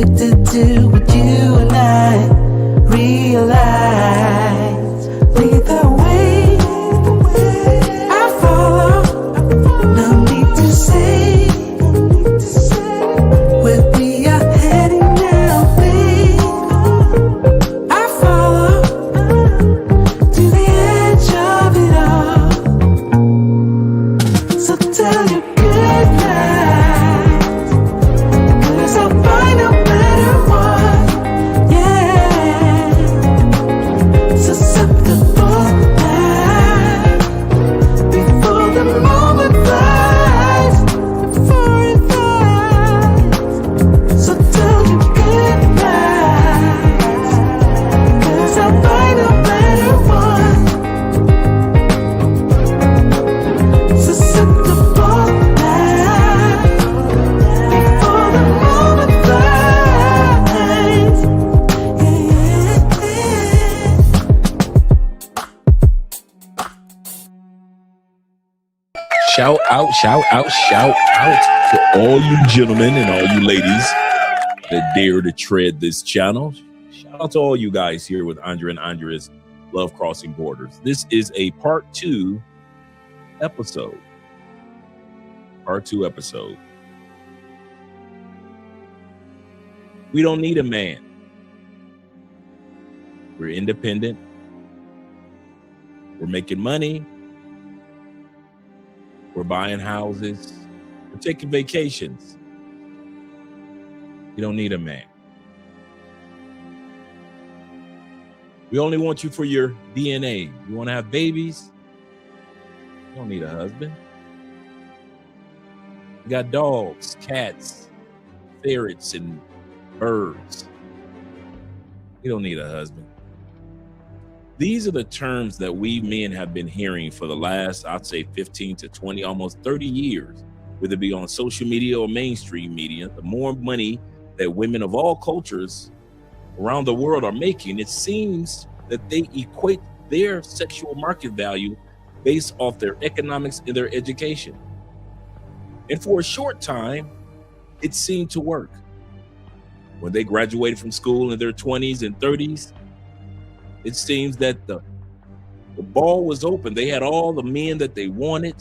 addicted to what you and I realize. Lead the way, I follow. No need to say where we are heading now, babe. I follow to the edge of it all. So tell your good night, 'cause I'll find a better one. Yeah, susceptible now before the moment flies, before it flies. So tell your good night, 'cause I'll find a better one. Susceptible now before the moment flies. Shout out to all you gentlemen and all you ladies that dare to tread this channel. Shout out to all you guys here with Andre and Andrea's Love Crossing Borders. This is a part 2 episode. We don't need a man. We're independent. We're making money. We're buying houses. We're taking vacations. You don't need a man. We only want you for your DNA. You want to have babies? You don't need a husband. You got dogs, cats, ferrets, and birds. You don't need a husband. These are the terms that we men have been hearing for the last, I'd say 15 to 20, almost 30 years, whether it be on social media or mainstream media. The more money that women of all cultures around the world are making, it seems that they equate their sexual market value based off their economics and their education. And for a short time, it seemed to work. When they graduated from school in their 20s and 30s, it seems that the ball was open. They had all the men that they wanted,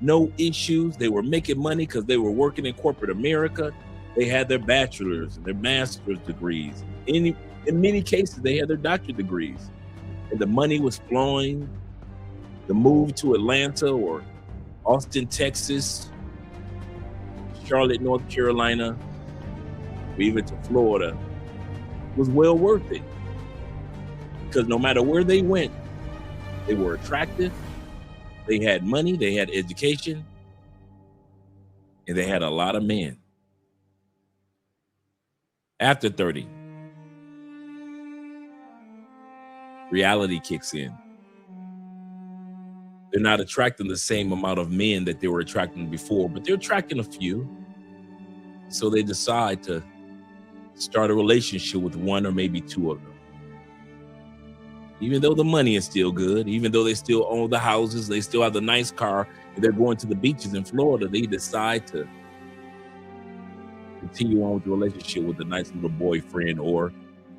no issues. They were making money because they were working in corporate America. They had their bachelor's and their master's degrees. In many cases, they had their doctorate degrees. And the money was flowing. The move to Atlanta or Austin, Texas, Charlotte, North Carolina, or even to Florida was well worth it. Because no matter where they went, they were attractive, they had money, they had education, and they had a lot of men. After 30, reality kicks in. They're not attracting the same amount of men that they were attracting before, but they're attracting a few. So they decide to start a relationship with one or maybe two of them. Even though the money is still good, even though they still own the houses, they still have the nice car, and they're going to the beaches in Florida, they decide to continue on with the relationship with a nice little boyfriend or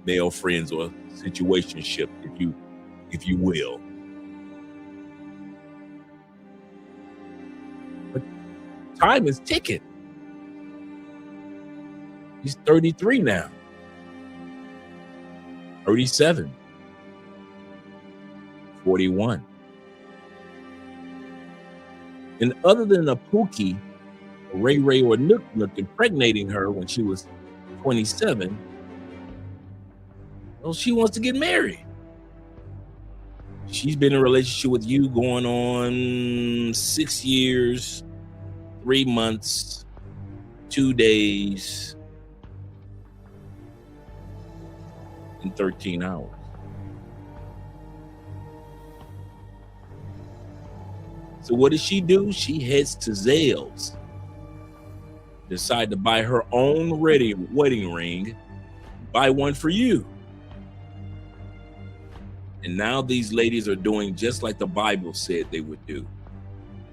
male friends or situationship, if you will. But time is ticking. He's 33 now. 37. 41. And other than a Pookie, Ray Ray, or Nook Nook impregnating her when she was 27, well, she wants to get married. She's been in a relationship with you going on 6 years, 3 months, 2 days, and 13 hours. So what does she do? She heads to Zales, decide to buy her own wedding ring, buy one for you. And now these ladies are doing just like the Bible said they would do.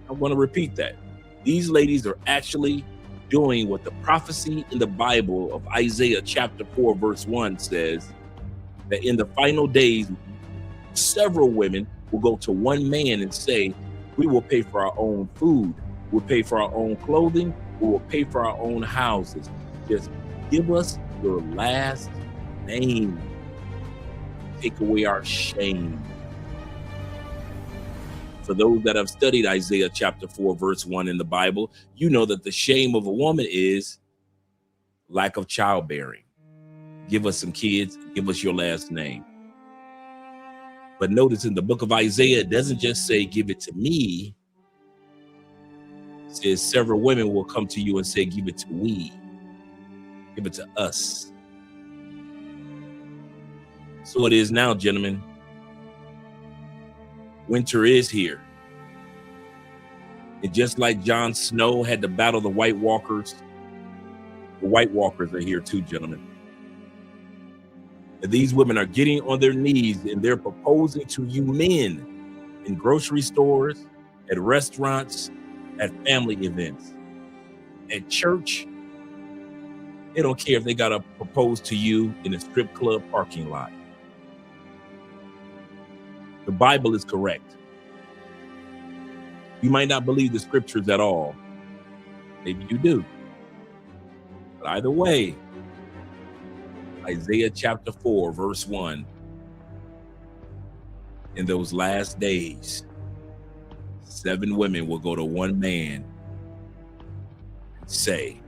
I want to repeat that. These ladies are actually doing what the prophecy in the Bible of Isaiah chapter 4, verse 1 says, that in the final days, several women will go to one man and say, we will pay for our own food, we'll pay for our own clothing, we will pay for our own houses. Just give us your last name. Take away our shame. For those that have studied Isaiah chapter 4, verse 1 in the Bible, you know that the shame of a woman is lack of childbearing. Give us some kids, give us your last name. But notice in the book of Isaiah, it doesn't just say, give it to me. It says several women will come to you and say, give it to we. Give it to us. So it is now, gentlemen. Winter is here. And just like Jon Snow had to battle the White Walkers are here too, gentlemen. And these women are getting on their knees and they're proposing to you men in grocery stores, at restaurants, at family events, at church. They don't care if they got to propose to you in a strip club parking lot. The Bible is correct. You might not believe the scriptures at all. Maybe you do. But either way, Isaiah chapter 4, verse 1. In those last days, 7 women will go to one man and say,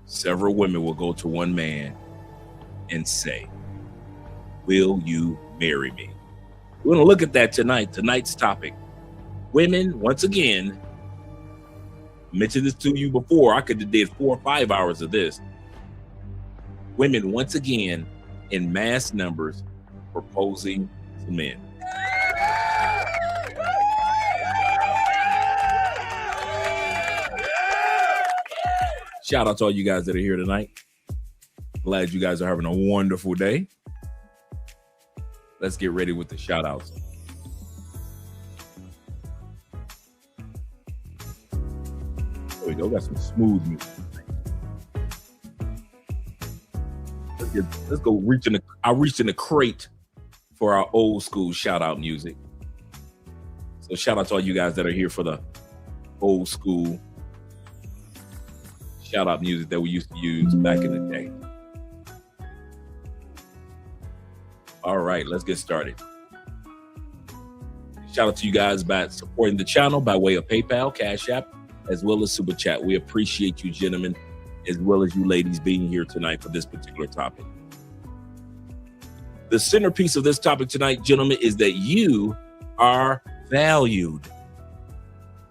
several women will go to one man and say, will you marry me? We're going to look at that tonight. Tonight's topic. Women, once again, I mentioned this to you before. I could have did 4 or 5 hours of this. Women, once again, in mass numbers, proposing to men. Shout out to all you guys that are here tonight. Glad you guys are having a wonderful day. Let's get ready with the shout outs. There we go. Got some smooth music. Let's go I reached in the crate for our old school shout out music. So shout out to all you guys that are here for the old school shout out music that we used to use back in the day. All right, let's get started. Shout out to you guys by supporting the channel by way of PayPal, Cash App, as well as Super Chat. We appreciate you gentlemen, as well as you ladies being here tonight for this particular topic. The centerpiece of this topic tonight, gentlemen, is that you are valued.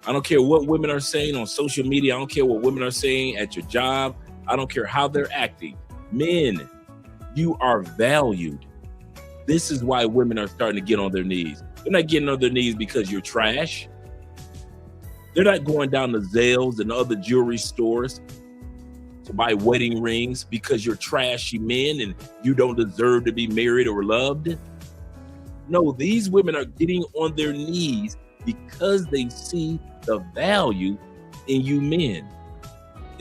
I don't care what women are saying on social media. I don't care what women are saying at your job. I don't care how they're acting. Men, you are valued. This is why women are starting to get on their knees. They're not getting on their knees because you're trash. They're not going down to Zales and other jewelry stores to buy wedding rings because you're trashy men and you don't deserve to be married or loved. No, these women are getting on their knees because they see the value in you men.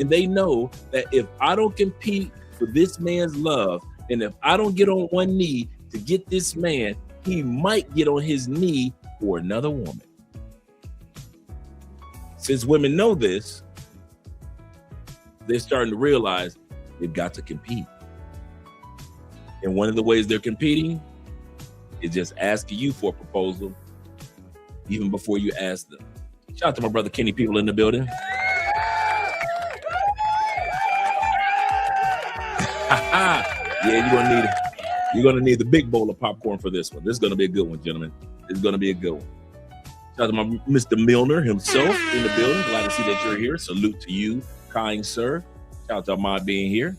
And they know that if I don't compete for this man's love, and if I don't get on one knee to get this man, he might get on his knee for another woman. Since women know this, they're starting to realize they've got to compete. And one of the ways they're competing is just asking you for a proposal even before you ask them. Shout out to my brother Kenny People in the building. Yeah, you're gonna need the big bowl of popcorn for this one. This is gonna be a good one, gentlemen. This is gonna be a good one. Shout out to my Mr. Milner himself in the building. Glad to see that you're here. Salute to you, kind sir. Shout out to Ahmad being here.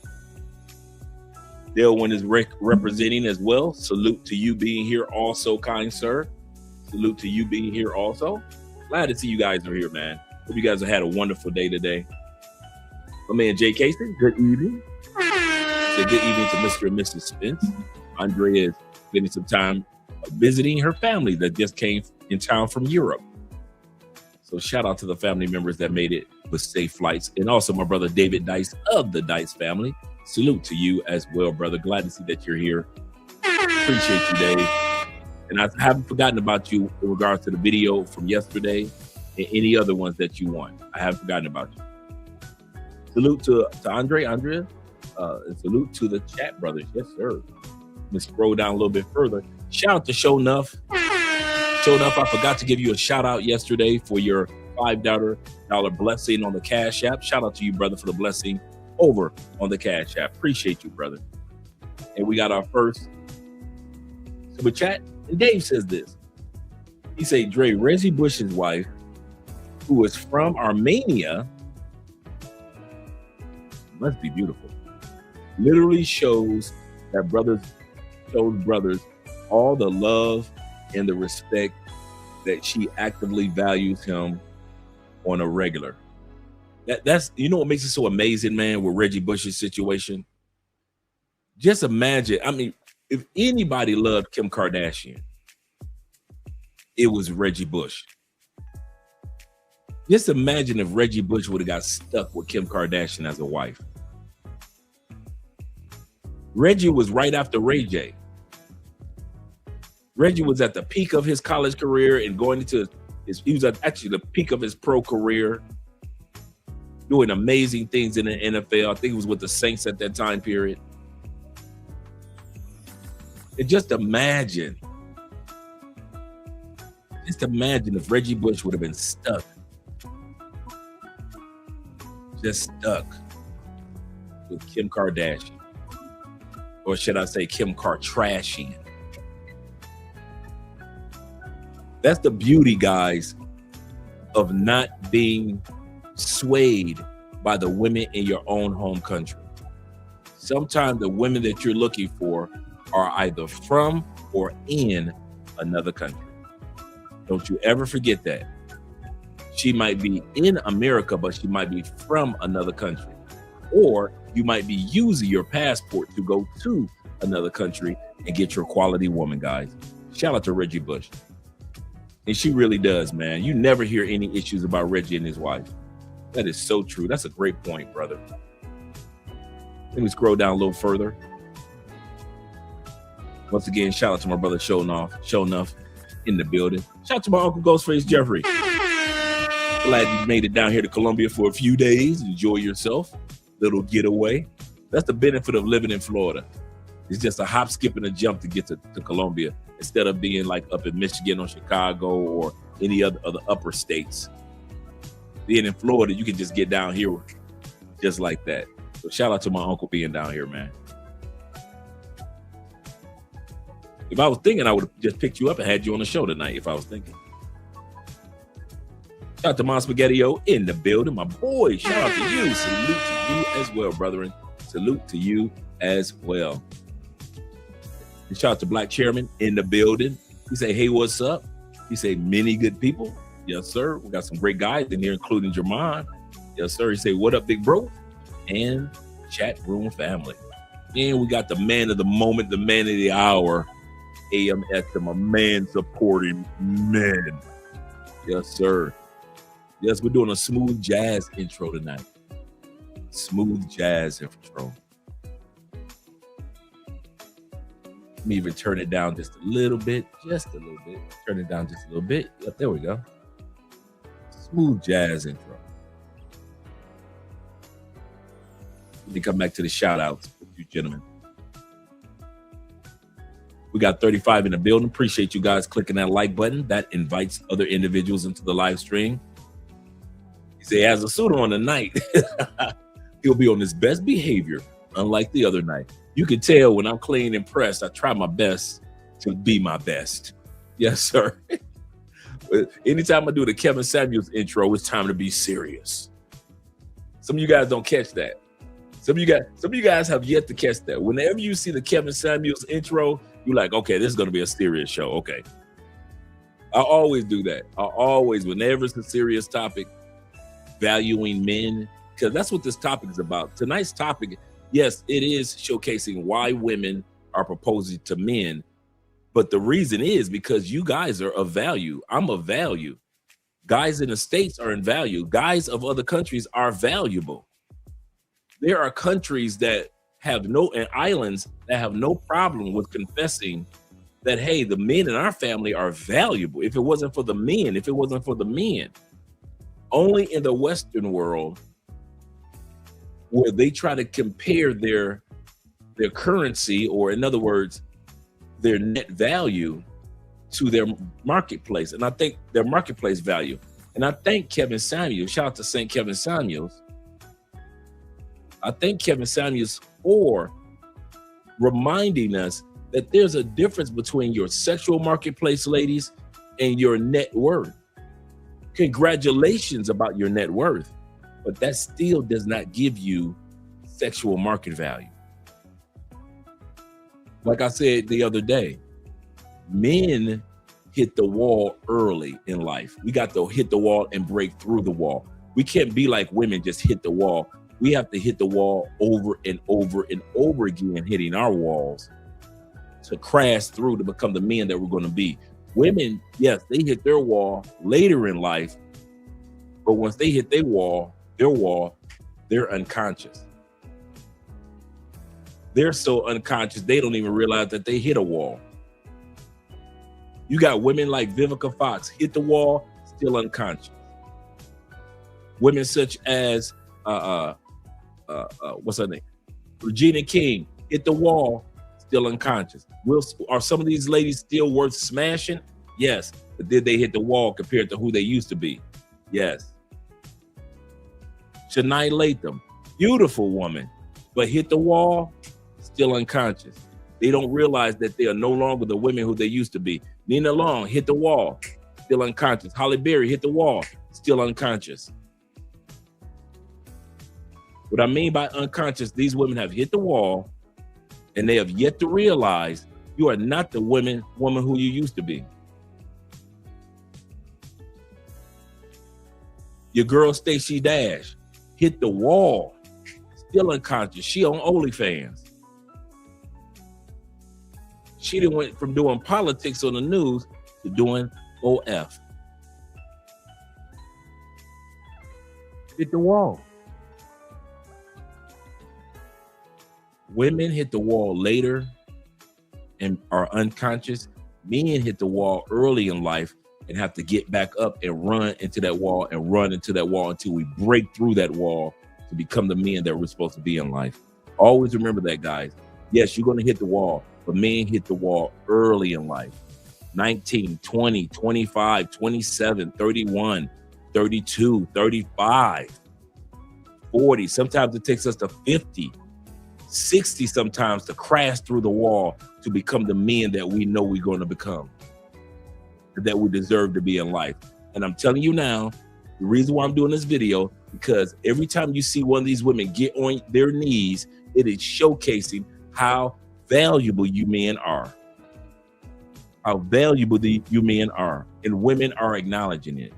Delwyn is representing as well. Salute to you being here also, kind sir. Salute to you being here also. Glad to see you guys are here, man. Hope you guys have had a wonderful day today. My man Jay Casey, good evening. Say good evening to Mr. and Mrs. Spence. Andrea is spending some time visiting her family that just came in town from Europe. So shout out to the family members that made it with safe flights. And also my brother David Dice of the Dice family. Salute to you as well, brother. Glad to see that you're here. Appreciate you, Dave. And I haven't forgotten about you in regards to the video from yesterday and any other ones that you want. I haven't forgotten about you. Salute to Andrea, and salute to the chat brothers. Yes, sir. Let's scroll down a little bit further. Shout out to Show Enough. Show Enough, I forgot to give you a shout out yesterday for your $5 blessing on the Cash App. Shout out to you, brother, for the blessing over on the Cash App. Appreciate you, brother. And we got our first super chat. And Dave says this. He say, Dre, Reggie Bush's wife, who is from Armenia, must be beautiful, literally shows brothers all the love and the respect that she actively values him on a regular. That's you know what makes it so amazing, man, with Reggie Bush's situation? Just imagine, I mean, if anybody loved Kim Kardashian, it was Reggie Bush. Just imagine if Reggie Bush would have got stuck with Kim Kardashian as a wife. Reggie was right after Ray J. Reggie was at the peak of his college career and going into he was at actually the peak of his pro career, doing amazing things in the NFL. I think he was with the Saints at that time period. And just imagine if Reggie Bush would have been stuck. Just stuck with Kim Kardashian. Or should I say Kim Kardashian? That's the beauty, guys, of not being swayed by the women in your own home country. Sometimes the women that you're looking for are either from or in another country. Don't you ever forget that. She might be in America, but she might be from another country. Or you might be using your passport to go to another country and get your quality woman, guys. Shout out to Reggie Bush. And she really does, man. You never hear any issues about Reggie and his wife. That is so true. That's a great point, brother. Let me scroll down a little further. Once again, shout out to my brother Show Enough in the building. Shout out to my uncle Ghostface Jeffrey. Glad you made it down here to Colombia for a few days. Enjoy yourself. Little getaway. That's the benefit of living in Florida. It's just a hop, skip, and a jump to get to Colombia instead of being like up in Michigan or Chicago or any other upper states. Being in Florida, you can just get down here just like that. So shout out to my uncle being down here, man. If I was thinking, I would have just picked you up and had you on the show tonight if I was thinking. Shout out to Mon Spaghetti-O in the building. My boy, shout out to you. Salute to you as well, brethren. Salute to you as well. And shout out to Black Chairman in the building. He say, hey, what's up? He say, many good people. Yes, sir. We got some great guys in here, including Jermon. Yes, sir. He say, what up, big bro? And chat room family. And we got the man of the moment, the man of the hour, AMS, my man supporting men. Yes, sir. Yes, we're doing a smooth jazz intro tonight. Smooth jazz intro. Let me even turn it down just a little bit. Just a little bit. Turn it down just a little bit. Yep, there we go. Smooth jazz intro. Let me come back to the shout outs with you gentlemen. We got 35 in the building. Appreciate you guys clicking that like button. That invites other individuals into the live stream. He said, as a suit on tonight, he'll be on his best behavior, unlike the other night. You can tell when I'm clean and pressed, I try my best to be my best. Yes, sir. Anytime I do the Kevin Samuels intro, it's time to be serious. Some of you guys don't catch that. Some of you guys have yet to catch that. Whenever you see the Kevin Samuels intro, you're like, okay, this is going to be a serious show. Okay. I always do that. Whenever it's a serious topic, valuing men, because that's what this topic is about. Tonight's topic, yes, it is showcasing why women are proposing to men. But the reason is because you guys are of value. I'm of value. Guys in the States are in value. Guys of other countries are valuable. There are countries that have no, and islands that have no problem with confessing that, hey, the men in our family are valuable. If it wasn't for the men, only in the Western world where they try to compare their currency, or in other words, their net value to their marketplace. And I think their marketplace value. And I thank Kevin Samuels. Shout out to St. Kevin Samuels. I thank Kevin Samuels for reminding us that there's a difference between your sexual marketplace, ladies, and your net worth. Congratulations about your net worth, but that still does not give you sexual market value. Like I said the other day, men hit the wall early in life. We got to hit the wall and break through the wall. We can't be like women, just hit the wall. We have to hit the wall over and over and over again, hitting our walls to crash through to become the men that we're going to be. Women, yes, they hit their wall later in life, but once they hit their wall, they're unconscious. They're so unconscious, they don't even realize that they hit a wall. You got women like Vivica Fox, hit the wall, still unconscious. Women such as, what's her name? Regina King, hit the wall, still unconscious. Are some of these ladies still worth smashing? Yes. But did they hit the wall compared to who they used to be? Yes. Shania Latham, beautiful woman, but hit the wall, still unconscious. They don't realize that they are no longer the women who they used to be. Nina Long, hit the wall, still unconscious. Halle Berry, hit the wall, still unconscious. What I mean by unconscious, these women have hit the wall and they have yet to realize you are not the woman who you used to be. Your girl Stacey Dash hit the wall, still unconscious. She on OnlyFans. She done went from doing politics on the news to doing OF. Hit the wall. Women hit the wall later and are unconscious. Men hit the wall early in life and have to get back up and run into that wall and run into that wall until we break through that wall to become the men that we're supposed to be in life. Always remember that, guys. Yes, you're going to hit the wall, but men hit the wall early in life. 19, 20, 25, 27, 31, 32, 35, 40. Sometimes it takes us to 50. 60 sometimes to crash through the wall to become the men that we know we're going to become, that we deserve to be in life. And I'm telling you now, the reason why I'm doing this video, because every time you see one of these women get on their knees, it is showcasing how valuable you men are. How valuable you men are. And women are acknowledging it.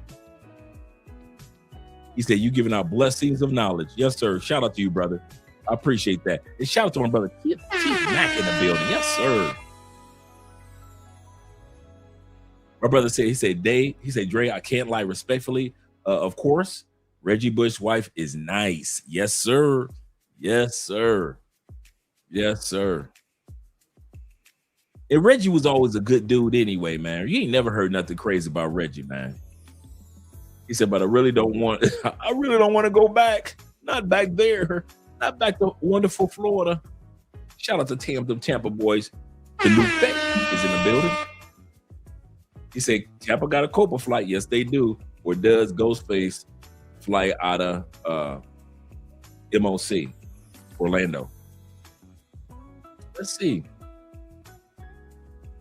He said, you giving out blessings of knowledge. Yes, sir. Shout out to you, brother. I appreciate that. And shout out to my brother, Keith Mack in the building. Yes, sir. My brother said, he said, Dre, I can't lie respectfully. Of course, Reggie Bush's wife is nice. Yes, sir. Yes, sir. Yes, sir. And Reggie was always a good dude anyway, man. You ain't never heard nothing crazy about Reggie, man. He said, but I really don't want to go back. Not back there. Not back to wonderful Florida. Shout out to Tampa boys. The new Beck is in the building. He said, Tampa got a Copa flight. Yes, they do. Or does Ghostface fly out of MOC, Orlando? Let's see.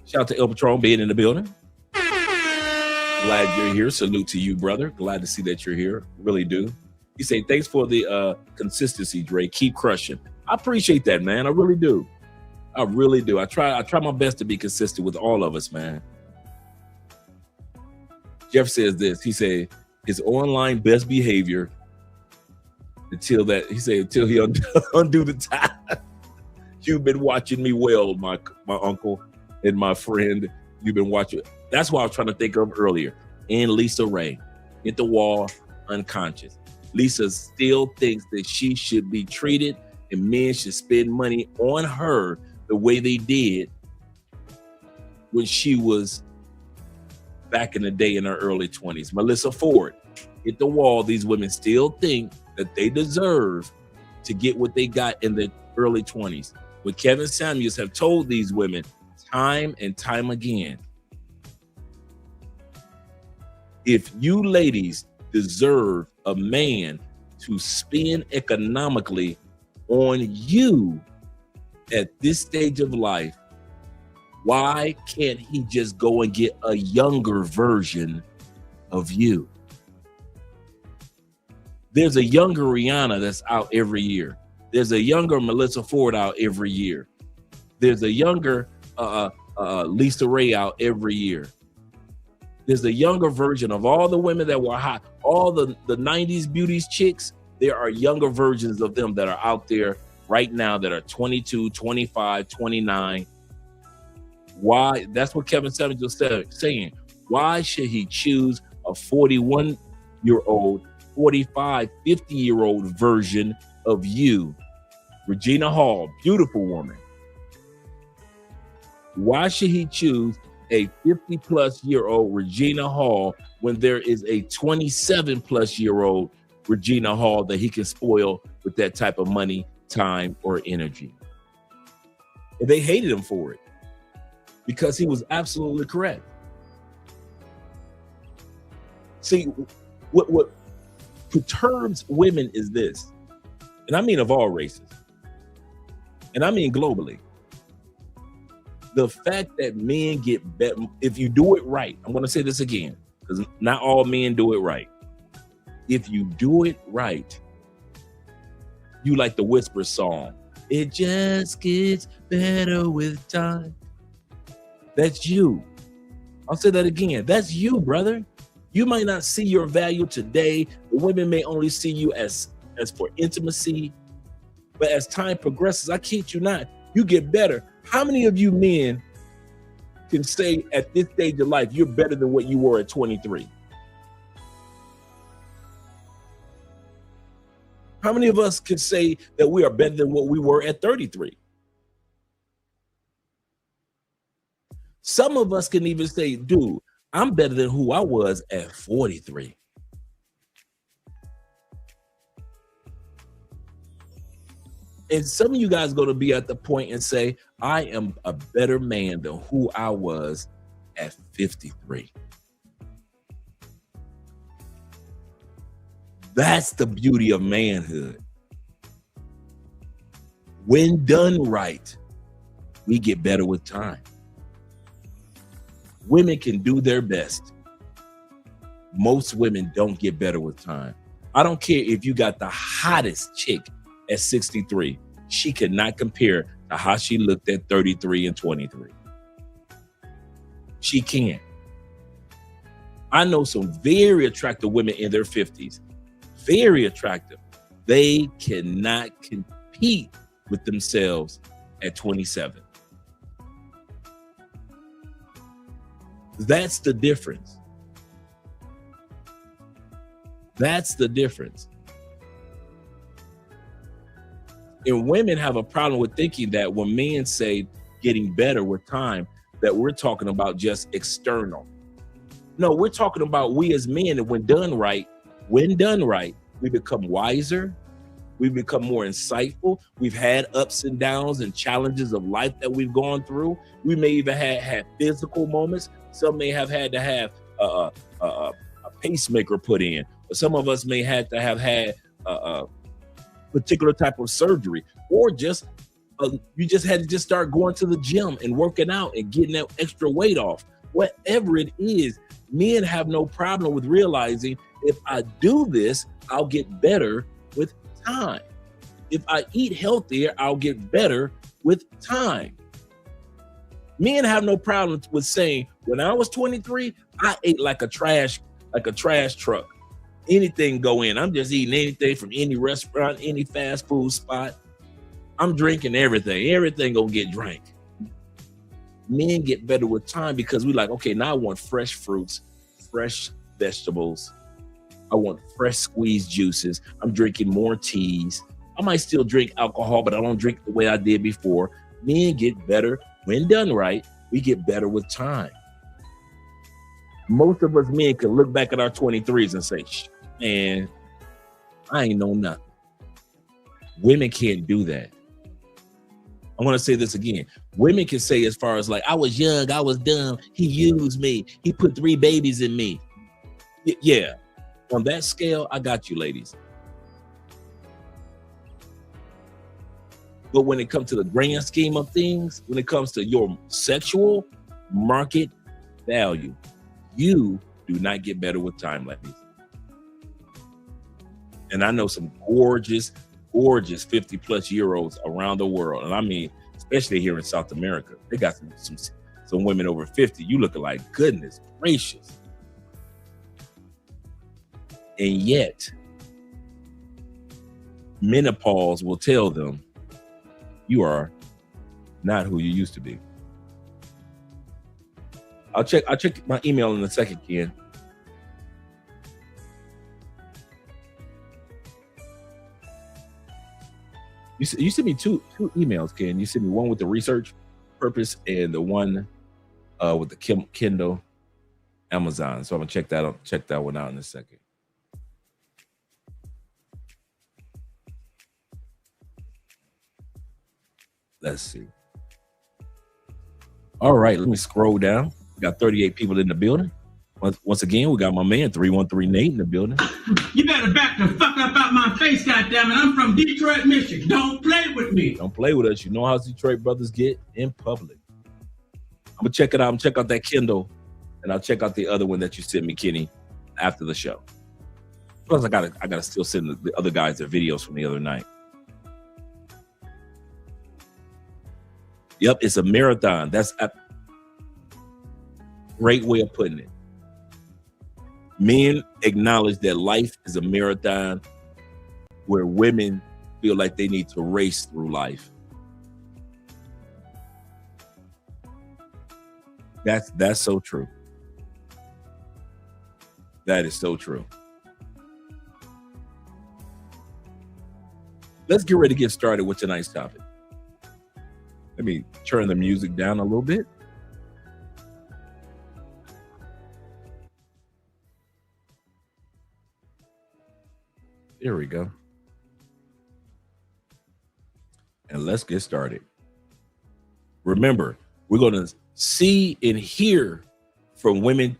Shout out to El Patron being in the building. Glad you're here. Salute to you, brother. Glad to see that you're here. Really do. He said, thanks for the consistency, Dre. Keep crushing. I appreciate that, man. I really do. I really do. I try my best to be consistent with all of us, man. Jeff says this. He said, his online best behavior until he undo the tie. You've been watching me well, my uncle and my friend. You've been watching. That's what I was trying to think of earlier. And Lisa Ray. hit the wall, unconscious. Lisa still thinks that she should be treated and men should spend money on her the way they did when she was back in the day in her early 20s. Melissa Ford hit the wall. These women still think that they deserve to get what they got in the early 20s. But Kevin Samuels have told these women time and time again, if you ladies deserve a man to spend economically on you at this stage of life, why can't he just go and get a younger version of you? There's a younger Rihanna that's out every year. There's a younger Melissa Ford out every year. There's a younger Lisa Ray out every year. There's a younger version of all the women that were hot, all the 90s beauties chicks. There are younger versions of them that are out there right now that are 22, 25, 29. Why? That's what Kevin Samuels saying. Why should he choose a 41-year-old, 45, 50-year-old version of you? Regina Hall, beautiful woman. Why should he choose a 50-plus-year-old Regina Hall when there is a 27-plus-year-old Regina Hall that he can spoil with that type of money, time, or energy? And they hated him for it because he was absolutely correct. See, what perturbs women is this, and I mean of all races, and I mean globally. The fact that men get better, if you do it right, I'm going to say this again, because not all men do it right. If you do it right, you like the Whisper song, it just gets better with time. That's you. I'll say that again. That's you, brother. You might not see your value today. The women may only see you as for intimacy. But as time progresses, I kid you not, you get better. How many of you men can say at this stage of life, you're better than what you were at 23? How many of us can say that we are better than what we were at 33? Some of us can even say, dude, I'm better than who I was at 43. And some of you guys are going to be at the point and say, I am a better man than who I was at 53. That's the beauty of manhood. When done right, we get better with time. Women can do their best. Most women don't get better with time. I don't care if you got the hottest chick at 63. She cannot compare to how she looked at 33 and 23. She can't. I know some very attractive women in their 50s. Very attractive. They cannot compete with themselves at 27. That's the difference. That's the difference. And women have a problem with thinking that when men say getting better with time, that we're talking about just external. No, we're talking about we as men, and when done right, we become wiser. We become more insightful. We've had ups and downs and challenges of life that we've gone through. We may even have physical moments. Some may have had to have a pacemaker put in. Or some of us may have to have had a particular type of surgery, or just you just had to just start going to the gym and working out and getting that extra weight off. Whatever it is, men have no problem with realizing if I do this, I'll get better with time. If I eat healthier, I'll get better with time. Men have no problem with saying, when I was 23, I ate like a trash truck. Anything go in. I'm just eating anything from any restaurant, any fast food spot. I'm drinking everything. Everything gonna get drank. Men get better with time because we like, okay, now I want fresh fruits, fresh vegetables, I want fresh squeezed juices. I'm drinking more teas. I might still drink alcohol, but I don't drink the way I did before. Men get better when done right. We get better with time. Most of us men can look back at our 23s and say, man, I ain't know nothing. Women can't do that. I want to say this again. Women can say as far as like, I was young, I was dumb, he used me, he put 3 babies in me. Yeah, on that scale, I got you, ladies. But when it comes to the grand scheme of things, when it comes to your sexual market value, you do not get better with time, ladies. And I know some gorgeous 50-plus-year-olds around the world. And I mean, especially here in South America, they got some women over 50. You looking like, goodness gracious. And yet, menopause will tell them, you are not who you used to be. I'll check my email in a second, Ken. You sent me two emails, Ken. You sent me one with the research purpose and the one with the Kindle Amazon. So I'm gonna check that one out in a second. Let's see. All right, let me scroll down. We got 38 people in the building. Once again, we got my man 313 Nate in the building. You better back the fuck up out my face, goddammit. I'm from Detroit, Michigan. Don't play with me. Don't play with us. You know how Detroit brothers get in public. I'm gonna check it out. I'm gonna check out that Kindle, and I'll check out the other one that you sent me, Kenny, after the show. Plus, I gotta still send the other guys their videos from the other night. Yep, it's a marathon. That's a great way of putting it. Men acknowledge that life is a marathon where women feel like they need to race through life. That's so true. That is so true. Let's get ready to get started with tonight's topic. Let me turn the music down a little bit. There we go. And let's get started. Remember, we're going to see and hear from women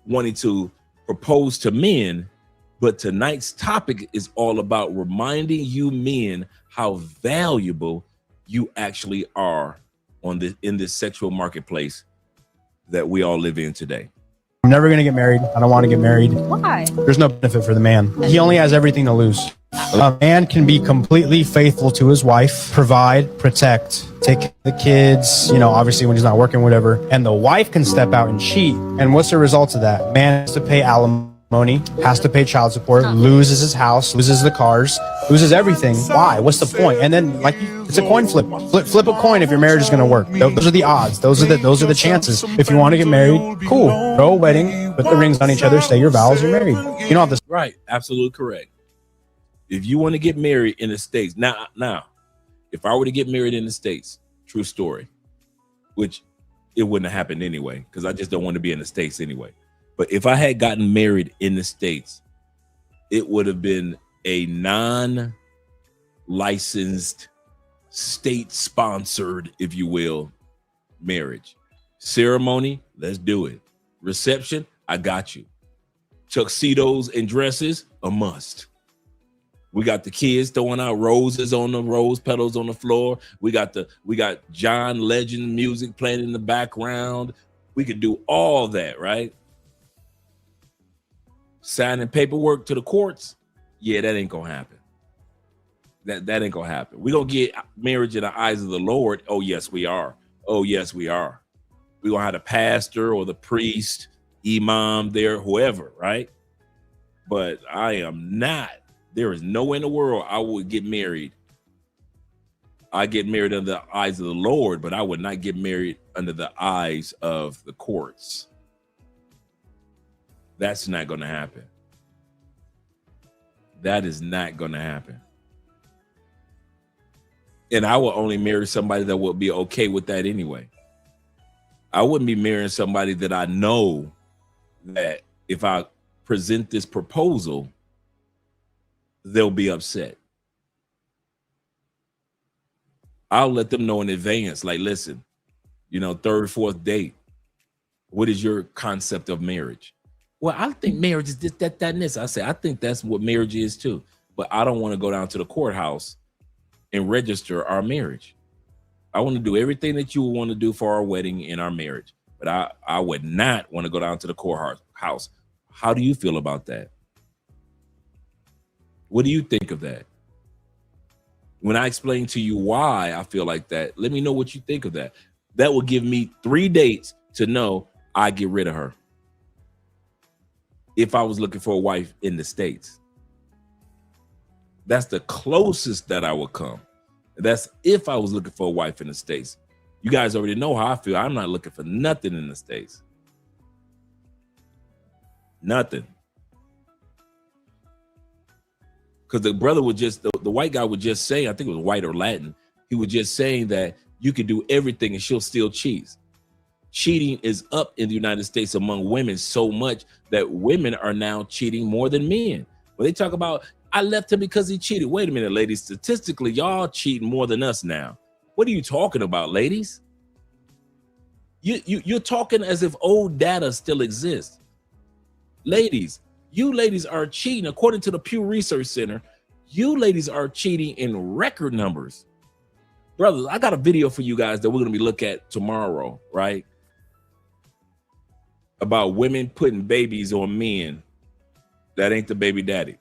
wanting to propose to men, but tonight's topic is all about reminding you men how valuable you actually are in this sexual marketplace that we all live in today. I'm never going to get married. I don't want to get married. Why? There's no benefit for the man. He only has everything to lose. A man can be completely faithful to his wife, provide, protect, take care of the kids, obviously when he's not working, whatever. And the wife can step out and cheat. And what's the result of that? Man has to pay alimony, has to pay child support, loses his house, loses the cars, loses everything. Why? What's the point? And then it's a coin flip. Flip a coin if your marriage is going to work. Those are the odds. Those are the chances. If you want to get married, cool. Throw a wedding, put the rings on each other, say your vows, you're married. You don't have to. Right. Absolutely correct. If you want to get married in the States, now, if I were to get married in the States, true story, which it wouldn't have happened anyway, because I just don't want to be in the States anyway. But if I had gotten married in the States, it would have been a non-licensed, state-sponsored, if you will, marriage. Ceremony, let's do it. Reception, I got you. Tuxedos and dresses, a must. We got the kids throwing out rose petals on the floor. We got John Legend music playing in the background. We could do all that, right? Signing paperwork to the courts, yeah, that ain't gonna happen. That ain't gonna happen. We're gonna get marriage in the eyes of the Lord. Oh, yes, we are. Oh, yes, we are. We're gonna have the pastor or the priest, imam there, whoever, right? But I am not. There is no way in the world I would get married. I get married under the eyes of the Lord, but I would not get married under the eyes of the courts. That's not going to happen. That is not going to happen. And I will only marry somebody that will be okay with that anyway. I wouldn't be marrying somebody that I know that if I present this proposal, they'll be upset. I'll let them know in advance, like, listen, third, fourth date, what is your concept of marriage? Well, I think marriage is this, that, and this. I say, I think that's what marriage is too. But I don't want to go down to the courthouse and register our marriage. I want to do everything that you would want to do for our wedding and our marriage. But I would not want to go down to the courthouse. How do you feel about that? What do you think of that? When I explain to you why I feel like that, let me know what you think of that. That will give me 3 dates to know I get rid of her. If I was looking for a wife in the States, that's the closest that I would come. That's if I was looking for a wife in the States. You guys already know how I feel. I'm not looking for nothing in the States. Nothing. Because the brother would just, the white guy would just say, I think it was white or Latin, he was just saying that you could do everything and she'll still cheat. Cheating is up in the United States among women so much that women are now cheating more than men. When they talk about, I left him because he cheated. Wait a minute, ladies. Statistically, y'all cheating more than us now. What are you talking about, ladies? You're talking as if old data still exists. Ladies, you ladies are cheating. According to the Pew Research Center, you ladies are cheating in record numbers. Brothers, I got a video for you guys that we're going to be looking at tomorrow, right? About women putting babies on men that ain't the baby daddy.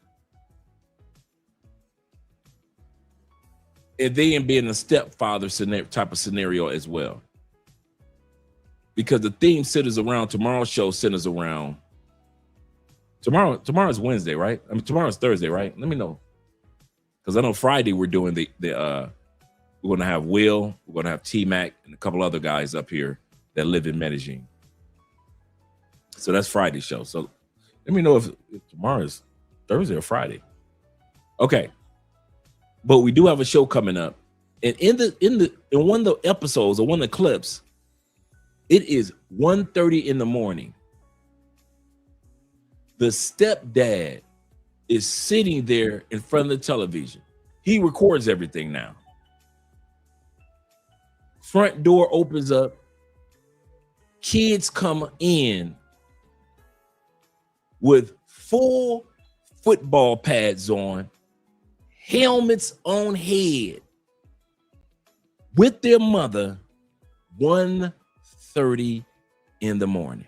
And then being a stepfather type of scenario as well. Because the theme centers around, tomorrow's show centers around, tomorrow's Wednesday, right? I mean, tomorrow's Thursday, right? Let me know. Because I know Friday we're doing we're going to have Will, we're going to have T-Mac, and a couple other guys up here that live in Medellin. So that's Friday's show. So let me know if tomorrow is Thursday or Friday. Okay. But we do have a show coming up. And in one of the episodes or one of the clips, it is 1:30 in the morning. The stepdad is sitting there in front of the television. He records everything now. Front door opens up. Kids come in with full football pads on, helmets on head, with their mother, 1:30 in the morning.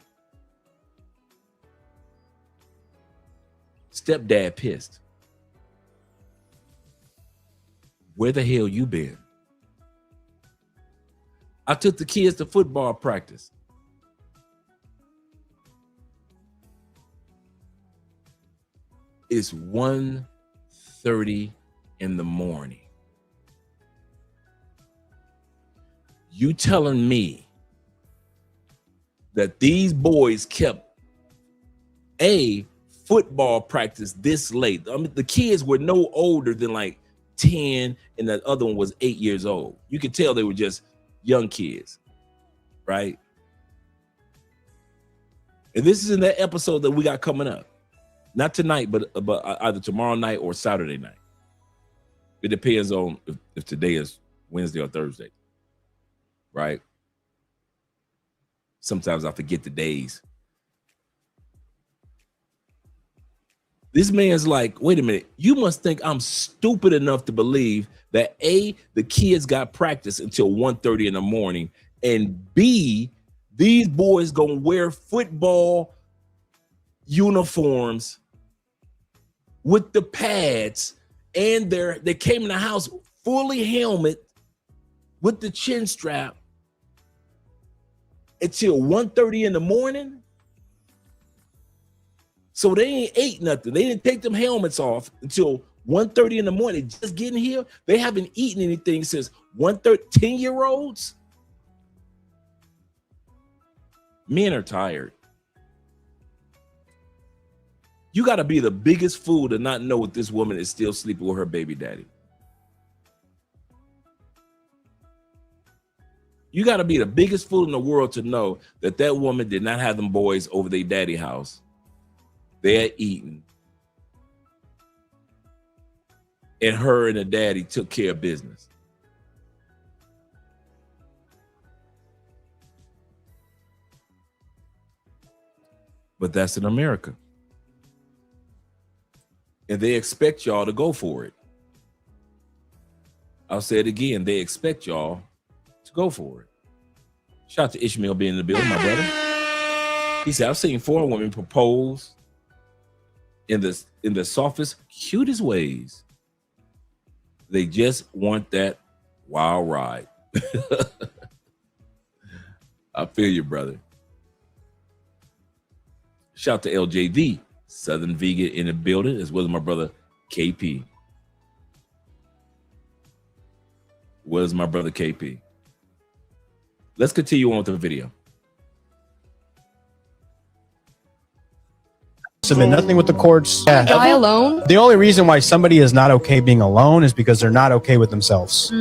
Stepdad pissed. Where the hell you been? I took the kids to football practice. It's 1:30 in the morning. You telling me that these boys kept a football practice this late? I mean, the kids were no older than like 10, and that other one was 8 years old. You could tell they were just young kids, right? And this is in that episode that we got coming up. Not tonight, but either tomorrow night or Saturday night. It depends on if today is Wednesday or Thursday, right? Sometimes I forget the days. This man's like, wait a minute, you must think I'm stupid enough to believe that A, the kids got practice until 1:30 in the morning, and B, these boys gonna wear football uniforms with the pads, and they came in the house fully helmet with the chin strap until 1:30 in the morning. So they ain't ate nothing. They didn't take them helmets off until 1:30 in the morning. Just getting here, they haven't eaten anything since 1:30. 10-year-olds. Men are tired. You got to be the biggest fool to not know that this woman is still sleeping with her baby daddy. You got to be the biggest fool in the world to know that that woman did not have them boys over their daddy house. They're eating. And her and the daddy took care of business. But that's in America. And they expect y'all to go for it. I'll say it again. They expect y'all to go for it. Shout out to Ishmael being in the building, my brother. He said, I've seen foreign women propose in the softest, cutest ways. They just want that wild ride. I feel you, brother. Shout out to LJV, Southern Vegan in the building, as well as my brother KP. Was my brother KP. Let's continue on with the video. Submit nothing with the courts. Yeah. Die alone? The only reason why somebody is not okay being alone is because they're not okay with themselves.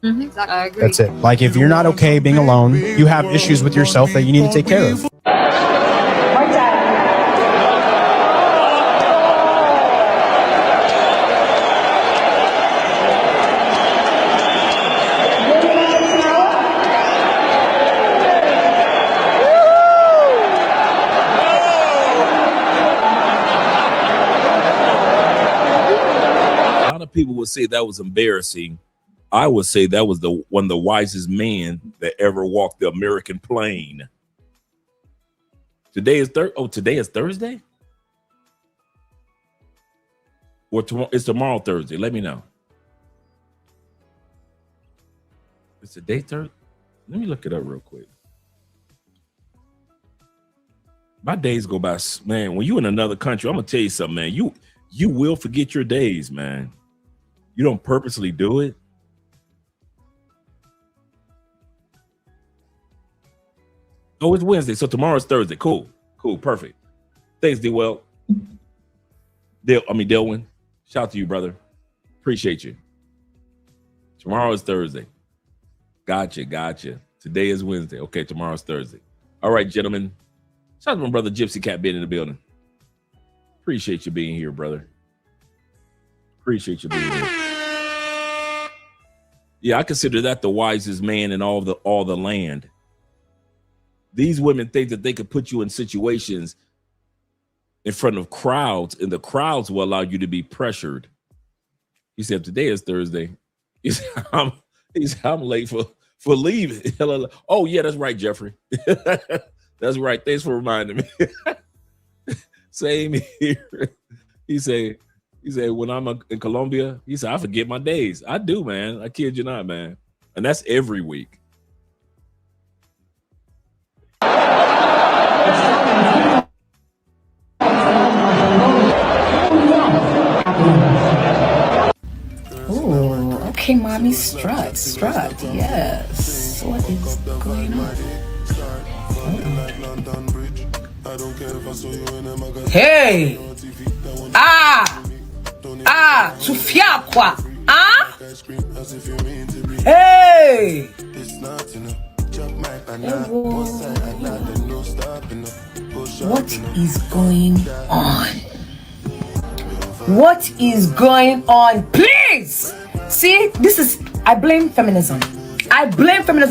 Exactly. I agree. That's it. Like if you're not okay being alone, you have issues with yourself that you need to take care of. People would say that was embarrassing. I would say that was one of the wisest men that ever walked the American plane. Today is today is Thursday? Or tomorrow? It's tomorrow Thursday. Let me know. It's today Thursday? Let me look it up real quick. My days go by, man. When you in another country, I'm gonna tell you something, man. You will forget your days, man. You don't purposely do it. Oh, it's Wednesday, so tomorrow's Thursday. Cool, perfect. Thanks, D-Well. Delwin. Shout out to you, brother. Appreciate you. Tomorrow is Thursday. Gotcha. Today is Wednesday. Okay, tomorrow's Thursday. All right, gentlemen. Shout out to my brother Gypsy Cat being in the building. Appreciate you being here, brother. Appreciate you being here. Yeah, I consider that the wisest man in all the land. These women think that they could put you in situations in front of crowds, and the crowds will allow you to be pressured. He said, today is Thursday. He said, I'm late for leaving. Oh, yeah, that's right, Jeffrey. That's right. Thanks for reminding me. Same here. He said, when I'm in Colombia, he said, I forget my days. I do, man. I kid you not, man. And that's every week. Ooh, okay, mommy, strut, yes. What is going on? Hey! Sufia quoi? Hey! What is going on? What is going on? Please! See, I blame feminism.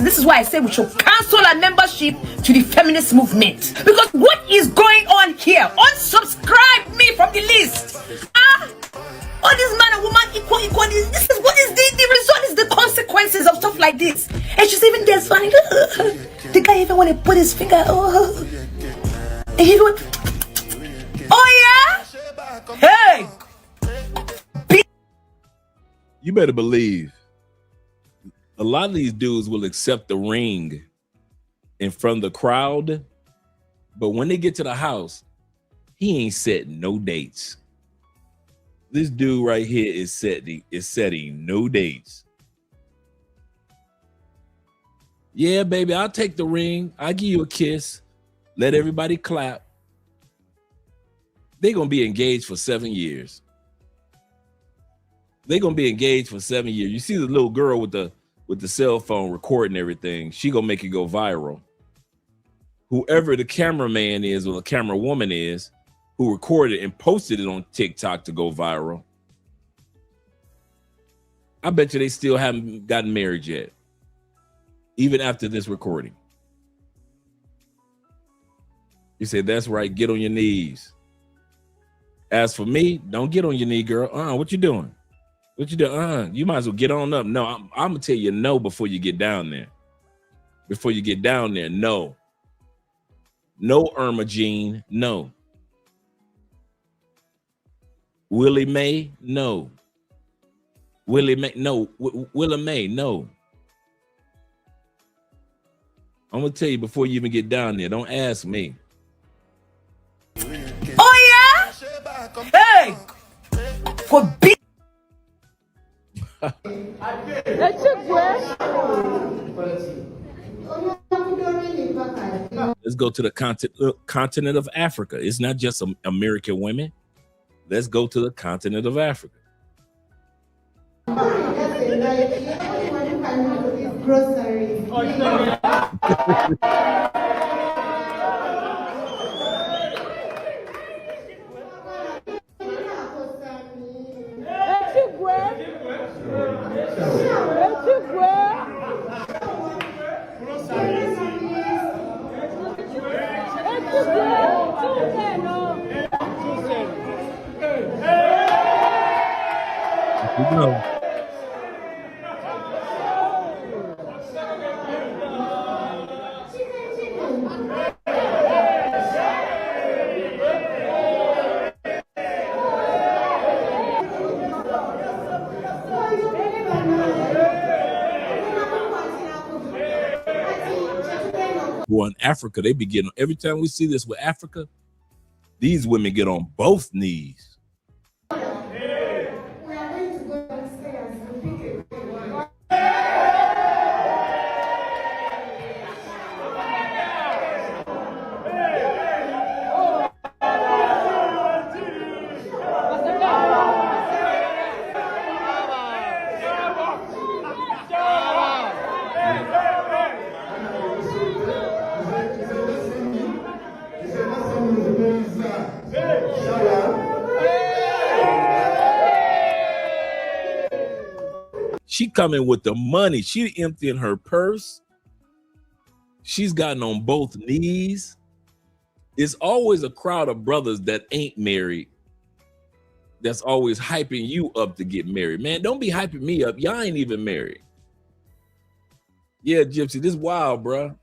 This is why I say we should cancel our membership to the feminist movement. Because what is going on here? Unsubscribe me from the list. All this man and woman equal. This is what is the result is the consequences of stuff like this. And she's even there funny. The guy even want to put his finger. And he went, oh yeah? Hey! You better believe a lot of these dudes will accept the ring in front of the crowd, but when they get to the house, he ain't setting no dates. This dude right here is setting no dates. Yeah, baby, I'll take the ring. I'll give you a kiss. Let everybody clap. They're gonna be engaged for 7 years. They're gonna be engaged for 7 years. You see the little girl with the cell phone recording everything. She gonna make it go viral. Whoever the cameraman is or the camera woman is who recorded and posted it on TikTok to go viral, I bet you they still haven't gotten married yet, even after this recording. You say, that's right, get on your knees. As for me, don't get on your knee, girl. What you doing? What you doing? You might as well get on up. No, I'm gonna tell you no before you get down there. Before you get down there, no. No, Irma Jean, no. Willie Mae, no. Willie Mae, no. Willa Mae, no. I'm gonna tell you before you even get down there. Don't ask me. Oh yeah? Hey! For big. Let's go to the continent of Africa. It's not just American women. Let's go to the continent of Africa. Well, in Africa, they be getting, every time we see this with Africa, these women get on both knees. She coming with the money. She emptying her purse. She's gotten on both knees. It's always a crowd of brothers that ain't married that's always hyping you up to get married. Man, don't be hyping me up. Y'all ain't even married. Yeah, Gypsy, this wild, bruh.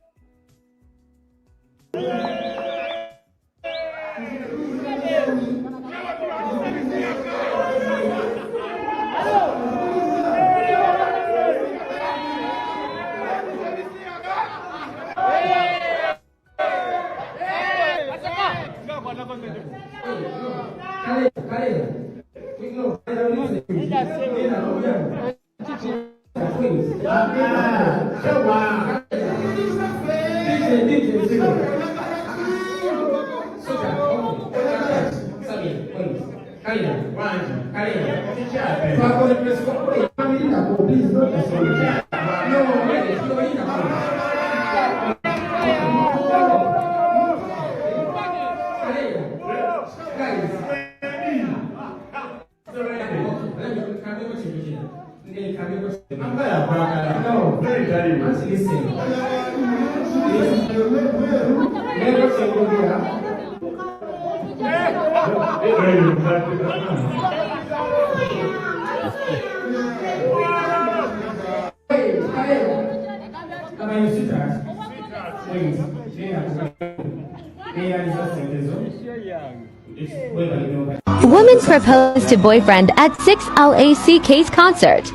Woman proposed to boyfriend at 6 LACK's concert.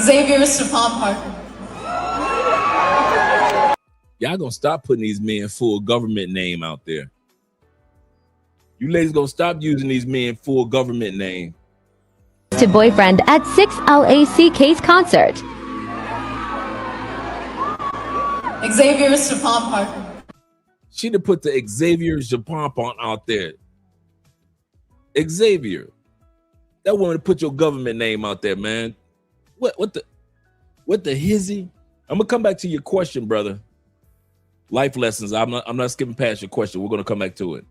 Xavier's to Palm Parker. Y'all gonna stop putting these men full government name out there. You ladies gonna stop using these men full government name. To boyfriend at 6 LACK's concert. Xavier's to Palm Parker. She done put the Xavier Japompon out there. Xavier. That woman put your government name out there, man. What the hizzy? I'm gonna come back to your question, brother. Life lessons. I'm not skipping past your question. We're gonna come back to it.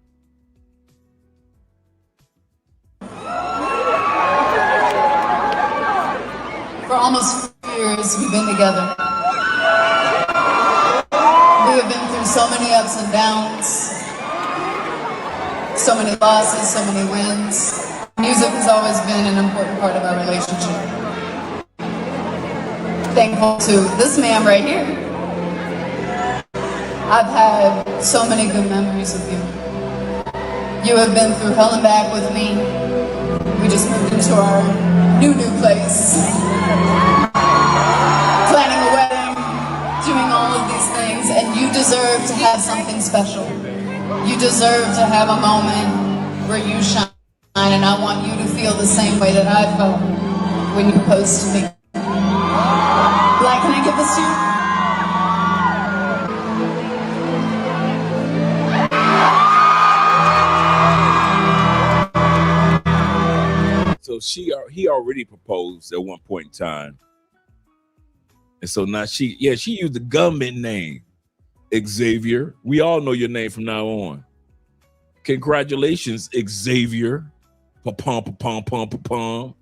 For almost 4 years, we've been together. We have been through so many ups and downs, so many losses, so many wins. Music has always been an important part of our relationship. Thankful to this man right here. I've had so many good memories of you. You have been through hell and back with me. We just moved into our new place. Planning a wedding, doing all of these things, and you deserve to have something special. You deserve to have a moment where you shine, and I want you to feel the same way that I felt when you proposed to me. Black, can I give this to you? So he already proposed at one point in time. And so now she used the government name, Xavier. We all know your name from now on. Congratulations, Xavier. Pa-pom, pa-pom, pom, pa-pom.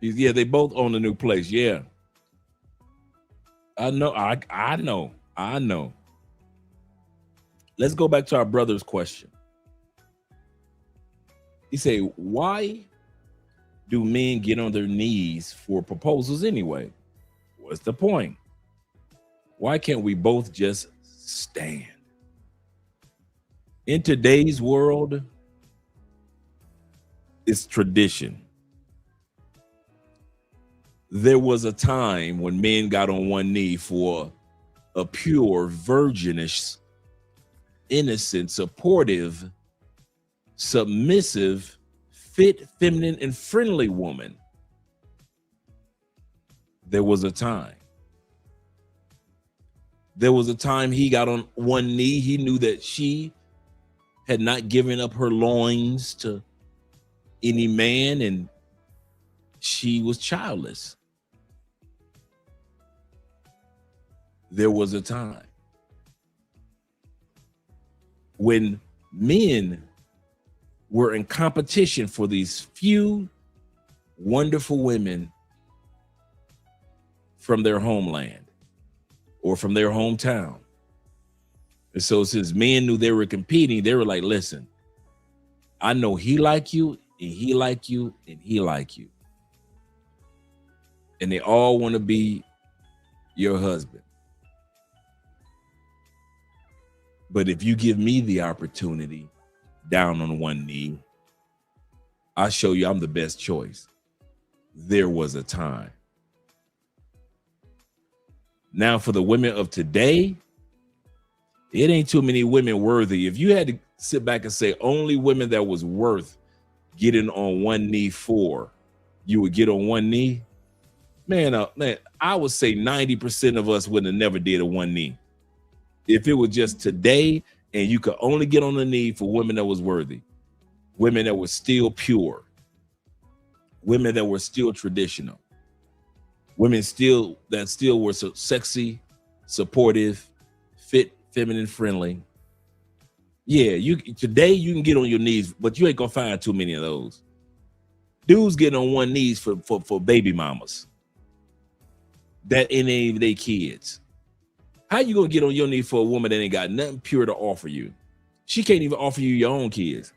Yeah, they both own a new place. Yeah. I know. Let's go back to our brother's question. He say, why do men get on their knees for proposals anyway? What's the point? Why can't we both just stand? In today's world, it's tradition. There was a time when men got on one knee for a pure, virginish, innocent, supportive, submissive, fit, feminine, and friendly woman. There was a time. There was a time he got on one knee. He knew that she had not given up her loins to any man, and she was childless. There was a time when men were in competition for these few wonderful women from their homeland or from their hometown. And so since men knew they were competing, they were like, listen, I know he like you, and he like you, and he like you. And they all want to be your husband. But if you give me the opportunity down on one knee, I'll show you I'm the best choice. There was a time. Now for the women of today, it ain't too many women worthy. If you had to sit back and say only women that was worth getting on one knee for, you would get on one knee, man, I would say 90% of us would have never did a one knee. If it was just today and you could only get on the knee for women that was worthy, women that were still pure, women that were still traditional, women that still were so sexy, supportive, fit, feminine, friendly. Yeah, today you can get on your knees, but you ain't gonna find too many of those. Dudes getting on one knees for baby mamas that ain't even their kids. How you gonna get on your knee for a woman that ain't got nothing pure to offer you? She can't even offer you your own kids.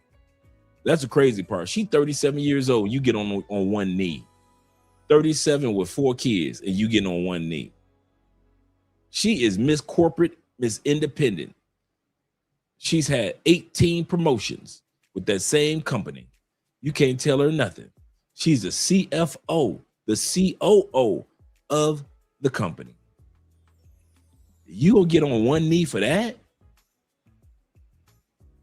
That's the crazy part. She 37 years old. You get on one knee. 37 with 4 kids, and you getting on one knee. She is Miss Corporate, Miss Independent. She's had 18 promotions with that same company. You can't tell her nothing. She's the CFO, the COO of the company. You gonna get on one knee for that?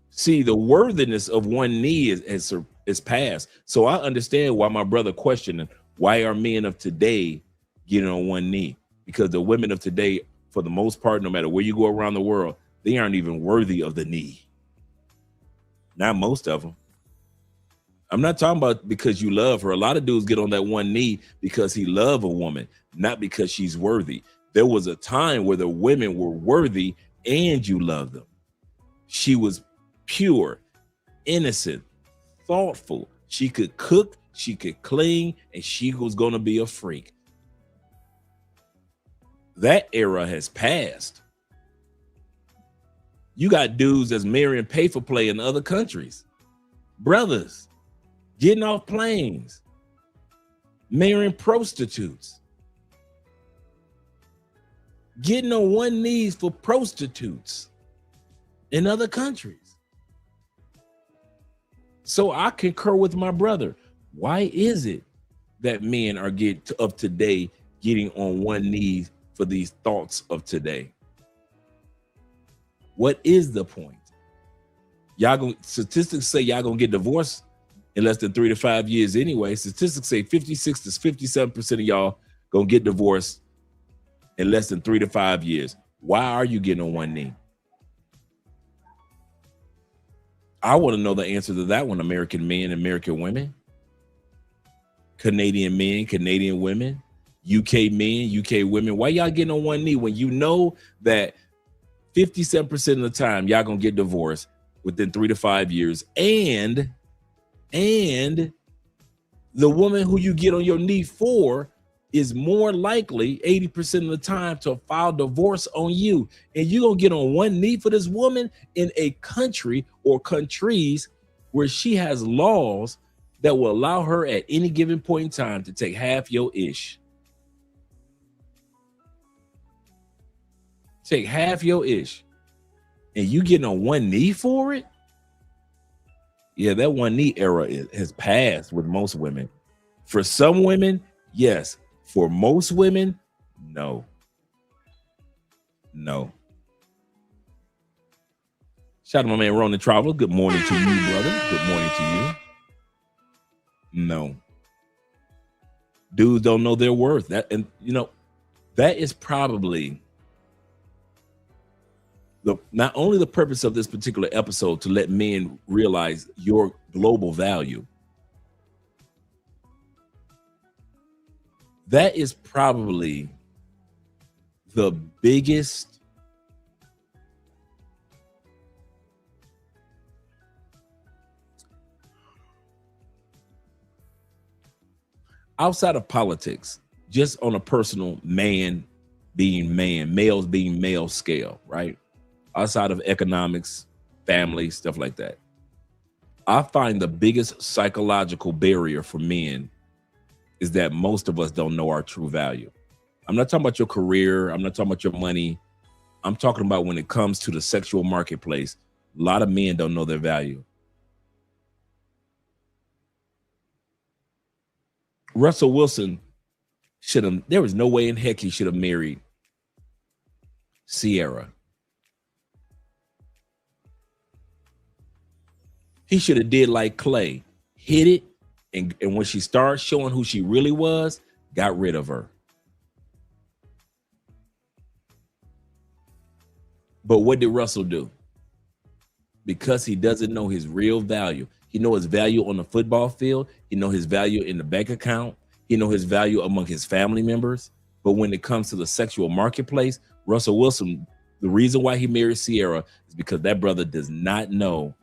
See, the worthiness of one knee is past. So I understand why my brother questioning, why are men of today getting on one knee? because the women of today, for the most part, no matter where you go around the world, they aren't even worthy of the knee. Not most of them. I'm not talking about because you love her. A lot of dudes get on that one knee because he love a woman, not because she's worthy. There was a time where the women were worthy and you loved them. She was pure, innocent, thoughtful. She could cook, she could clean, and she was going to be a freak. That era has passed. You got dudes that's marrying pay for play in other countries. Brothers getting off planes, marrying prostitutes, getting on one knees for prostitutes in other countries. So I concur with my brother. Why is it that men are of today getting on one knee for these thoughts of today? What is the point? Statistics say y'all gonna get divorced in less than 3 to 5 years anyway. Statistics say 56 to 57% of y'all gonna get divorced in less than 3 to 5 years. Why are you getting on one knee? I want to know the answer to that one, American men, American women, Canadian men, Canadian women, UK men, UK women. Why y'all getting on one knee when you know that 57% of the time y'all gonna get divorced within 3 to 5 years, and the woman who you get on your knee for is more likely 80% of the time to file divorce on you, and you gonna get on one knee for this woman in a country or countries where she has laws that will allow her at any given point in time to take half your ish. Take half your ish, and you getting on one knee for it? Yeah, that one knee era has passed with most women. For some women, yes. For most women, no. No. Shout out to my man Ronan Traveler. Good morning to you, brother. Good morning to you. No. Dudes don't know their worth. That is probably not only the purpose of this particular episode to let men realize your global value. That is probably the biggest outside of politics, just on a personal males being male scale, right? Outside of economics, family, stuff like that. I find the biggest psychological barrier for men is that most of us don't know our true value. I'm not talking about your career. I'm not talking about your money. I'm talking about when it comes to the sexual marketplace, a lot of men don't know their value. Russell Wilson there was no way in heck he should have married Sierra. He should have did like Clay, hit it, and when she started showing who she really was, got rid of her. But what did Russell do? Because he doesn't know his real value. He knows his value on the football field. He knows his value in the bank account. He knows his value among his family members. But when it comes to the sexual marketplace, Russell Wilson, the reason why he married Sierra is because that brother does not know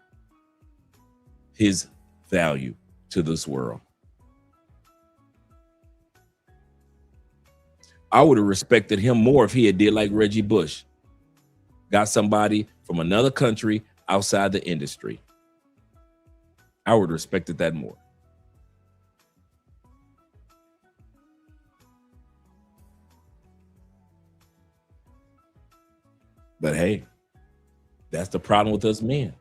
his value to this world. I would have respected him more if he had did like Reggie Bush. Got somebody from another country outside the industry. I would have respected that more. But hey, that's the problem with us men.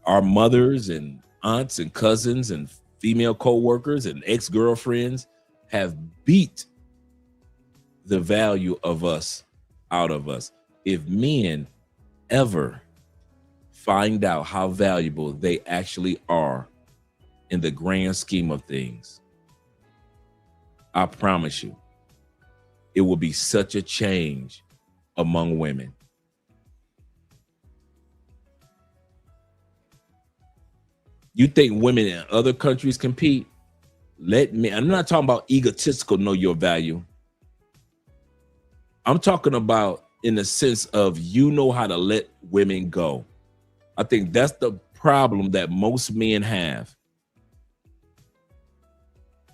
Our mothers and aunts and cousins and female co-workers and ex-girlfriends have beat the value of us out of us. If men ever find out how valuable they actually are in the grand scheme of things, I promise you, it will be such a change among women. You think women in other countries compete? I'm not talking about egotistical know your value. I'm talking about in the sense of you know how to let women go. I think that's the problem that most men have.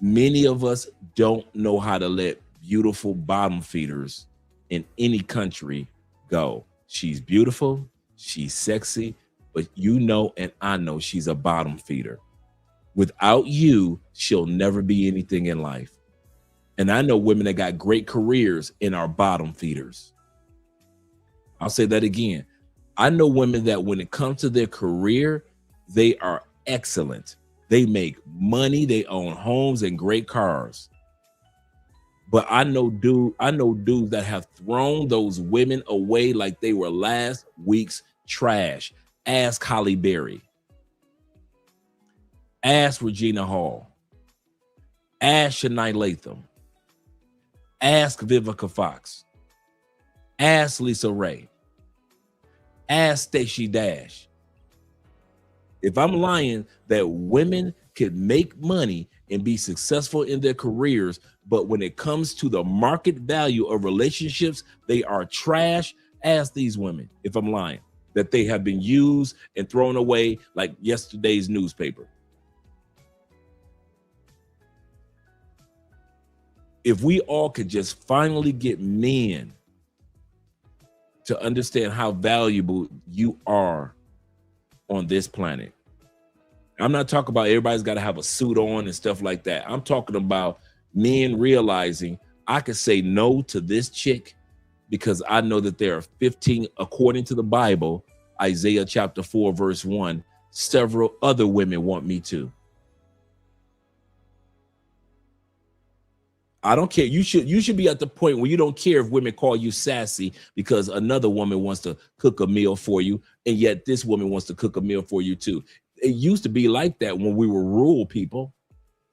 Many of us don't know how to let beautiful bottom feeders in any country go. She's beautiful, she's sexy, but you know and I know she's a bottom feeder. Without you, she'll never be anything in life. And I know women that got great careers and are bottom feeders. I'll say that again. I know women that when it comes to their career, they are excellent. They make money, they own homes and great cars. But I know dudes that have thrown those women away like they were last week's trash. Ask Holly Berry. Ask Regina Hall. Ask Shania Latham. Ask Vivica Fox. Ask Lisa Ray. Ask Stacey Dash. If I'm lying that women can make money and be successful in their careers, but when it comes to the market value of relationships, they are trash, ask these women if I'm lying, that they have been used and thrown away like yesterday's newspaper. If we all could just finally get men to understand how valuable you are on this planet. I'm not talking about everybody's got to have a suit on and stuff like that. I'm talking about men realizing I could say no to this chick because I know that there are 15, according to the Bible, Isaiah chapter 4, verse 1, several other women want me to. I don't care. You should be at the point where you don't care if women call you sassy because another woman wants to cook a meal for you, and yet this woman wants to cook a meal for you too. It used to be like that when we were rural people.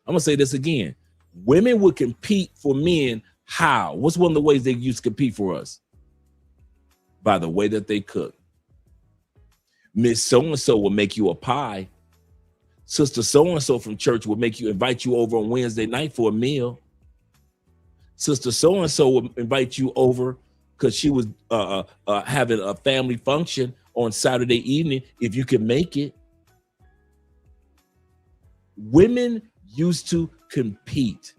I'm gonna say this again. Women would compete for men. How? What's one of the ways they used to compete for us? By the way that they cook. Miss So-and-so will make you a pie. Sister So-and-so from church will invite you over on Wednesday night for a meal. Sister so-and-so will invite you over because she was having a family function on Saturday evening if you can make it. Women used to compete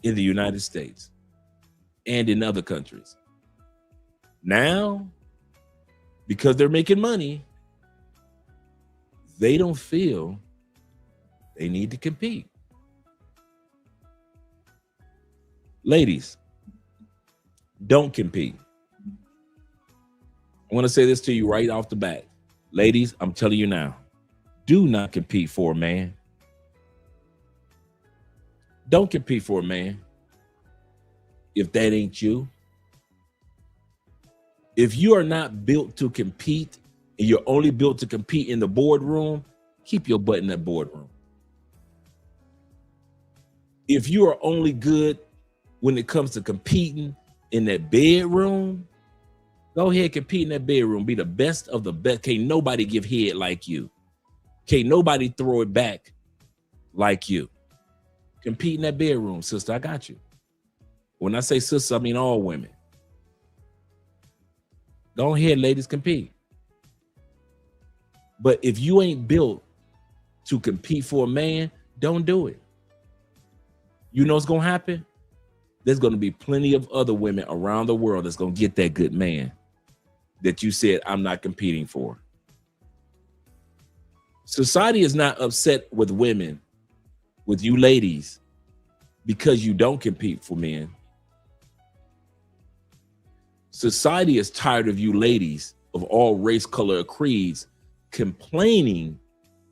in the United States and in other countries. Now, because they're making money, they don't feel they need to compete. Ladies, don't compete. I want to say this to you right off the bat. Ladies, I'm telling you now, do not compete for a man. Don't compete for a man if that ain't you. If you are not built to compete and you're only built to compete in the boardroom, keep your butt in that boardroom. If you are only good when it comes to competing in that bedroom, go ahead, compete in that bedroom. Be the best of the best. Can't nobody give head like you. Can't nobody throw it back like you. Compete in that bedroom, sister. I got you. When I say sister, I mean all women. Go ahead, ladies, compete. But if you ain't built to compete for a man, don't do it. You know what's going to happen? There's going to be plenty of other women around the world that's going to get that good man that you said, I'm not competing for. Society is not upset with women, with you ladies, because you don't compete for men. Society is tired of you ladies of all race, color, or creeds complaining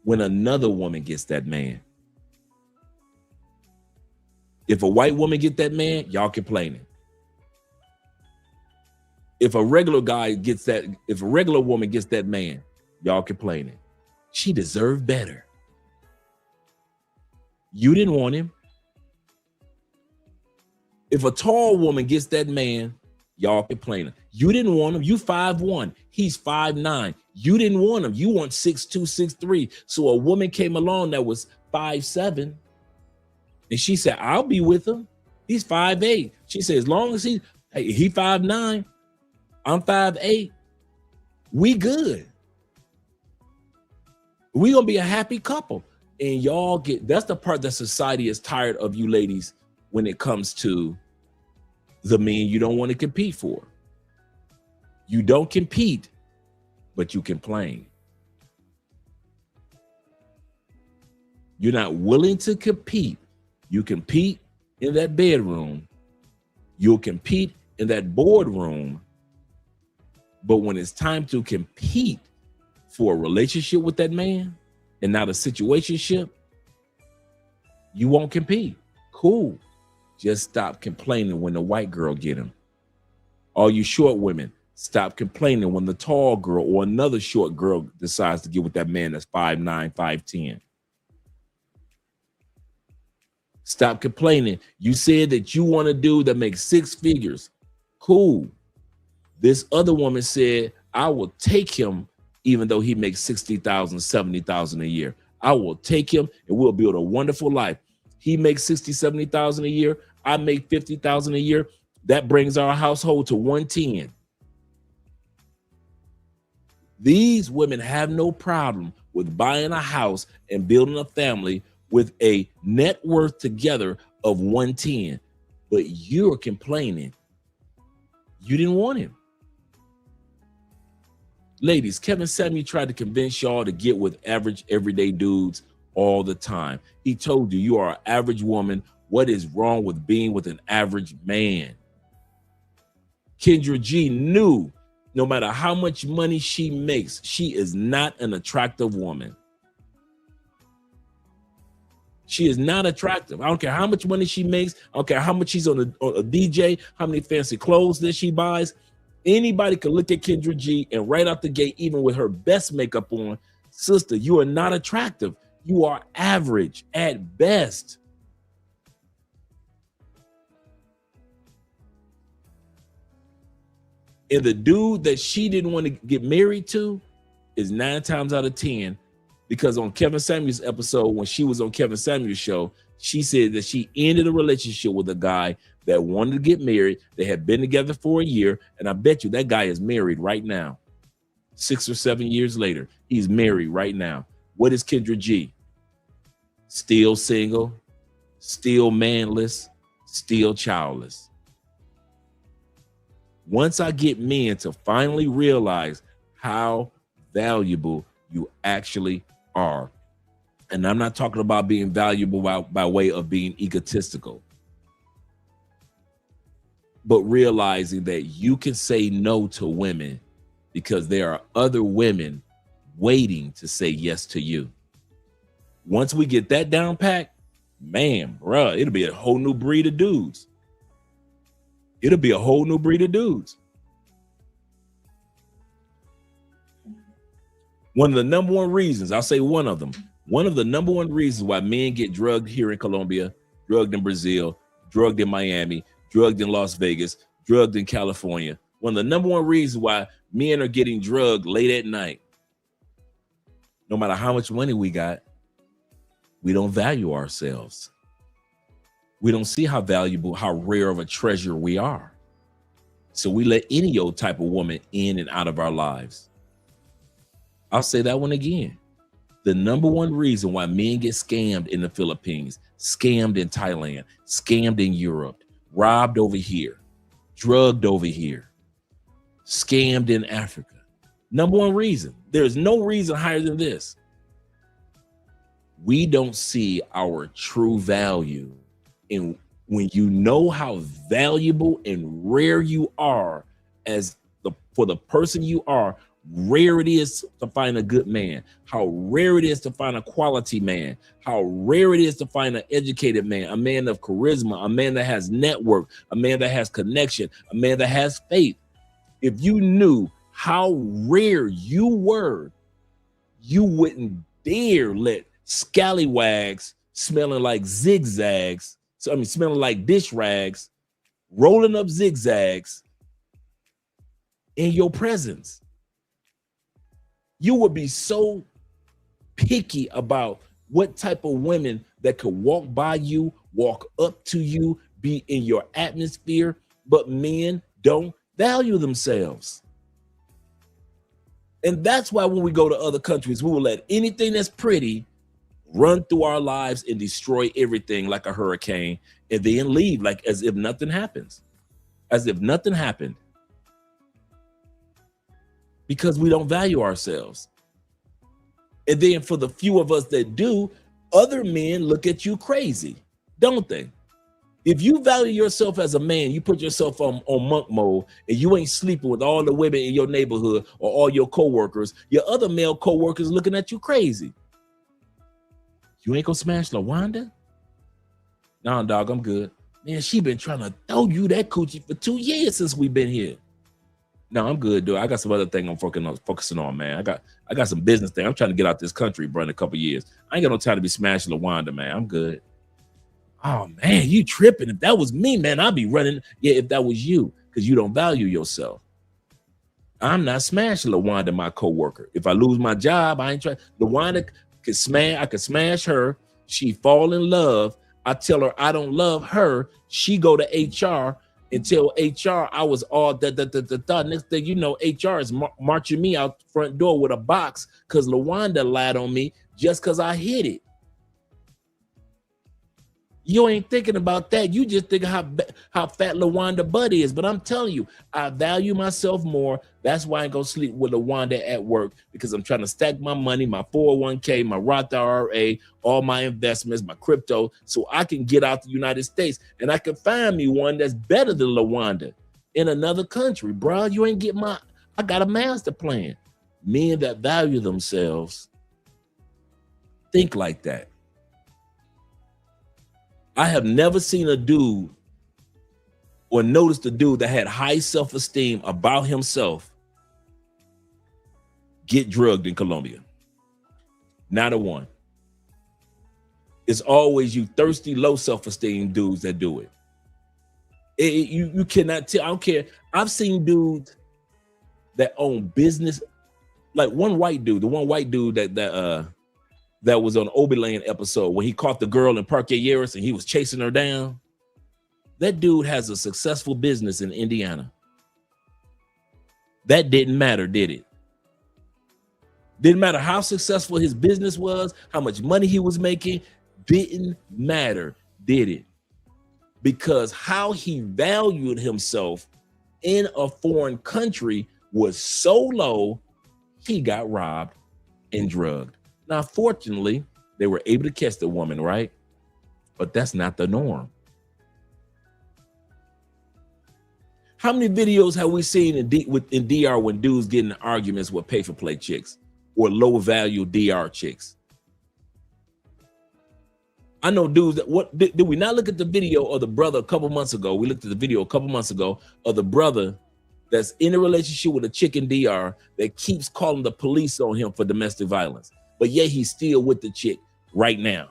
when another woman gets that man. If a white woman get that man, y'all complaining. If a regular guy gets that, if a regular woman gets that man, y'all complaining. She deserved better. You didn't want him. If a tall woman gets that man, y'all complaining. You didn't want him. You 5'1". He's 5'9". You didn't want him. You want 6'2", 6'3". So a woman came along that was 5'7", and she said, "I'll be with him. He's 5'8". She said, as long as he 5'9", I'm 5'8", we good. We gonna be a happy couple. And y'all that's the part that society is tired of you ladies when it comes to the men you don't want to compete for. You don't compete, but you complain. You're not willing to compete. You compete in that bedroom. You'll compete in that boardroom. But when it's time to compete for a relationship with that man and not a situationship, you won't compete. Cool. Just stop complaining when the white girl get him. All you short women, stop complaining when the tall girl or another short girl decides to get with that man that's 5'9", 5'10". Stop complaining. You said that you want a dude that makes 6 figures. Cool. This other woman said, I will take him even though he makes 60,000, 70,000 a year. I will take him and we'll build a wonderful life. He makes 60, 70,000 a year. I make 50,000 a year. That brings our household to 110. These women have no problem with buying a house and building a family with a net worth together of 110. But you're complaining you didn't want him. Ladies, Kevin Samuel tried to convince y'all to get with average everyday dudes all the time. He told you are an average woman. What is wrong with being with an average man? Kendra G knew no matter how much money she makes, she is not an attractive woman. She is not attractive. I don't care how much money she makes. I don't care how much she's on a DJ, how many fancy clothes that she buys. Anybody can look at Kendra G and right out the gate, even with her best makeup on, sister, you are not attractive. You are average at best. And the dude that she didn't want to get married to is 9 times out of 10, because on Kevin Samuel's episode, when she was on Kevin Samuel's show, she said that she ended a relationship with a guy that wanted to get married. They had been together for a year, and I bet you that guy is married right now. 6 or 7 years later, he's married right now. What is Kendra G? Still single, still manless, still childless. Once I get men to finally realize how valuable you actually are, and I'm not talking about being valuable by way of being egotistical, but realizing that you can say no to women because there are other women waiting to say yes to you. Once we get that down pat, man, bruh, it'll be a whole new breed of dudes. It'll be a whole new breed of dudes. One of the number one reasons, I'll say one of them, one of the number one reasons why men get drugged here in Colombia, drugged in Brazil, drugged in Miami, drugged in Las Vegas, drugged in California. One of the number one reasons why men are getting drugged late at night. No matter how much money we got, we don't value ourselves. We don't see how valuable, how rare of a treasure we are. So we let any old type of woman in and out of our lives. I'll say that one again. The number one reason why men get scammed in the Philippines, scammed in Thailand, scammed in Europe, robbed over here, drugged over here, scammed in Africa. Number one reason. There's no reason higher than this. We don't see our true value. And when you know how valuable and rare you are for the person you are, rare it is to find a good man, how rare it is to find a quality man, how rare it is to find an educated man, a man of charisma, a man that has network, a man that has connection, a man that has faith. If you knew how rare you were, you wouldn't dare let scallywags smelling like zigzags, smelling like dish rags, rolling up zigzags in your presence. You would be so picky about what type of women that could walk by you, walk up to you, be in your atmosphere, but men don't value themselves. And that's why when we go to other countries, we will let anything that's pretty run through our lives and destroy everything like a hurricane, and then leave like as if nothing happens, as if nothing happened, because we don't value ourselves. And then for the few of us that do, other men look at you crazy, don't they? If you value yourself as a man, you put yourself on monk mode, and you ain't sleeping with all the women in your neighborhood or all your coworkers, your other male coworkers looking at you crazy. You ain't gonna smash LaWanda? Nah, dog, I'm good. Man, she been trying to throw you that coochie for 2 years since we've been here. No, I'm good, dude. I got some other thing I'm focusing on, man. I got some business thing. I'm trying to get out this country, bro, in a couple years. I ain't got no time to be smashing LaWanda, man. I'm good. Oh, man, you tripping. If that was me, man, I'd be running. Yeah, if that was you, because you don't value yourself. I'm not smashing LaWanda, my coworker. If I lose my job, I ain't trying. LaWanda could smash. I could smash her. She fall in love. I tell her I don't love her. She go to HR and tell HR I was all da. Next thing you know, HR is marching me out the front door with a box because LaWanda lied on me just because I hit it. You ain't thinking about that. You just think how fat LaWanda butt is. But I'm telling you, I value myself more. That's why I ain't gonna sleep with LaWanda at work, because I'm trying to stack my money, my 401k, my Roth IRA, all my investments, my crypto, so I can get out the United States and I can find me one that's better than LaWanda in another country. Bro, you ain't get I got a master plan. Men that value themselves think like that. I have never seen a dude or noticed a dude that had high self-esteem about himself get drugged in Colombia. Not a one. It's always you thirsty, low self-esteem dudes that do it. You cannot tell. I don't care. I've seen dudes that own business, like the one white dude that was on Obi-Land episode when he caught the girl in Parque Yeris and he was chasing her down. That dude has a successful business in Indiana. That didn't matter, did it? Didn't matter how successful his business was, how much money he was making, didn't matter, did it? Because how he valued himself in a foreign country was so low, he got robbed and drugged. Now, fortunately, they were able to catch the woman, right? But that's not the norm. How many videos have we seen in DR when dudes get in arguments with pay-for-play chicks or low-value DR chicks? I know dudes that, did we not look at the video of the brother a couple months ago? We looked at the video a couple months ago of the brother that's in a relationship with a chick in DR that keeps calling the police on him for domestic violence. But yet he's still with the chick right now.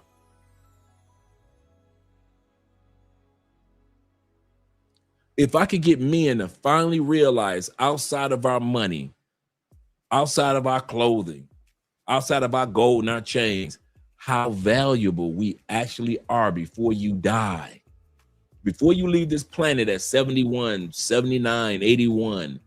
If I could get men to finally realize outside of our money, outside of our clothing, outside of our gold and our chains, how valuable we actually are before you die. Before you leave this planet at 71, 79, 81,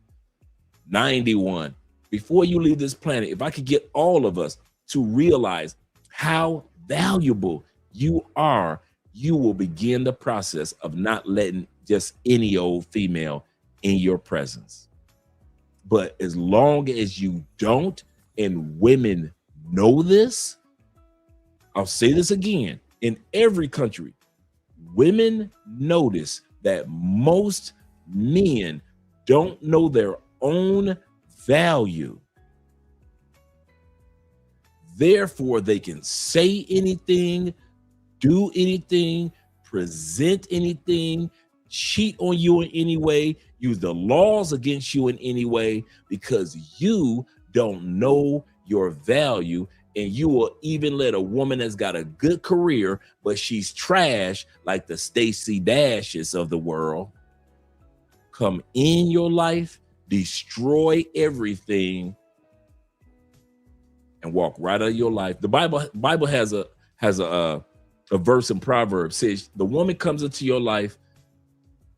91, before you leave this planet, if I could get all of us to realize how valuable you are, you will begin the process of not letting just any old female in your presence. But as long as you don't, and women know this, I'll say this again, in every country, women notice that most men don't know their own value. Therefore, they can say anything, do anything, present anything, cheat on you in any way, use the laws against you in any way, because you don't know your value. And you will even let a woman that's got a good career, but she's trash, like the Stacey Dashes of the world, come in your life, destroy everything, and walk right out of your life. The Bible has a verse in Proverbs says the woman comes into your life,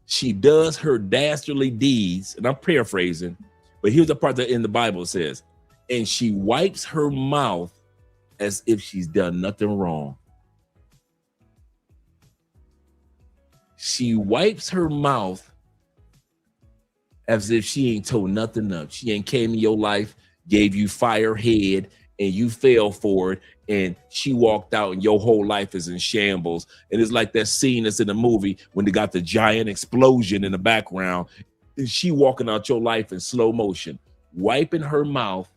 she does her dastardly deeds, and I'm paraphrasing, but here's the part that in the Bible says, and she wipes her mouth as if she's done nothing wrong. She wipes her mouth as if she ain't told nothing up. She ain't came in your life, gave you fire head, and you fell for it, and she walked out and your whole life is in shambles. And it's like that scene that's in the movie when they got the giant explosion in the background, and she walking out your life in slow motion, wiping her mouth,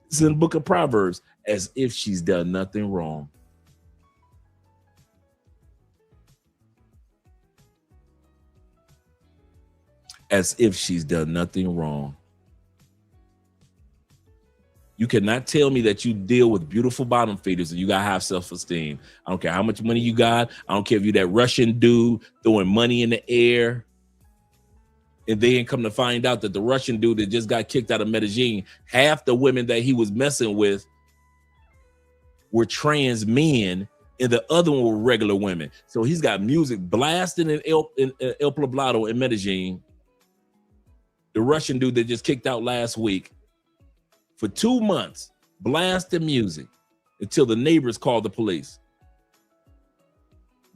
it's in the book of Proverbs, as if she's done nothing wrong. As if she's done nothing wrong. You cannot tell me that you deal with beautiful bottom feeders and you got high self-esteem. I don't care how much money you got. I don't care if you're that Russian dude throwing money in the air. And then come to find out that the Russian dude that just got kicked out of Medellin, half the women that he was messing with were trans men and the other one were regular women. So he's got music blasting in El Poblado in Medellin. The Russian dude that just kicked out last week, for 2 months, blasting music until the neighbors called the police.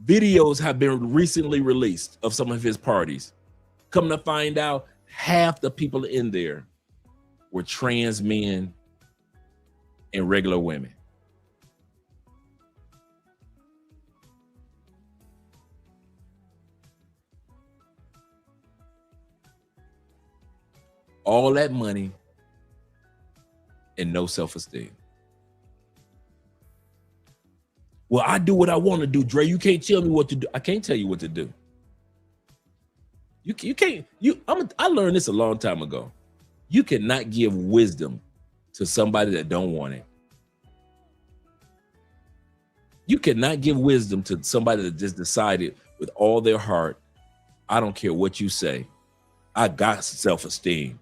Videos have been recently released of some of his parties. Come to find out, half the people in there were trans men and regular women. All that money and no self-esteem. Well, I do what I want to do, Dre. You can't tell me what to do. I can't tell you what to do. You can't. I learned this a long time ago. You cannot give wisdom to somebody that don't want it. You cannot give wisdom to somebody that just decided with all their heart, I don't care what you say. I got self-esteem.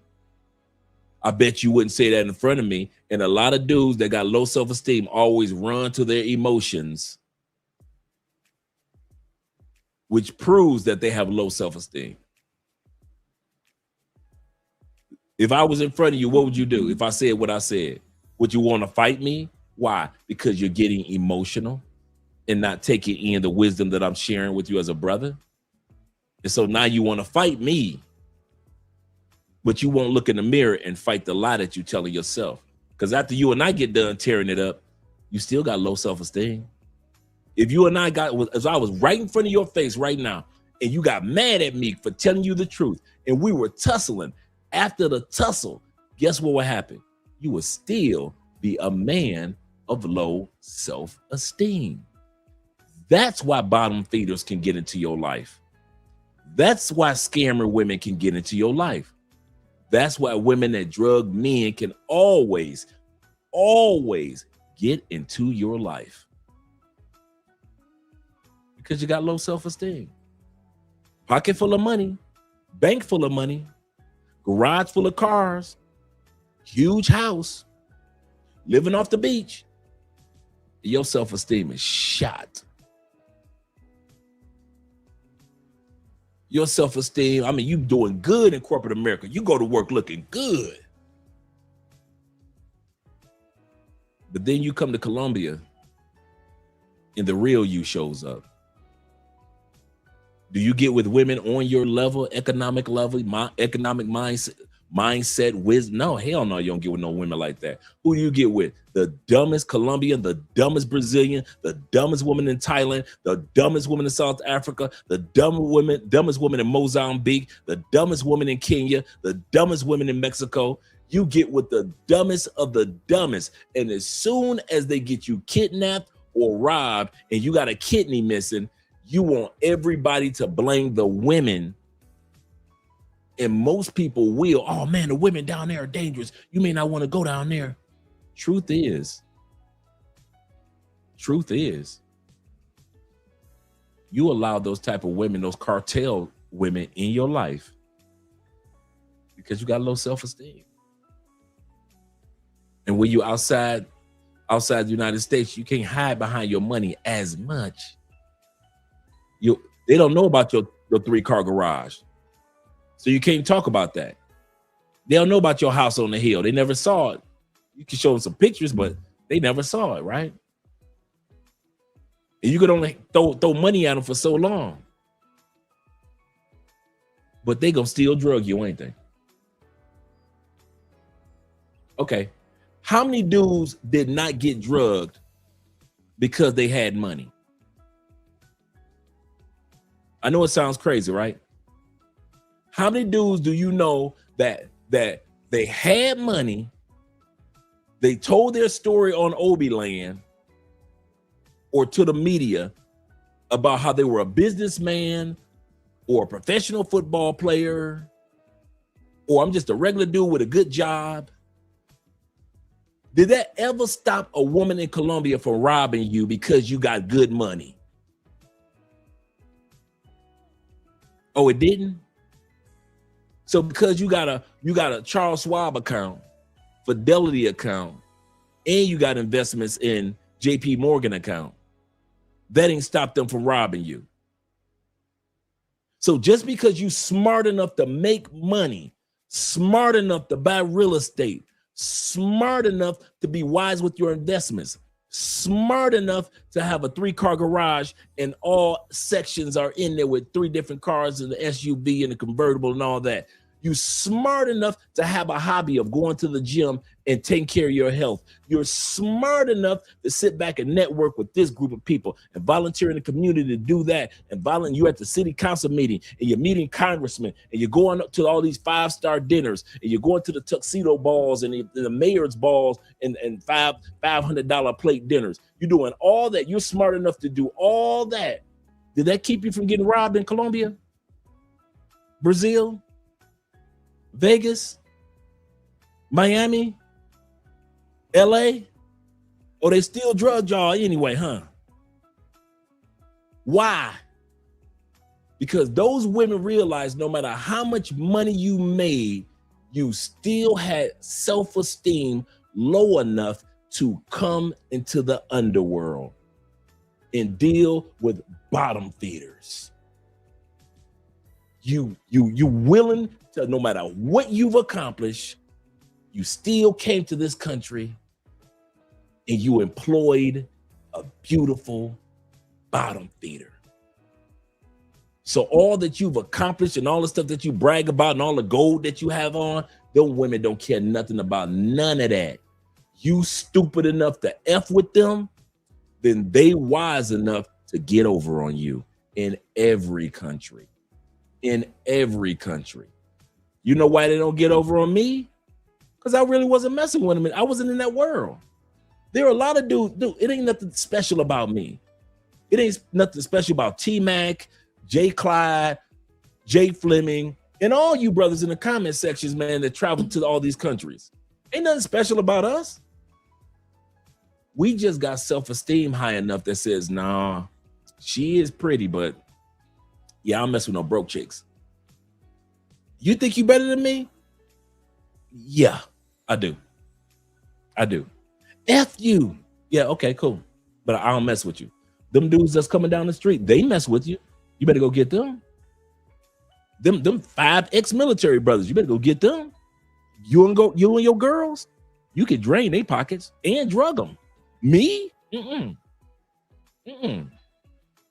I bet you wouldn't say that in front of me. And a lot of dudes that got low self-esteem always run to their emotions, which proves that they have low self-esteem. If I was in front of you, what would you do? If I said what I said, would you want to fight me? Why? Because you're getting emotional and not taking in the wisdom that I'm sharing with you as a brother. And so now you want to fight me. But you won't look in the mirror and fight the lie that you're telling yourself. Because after you and I get done tearing it up, you still got low self-esteem. If you and I as I was right in front of your face right now, and you got mad at me for telling you the truth, and we were tussling, after the tussle, guess what would happen? You would still be a man of low self-esteem. That's why bottom feeders can get into your life. That's why scammer women can get into your life. That's why women that drug men can always get into your life. Because you got low self-esteem. Pocket full of money, bank full of money, garage full of cars, huge house, living off the beach. Your self-esteem is shot. Your self-esteem, I mean, you doing good in corporate America. You go to work looking good. But then you come to Colombia and the real you shows up. Do you get with women on your level, economic level, economic mindset, wisdom? No, hell no, you don't get with no women like that. Who do you get with? The dumbest Colombian, the dumbest Brazilian, the dumbest woman in Thailand, the dumbest woman in South Africa, the dumbest woman in Mozambique, the dumbest woman in Kenya, the dumbest women in Mexico. You get with the dumbest of the dumbest. And as soon as they get you kidnapped or robbed and you got a kidney missing, you want everybody to blame the women. And most people will, oh man, the women down there are dangerous. You may not want to go down there. Truth is, you allow those type of women, those cartel women in your life, Because you got low self-esteem. And when you outside the United States, you can't hide behind your money as much. They don't know about your 3-car garage. So you can't talk about that. They don't know about your house on the hill. They never saw it. You can show them some pictures, but they never saw it, right? And you could only throw money at them for so long. But they gonna still drug you, ain't they? Okay. How many dudes did not get drugged because they had money? I know it sounds crazy, right? How many dudes do you know that they had money, they told their story on Obi Land or to the media about how they were a businessman or a professional football player, or I'm just a regular dude with a good job? Did that ever stop a woman in Colombia from robbing you because you got good money? Oh, it didn't? So because you got a Charles Schwab account, Fidelity account, and you got investments in JP Morgan account, that ain't stopped them from robbing you. So just because you smart enough to make money, smart enough to buy real estate, smart enough to be wise with your investments, smart enough to have a 3-car garage and all sections are in there with 3 different cars and the SUV and the convertible and all that. You smart enough to have a hobby of going to the gym and taking care of your health. You're smart enough to sit back and network with this group of people and volunteer in the community to do that. And you're at the city council meeting and you're meeting congressmen and you're going up to all these 5-star dinners and you're going to the tuxedo balls and the mayor's balls and $500 plate dinners. You're doing all that. You're smart enough to do all that. Did that keep you from getting robbed in Colombia, Brazil, Vegas, Miami, LA? Or they still drugged y'all anyway, huh? Why? Because those women realized no matter how much money you made, you still had self-esteem low enough to come into the underworld and deal with bottom feeders. You willing to, no matter what you've accomplished, you still came to this country and you employed a beautiful bottom feeder. So all that you've accomplished and all the stuff that you brag about and all the gold that you have on, those women don't care nothing about none of that. You stupid enough to F with them, then they wise enough to get over on you in every country. In every country. You know why they don't get over on me? Because I really wasn't messing with them. I wasn't in that world. There are a lot of dudes, it ain't nothing special about me. It ain't nothing special about T-Mac, Jay Clyde, Jay Fleming, and all you brothers in the comment sections, man, that travel to all these countries. Ain't nothing special about us. We just got self-esteem high enough that says, nah, she is pretty, but yeah, I don't mess with no broke chicks. You think you better than me? Yeah, I do. I do. F you. Yeah, okay, cool. But I don't mess with you. Them dudes that's coming down the street, they mess with you. You better go get them. Them 5 ex-military brothers, you better go get them. You and your girls, you can drain their pockets and drug them. Me?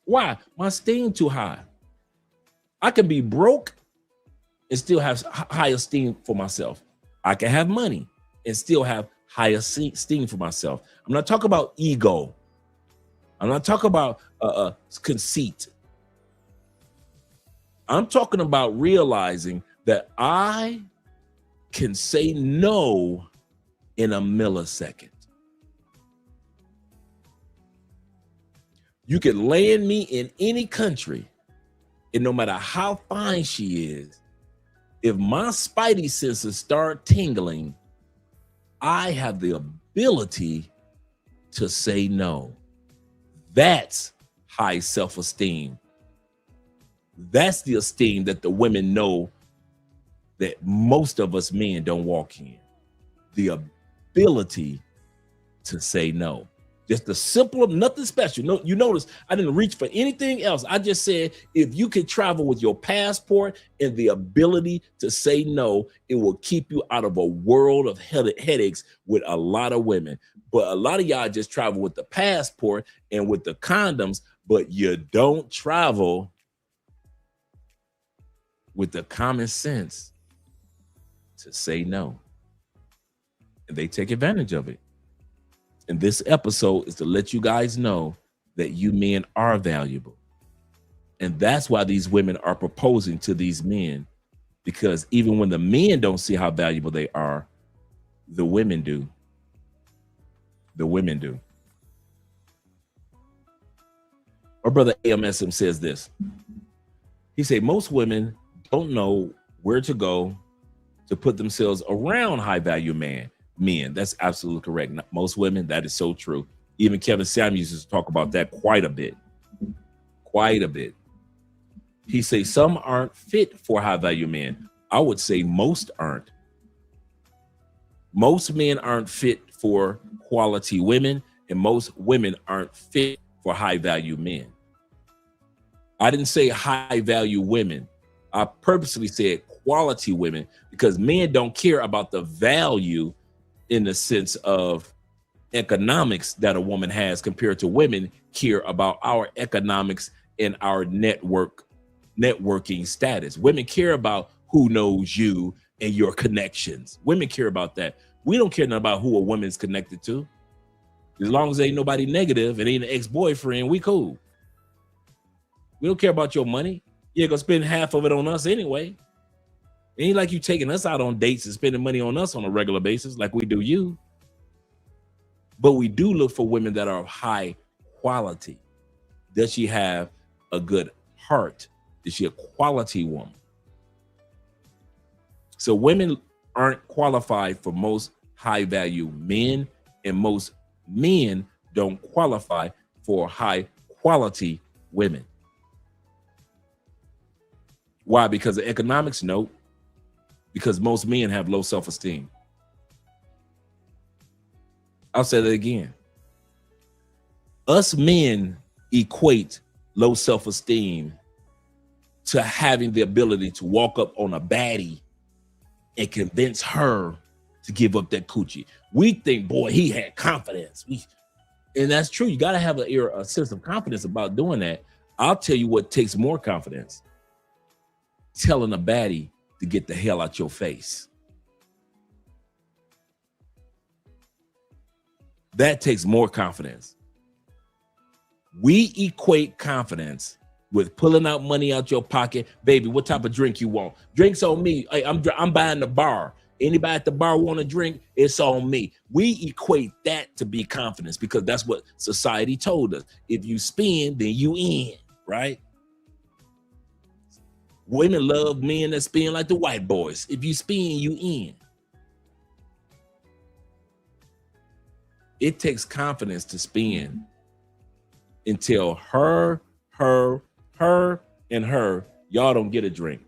Why? My esteem too high. I can be broke and still have high esteem for myself. I can have money and still have high esteem for myself. I'm not talking about ego. I'm not talking about conceit. I'm talking about realizing that I can say no in a millisecond. You can land me in any country, and no matter how fine she is, if my spidey senses start tingling, I have the ability to say no. That's high self-esteem. That's the esteem that the women know that most of us men don't walk in: the ability to say no. Just the simple, nothing special. No, you notice I didn't reach for anything else. I just said, if you can travel with your passport and the ability to say no, it will keep you out of a world of headaches with a lot of women. But a lot of y'all just travel with the passport and with the condoms, but you don't travel with the common sense to say no. And they take advantage of it. And this episode is to let you guys know that you men are valuable. And that's why these women are proposing to these men, because even when the men don't see how valuable they are, the women do. The women do. Our brother AMSM says this. He said, most women don't know where to go to put themselves around high value men. That's absolutely correct. Most women, that is so true. Even Kevin Samuels used to talk about that quite a bit. He say some aren't fit for high value men. I would say most aren't. Most men aren't fit for quality women, and most women aren't fit for high value men. I didn't say high value women. I purposely said quality women, because men don't care about the value in the sense of economics that a woman has, compared to women care about our economics and our networking status. Women care about who knows you and your connections. Women care about that. We don't care nothing about who a woman's connected to. As long as ain't nobody negative and ain't an ex-boyfriend, we cool. We don't care about your money. You're gonna spend half of it on us anyway. It ain't like you taking us out on dates and spending money on us on a regular basis like we do you. But we do look for women that are of high quality. Does she have a good heart? Is she a quality woman? So women aren't qualified for most high value men, and most men don't qualify for high quality women. Why? Because of economics? No. Because most men have low self-esteem. I'll say that again. Us men equate low self-esteem to having the ability to walk up on a baddie and convince her to give up that coochie. We think, boy, he had confidence. And that's true. You got to have a sense of confidence about doing that. I'll tell you what takes more confidence. Telling a baddie to get the hell out your face. That takes more confidence. We equate confidence with pulling out money out your pocket. Baby, what type of drink you want? Drinks on me. Hey, I'm buying the bar. Anybody at the bar want a drink? It's on me. We equate that to be confidence, because that's what society told us. If you spend, then you in, right? Women love men that spend like the white boys. If you spend, you in. It takes confidence to spend until her, and her, y'all don't get a drink.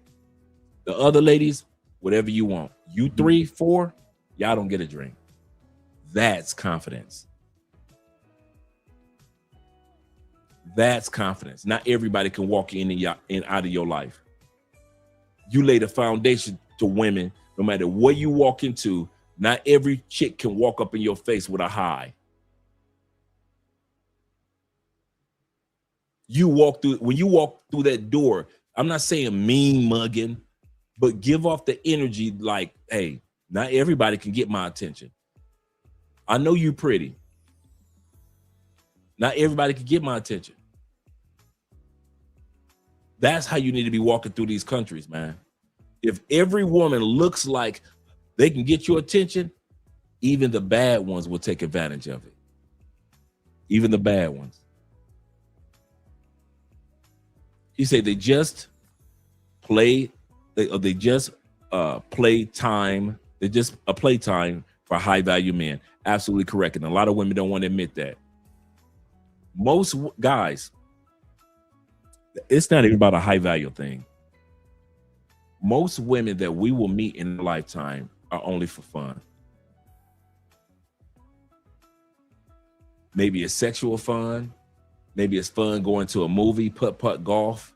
The other ladies, whatever you want. You 3, 4, y'all don't get a drink. That's confidence. That's confidence. Not everybody can walk in and out of your life. You lay the foundation to women, no matter what you walk into. Not every chick can walk up in your face with a high. When you walk through that door, I'm not saying mean mugging, but give off the energy like, hey, not everybody can get my attention. I know you pretty. Not everybody can get my attention. That's how you need to be walking through these countries, man. If every woman looks like they can get your attention, even the bad ones will take advantage of it. Even the bad ones. He said they just play time. They just a playtime for high value men. Absolutely correct. And a lot of women don't want to admit that. Most guys, it's not even about a high value thing. Most women that we will meet in a lifetime are only for fun. Maybe it's sexual fun. Maybe it's fun going to a movie, putt-putt golf.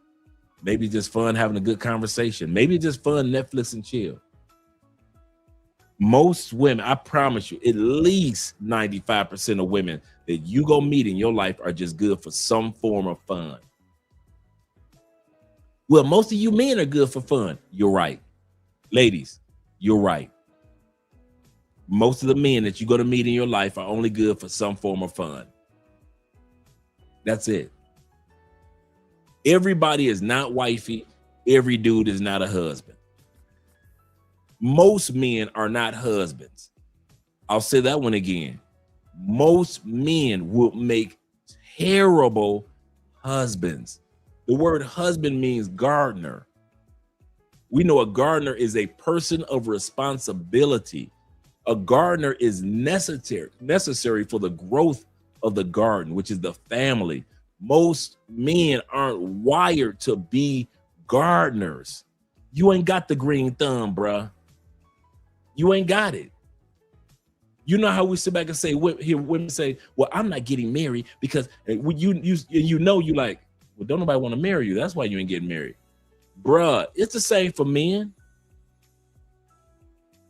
Maybe just fun having a good conversation. Maybe just fun Netflix and chill. Most women, I promise you, at least 95% of women that you go meet in your life are just good for some form of fun. Well, most of you men are good for fun. You're right. Ladies, you're right. Most of the men that you're going to meet in your life are only good for some form of fun. That's it. Everybody is not wifey. Every dude is not a husband. Most men are not husbands. I'll say that one again. Most men will make terrible husbands. The word husband means gardener. We know a gardener is a person of responsibility. A gardener is necessary for the growth of the garden, which is the family. Most men aren't wired to be gardeners. You ain't got the green thumb, bruh. You ain't got it. You know how we sit back and say, hear women say, well, I'm not getting married because you like, well, don't nobody want to marry you. That's why you ain't getting married. Bruh, it's the same for men.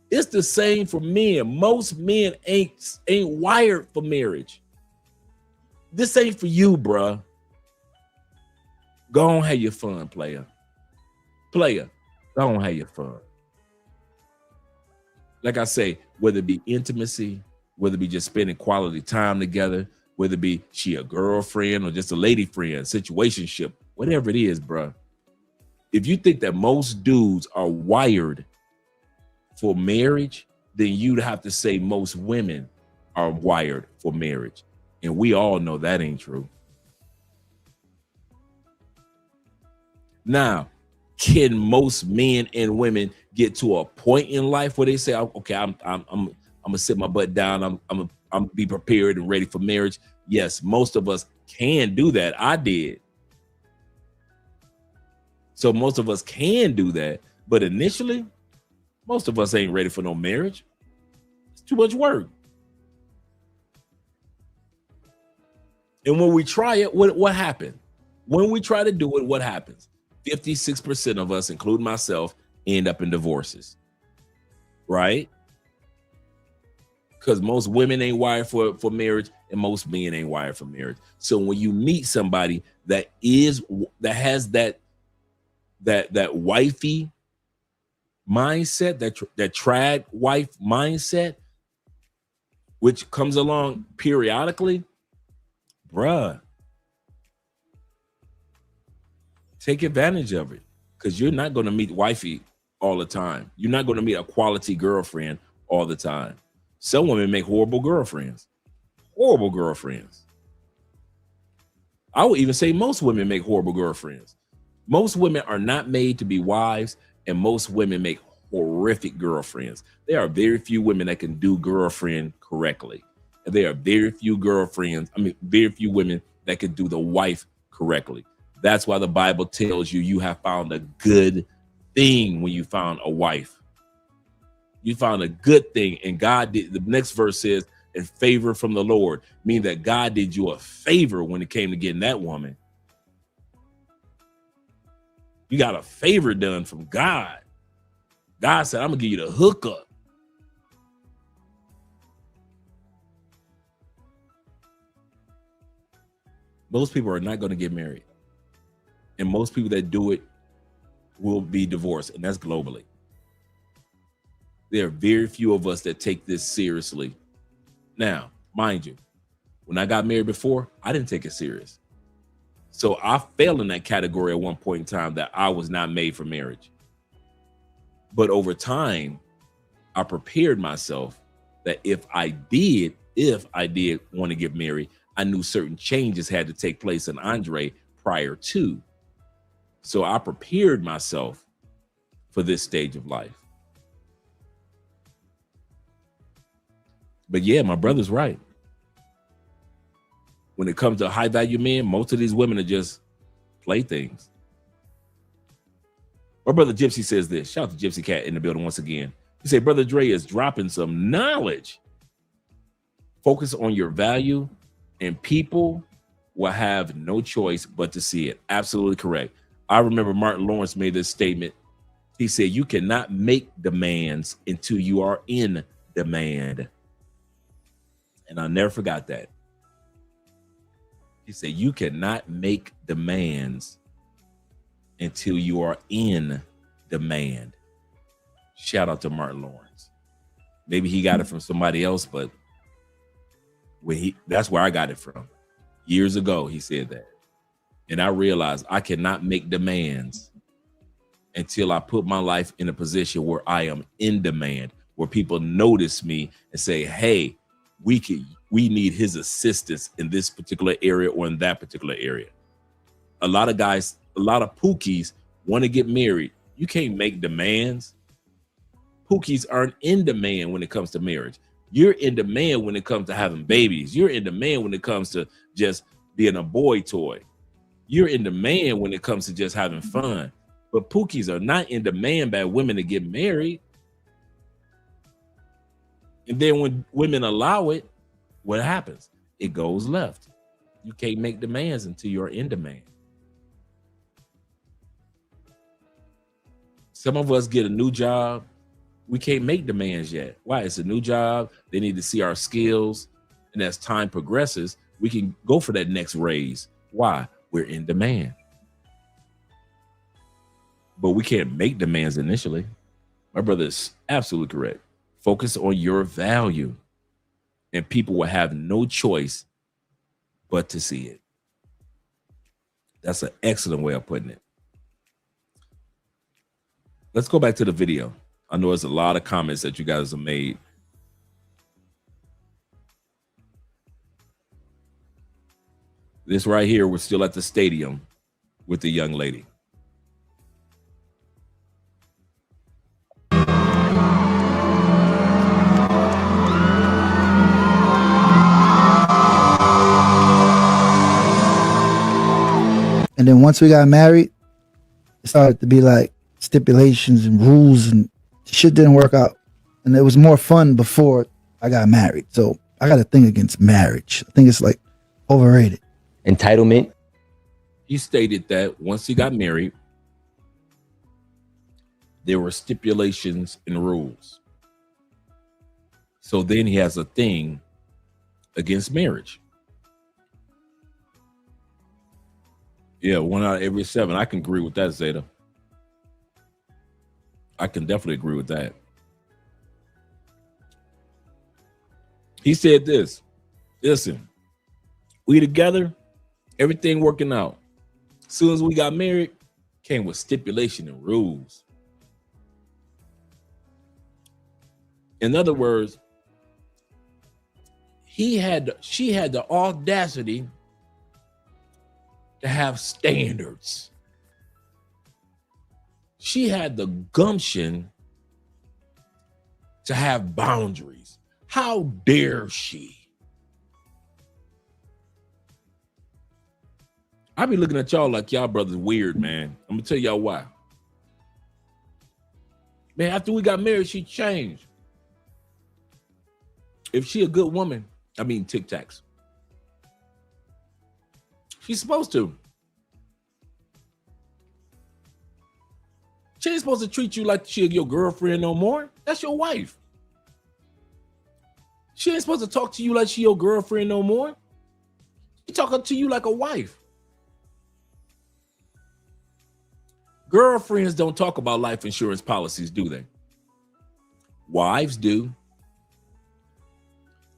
It's the same for men. Most men ain't wired for marriage. This ain't for you, bruh. Go on, have your fun, player. Player, go on, have your fun. Like I say, whether it be intimacy, whether it be just spending quality time together, whether it be she a girlfriend or just a lady friend, situationship, whatever it is, bruh. If you think that most dudes are wired for marriage, then you'd have to say most women are wired for marriage. And we all know that ain't true. Now, can most men and women get to a point in life where they say, okay, I'm gonna sit my butt down, I'm be prepared and ready for marriage? Yes, most of us can do that. I did. So most of us can do that, but initially, most of us ain't ready for no marriage. It's too much work. And when we try it, what happened? When we try to do it, what happens? 56% of us, including myself, end up in divorces, right? Because most women ain't wired for marriage, and most men ain't wired for marriage. So when you meet somebody that has that wifey mindset, that trad wife mindset, which comes along periodically, bruh, take advantage of it, because you're not going to meet wifey all the time. You're not going to meet a quality girlfriend all the time. Some women make horrible girlfriends. Horrible girlfriends. I would even say most women make horrible girlfriends. Most women are not made to be wives, and most women make horrific girlfriends. There are very few women that can do girlfriend correctly. And there are very few women that can do the wife correctly. That's why the Bible tells you have found a good thing when you found a wife. You found a good thing, and God did. The next verse says, "And favor from the Lord," meaning that God did you a favor when it came to getting that woman. You got a favor done from God. God said, "I'm gonna give you the hookup." Most people are not going to get married. And most people that do it will be divorced, and that's globally. There are very few of us that take this seriously. Now, mind you, when I got married before, I didn't take it serious. So I fell in that category at one point in time that I was not made for marriage. But over time, I prepared myself that if I did want to get married, I knew certain changes had to take place in Andre prior to. So I prepared myself for this stage of life. But yeah, my brother's right. When it comes to high value men, most of these women are just playthings. My brother Gypsy says this. Shout out to Gypsy Cat in the building once again. He said, Brother Dre is dropping some knowledge. Focus on your value, and people will have no choice but to see it. Absolutely correct. I remember Martin Lawrence made this statement. He said, you cannot make demands until you are in demand. And I never forgot that. He said, you cannot make demands until you are in demand. Shout out to Martin Lawrence. Maybe he got it from somebody else, but that's where I got it from. Years ago, he said that. And I realized I cannot make demands until I put my life in a position where I am in demand, where people notice me and say, hey, we need his assistance in this particular area or in that particular area. A lot of guys, a lot of pookies want to get married. You can't make demands. Pookies aren't in demand when it comes to marriage. You're in demand when it comes to having babies. You're in demand when it comes to just being a boy toy. You're in demand when it comes to just having fun. But pookies are not in demand by women to get married. And then when women allow it, what happens? It goes left. You can't make demands until you're in demand. Some of us get a new job. We can't make demands yet. Why? It's a new job. They need to see our skills. And as time progresses, we can go for that next raise. Why? We're in demand. But we can't make demands initially. My brother is absolutely correct. Focus on your value, and people will have no choice but to see it. That's an excellent way of putting it. Let's go back to the video. I know there's a lot of comments that you guys have made. This right here, we're still at the stadium with the young lady. And then once we got married, it started to be like stipulations and rules, and shit didn't work out. And it was more fun before I got married. So I got a thing against marriage. I think it's like overrated. Entitlement. He stated that once he got married, there were stipulations and rules. So then he has a thing against marriage. Yeah, 1 out of every 7. I can agree with that, Zeta. I can definitely agree with that. He said this. Listen, we together, everything working out. As soon as we got married, came with stipulation and rules. In other words, she had the audacity to have standards. She had the gumption to have boundaries. How dare she? I be looking at y'all like y'all brothers weird, man. I'm gonna tell y'all why. Man, after we got married, she changed. If she a good woman, I mean Tic Tacs. She's supposed to. She ain't supposed to treat you like she's your girlfriend no more. That's your wife. She ain't supposed to talk to you like she your girlfriend no more. She talking to you like a wife. Girlfriends don't talk about life insurance policies, do they? Wives do.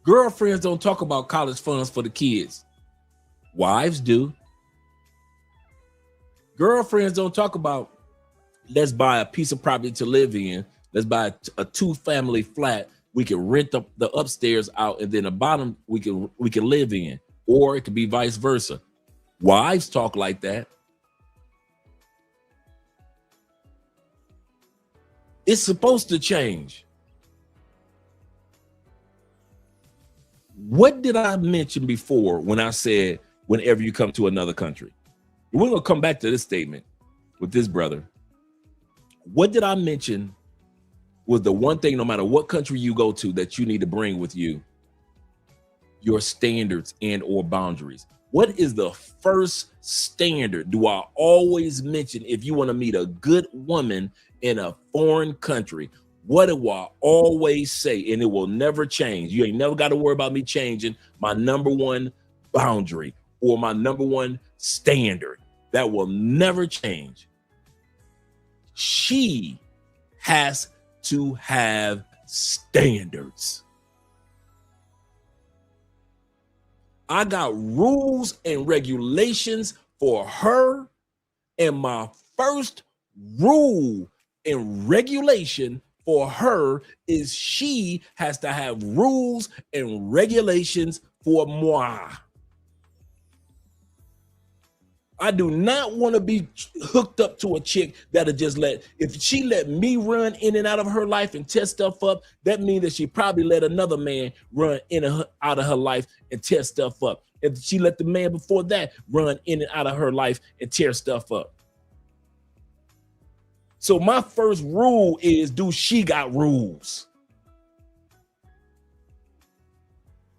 Girlfriends don't talk about college funds for the kids. Wives do. Girlfriends don't talk about, let's buy a piece of property to live in. Let's buy a 2-family flat. We can rent the upstairs out, and then the bottom we can live in. Or it could be vice versa. Wives talk like that. It's supposed to change. What did I mention before when I said whenever you come to another country? We're going to come back to this statement with this brother. What did I mention was the one thing, no matter what country you go to, that you need to bring with you? Your standards and or boundaries. What is the first standard do I always mention if you want to meet a good woman in a foreign country? What do I always say? And it will never change. You ain't never got to worry about me changing my number one boundary or my number one standard. That will never change. She has to have standards. I got rules and regulations for her, and my first rule and regulation for her is she has to have rules and regulations for moi. I do not want to be hooked up to a chick that'll just if she let me run in and out of her life and tear stuff up, that means that she probably let another man run in and out of her life and tear stuff up. If she let the man before that run in and out of her life and tear stuff up. So my first rule is, do she got rules?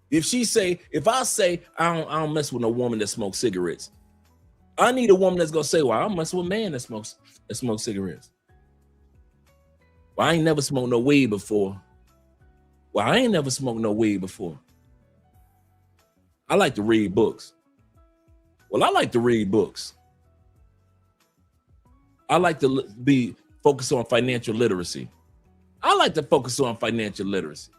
If I say I don't mess with a woman that smokes cigarettes, I need a woman that's gonna say, well, I don't mess with a man that smokes cigarettes. Well, I ain't never smoked no weed before. Well, I ain't never smoked no weed before. I like to read books. Well, I like to read books. I like to be focused on financial literacy. I like to focus on financial literacy.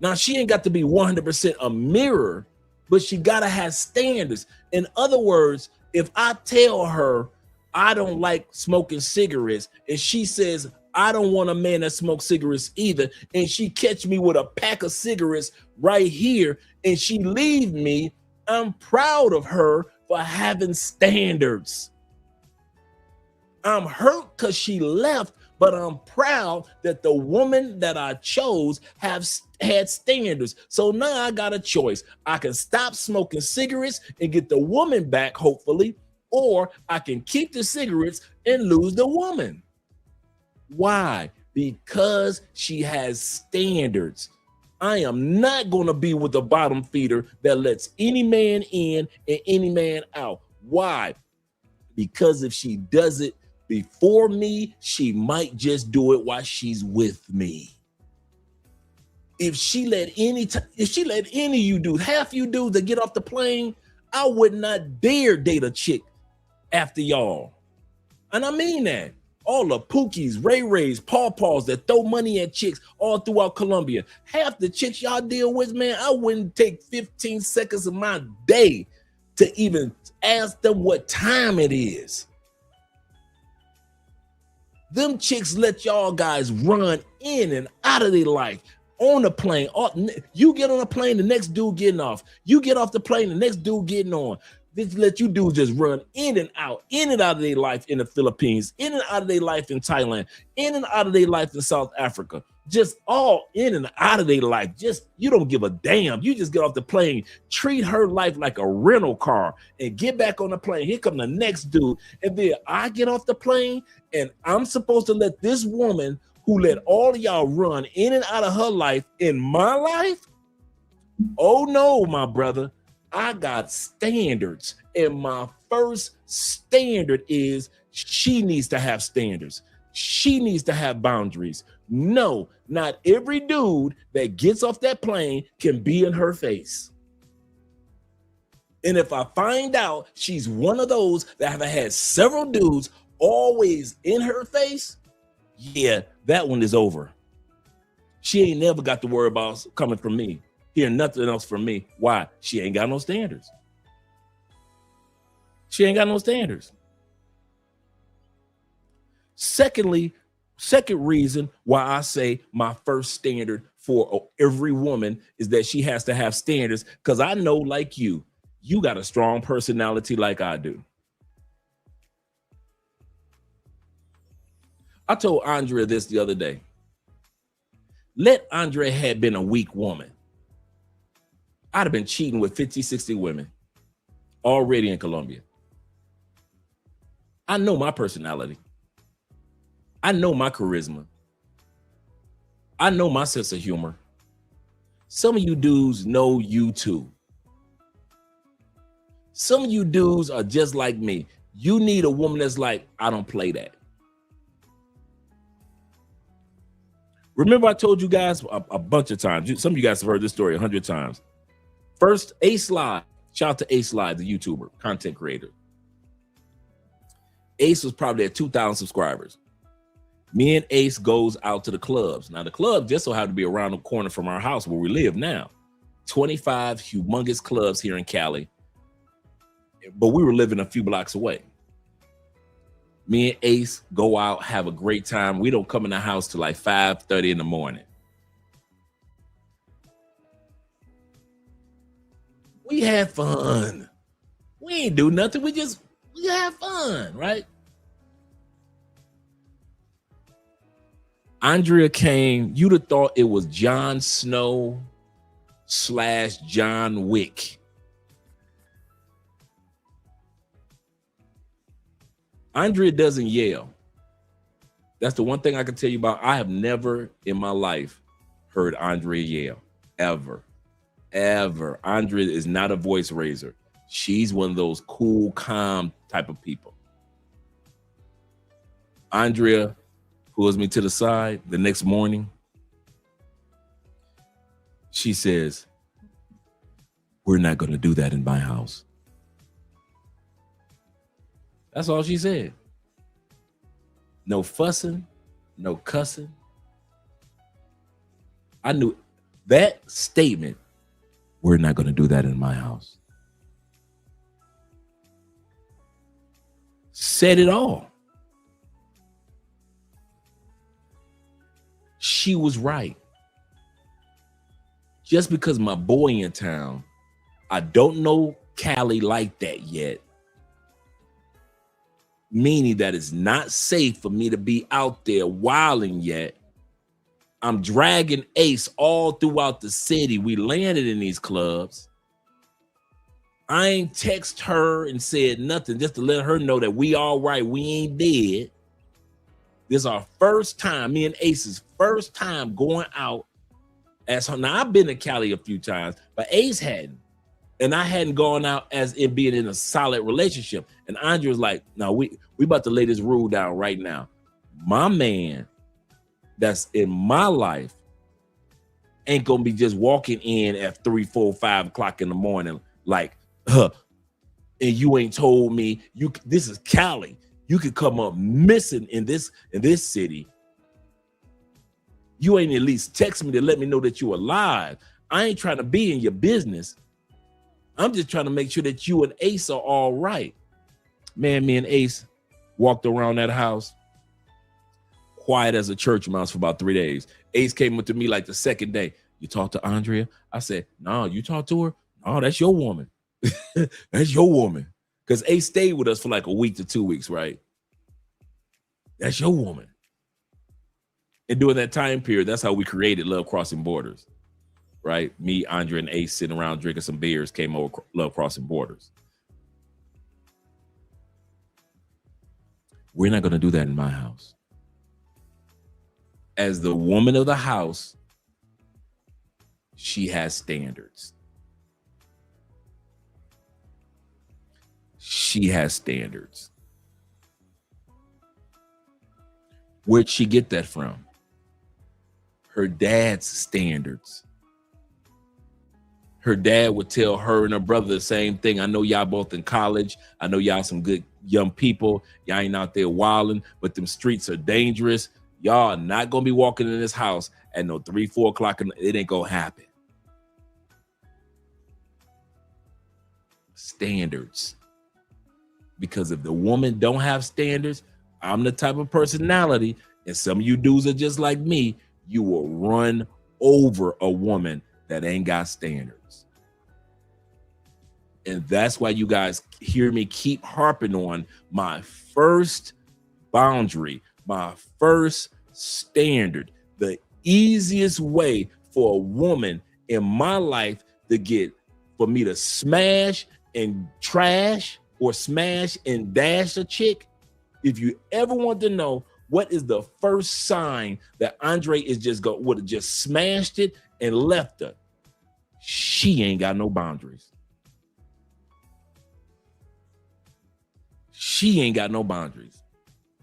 Now, she ain't got to be 100% a mirror, but she gotta have standards. In other words, if I tell her I don't like smoking cigarettes, and she says, I don't want a man that smokes cigarettes either, and she catch me with a pack of cigarettes right here, and she leave me, I'm proud of her for having standards. I'm hurt because she left, but I'm proud that the woman that I chose had standards. So now I got a choice. I can stop smoking cigarettes and get the woman back, hopefully, or I can keep the cigarettes and lose the woman. Why? Because she has standards. I am not going to be with the bottom feeder that lets any man in and any man out. Why? Because if she does it before me, she might just do it while she's with me. If she let any of you dudes, half you dudes that get off the plane, I would not dare date a chick after y'all. And I mean that. All the Pookies, Ray Rays, Paw Paws that throw money at chicks all throughout Colombia. Half the chicks y'all deal with, man, I wouldn't take 15 seconds of my day to even ask them what time it is. Them chicks let y'all guys run in and out of their life. On the plane, you get on a plane, the next dude getting off. You get off the plane, the next dude getting on. This let you dudes just run in and out of their life in the Philippines, in and out of their life in Thailand, in and out of their life in South Africa. Just all in and out of their life. Just, you don't give a damn. You just get off the plane, treat her life like a rental car, and get back on the plane. Here come the next dude. And then I get off the plane, and I'm supposed to let this woman who let all of y'all run in and out of her life in my life? Oh no, my brother. I got standards, and my first standard is she needs to have standards. She needs to have boundaries. No, not every dude that gets off that plane can be in her face. And if I find out she's one of those that have had several dudes always in her face, yeah, that one is over. She ain't never got to worry about coming from me. Hearing nothing else from me. Why? She ain't got no standards. She ain't got no standards. Second reason why I say my first standard for every woman is that she has to have standards, because I know, like you got a strong personality like I do. I told Andrea this the other day. Let Andrea had been a weak woman, I'd have been cheating with 50, 60 women already in Colombia. I know my personality. I know my charisma. I know my sense of humor. Some of you dudes know you too. Some of you dudes are just like me. You need a woman that's like, I don't play that. Remember, I told you guys a bunch of times. Some of you guys have heard this story 100 times. First, Ace Live. Shout out to Ace Live, the YouTuber, content creator. Ace was probably at 2,000 subscribers. Me and Ace goes out to the clubs. Now, the club just so happened to be around the corner from our house where we live now. 25 humongous clubs here in Cali. But we were living a few blocks away. Me and Ace go out, have a great time. We don't come in the house till like 5:30 in the morning. We had fun. We ain't do nothing. We have fun, right? Andrea came. You'd have thought it was Jon Snow / John Wick. Andrea doesn't yell. That's the one thing I can tell you about. I have never in my life heard Andrea yell, ever. Andrea is not a voice raiser. She's one of those cool, calm type of people. Andrea pulls me to the side the next morning. She says, "We're not going to do that in my house." That's all she said. No fussing, no cussing. I knew that statement, "We're not going to do that in my house," said it all. She was right. Just because my boy in town, I don't know Cali like that yet, meaning that it's not safe for me to be out there wilding yet. I'm dragging Ace all throughout the city. We landed in these clubs. I ain't text her and said nothing just to let her know that we all right, we ain't dead. This is our first time, me and Ace's first time going out as her. Now, I've been to Cali a few times, but Ace hadn't. And I hadn't gone out as it being in a solid relationship. And Andrea was like, "No, we about to lay this rule down right now. My man that's in my life ain't gonna be just walking in at 3, 4, 5 o'clock in the morning like, and you ain't told me this is Cali. You could come up missing in this city. You ain't at least text me to let me know that you're alive. I ain't trying to be in your business. I'm just trying to make sure that you and Ace are all right." Man, me and Ace walked around that house quiet as a church mouse for about 3 days. Ace came up to me like the second day. "You talked to Andrea?" I said, "No, you talked to her? No, that's your woman." That's your woman. Because Ace stayed with us for like a week to 2 weeks, right? That's your woman. And during that time period, that's how we created Love Crossing Borders, right? Me, Andrea, and Ace sitting around drinking some beers came over Love Crossing Borders. We're not going to do that in my house. As the woman of the house, she has standards. She has standards. Where'd she get that from? Her dad's standards. Her dad would tell her and her brother the same thing. "I know y'all both in college. I know y'all some good young people. Y'all ain't out there wilding, but them streets are dangerous. Y'all are not going to be walking in this house at no 3, 4 o'clock. It ain't going to happen." Standards. Because if the woman don't have standards, I'm the type of personality, and some of you dudes are just like me, you will run over a woman that ain't got standards. And that's why you guys hear me keep harping on my first boundary, my first standard. The easiest way for a woman in my life for me to smash and trash or smash and dash a chick, if you ever want to know what is the first sign that Andre is just would have just smashed it and left her? She ain't got no boundaries. She ain't got no boundaries.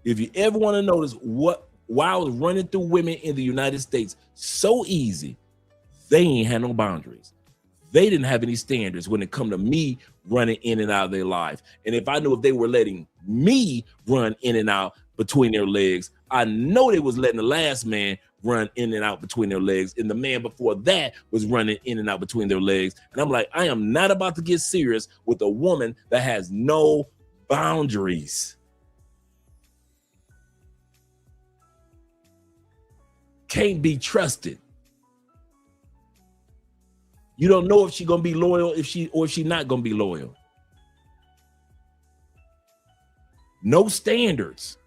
If you ever want to notice why I was running through women in the United States so easy, they ain't had no boundaries. They didn't have any standards when it come to me running in and out of their life. And if I knew if they were letting me run in and out between their legs, I know they was letting the last man run in and out between their legs. And the man before that was running in and out between their legs. And I'm like, I am not about to get serious with a woman that has no boundaries. Can't be trusted. You don't know if she's gonna be loyal, if she not gonna be loyal. No standards.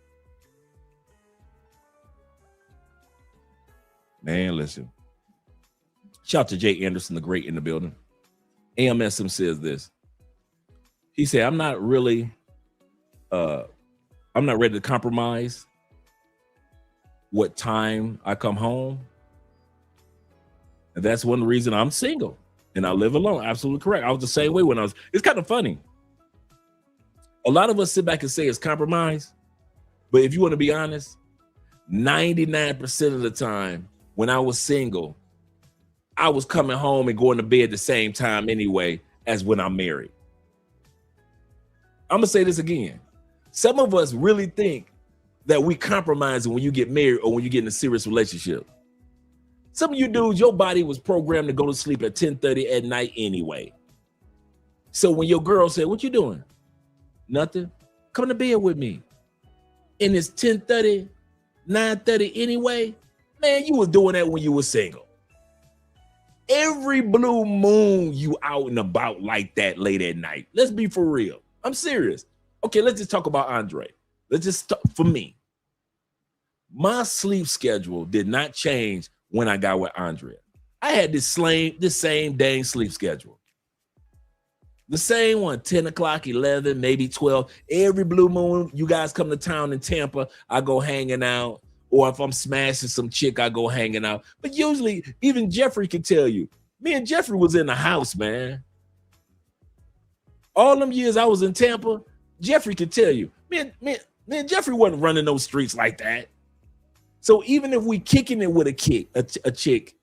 Man, listen. Shout out to Jay Anderson, the great in the building. AMSM says this. He said, I'm not ready to compromise what time I come home. And that's one reason I'm single and I live alone. Absolutely correct. I was the same way when it's kind of funny. A lot of us sit back and say it's compromise, but if you want to be honest, 99% of the time when I was single, I was coming home and going to bed the same time anyway as when I'm married. I'm gonna say this again. Some of us really think that we compromise when you get married or when you get in a serious relationship. Some of you dudes, your body was programmed to go to sleep at 10:30 at night anyway. So when your girl said, what you doing? Nothing. Come to bed with me. And it's 10:30, 9:30 anyway. Man, you was doing that when you were single. Every blue moon you out and about like that late at night. Let's be for real. I'm serious. Okay, let's just talk about Andre. Let's just talk for me. My sleep schedule did not change when I got with Andrea. I had this same dang sleep schedule. The same one, 10 o'clock, 11, maybe 12. Every blue moon, you guys come to town in Tampa, I go hanging out. Or if I'm smashing some chick, I go hanging out. But usually, even Jeffrey can tell you, me and Jeffrey was in the house, man. All them years I was in Tampa, Jeffrey could tell you, me and Jeffrey wasn't running those streets like that. So even if we kicking it with a chick,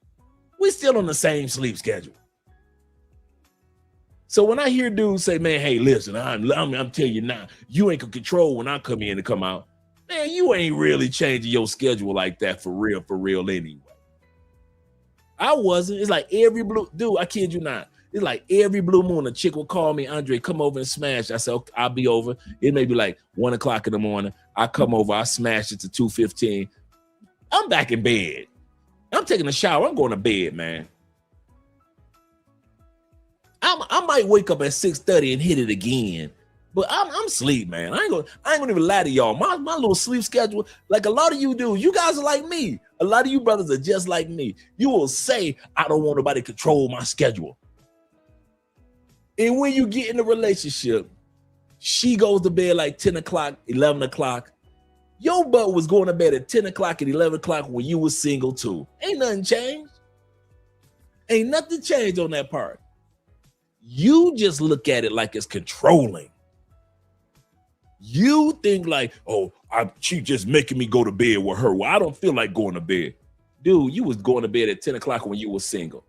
we're still on the same sleep schedule. So when I hear dudes say, man, hey, listen, I'm telling you now, you ain't gonna control when I come in and come out. Man, you ain't really changing your schedule like that for real anyway. I wasn't. It's like every blue, dude, I kid you not. It's like every blue moon, a chick will call me, Andre, come over and smash. I said, okay, I'll be over. It may be like 1 o'clock in the morning. I come over, I smash it to 2:15. I'm back in bed. I'm taking a shower. I'm going to bed, man. I might wake up at 6:30 and hit it again, but I'm asleep, man. I ain't gonna even lie to y'all. My little sleep schedule, like a lot of you do, you guys are like me. A lot of you brothers are just like me. You will say, I don't want nobody to control my schedule. And when you get in a relationship, she goes to bed like 10 o'clock, 11 o'clock. Your butt was going to bed at 10 o'clock and 11 o'clock when you was single too. Ain't nothing changed. Ain't nothing changed on that part. You just look at it like it's controlling. You think like, oh, she just making me go to bed with her. Well, I don't feel like going to bed. Dude, you was going to bed at 10 o'clock when you were single.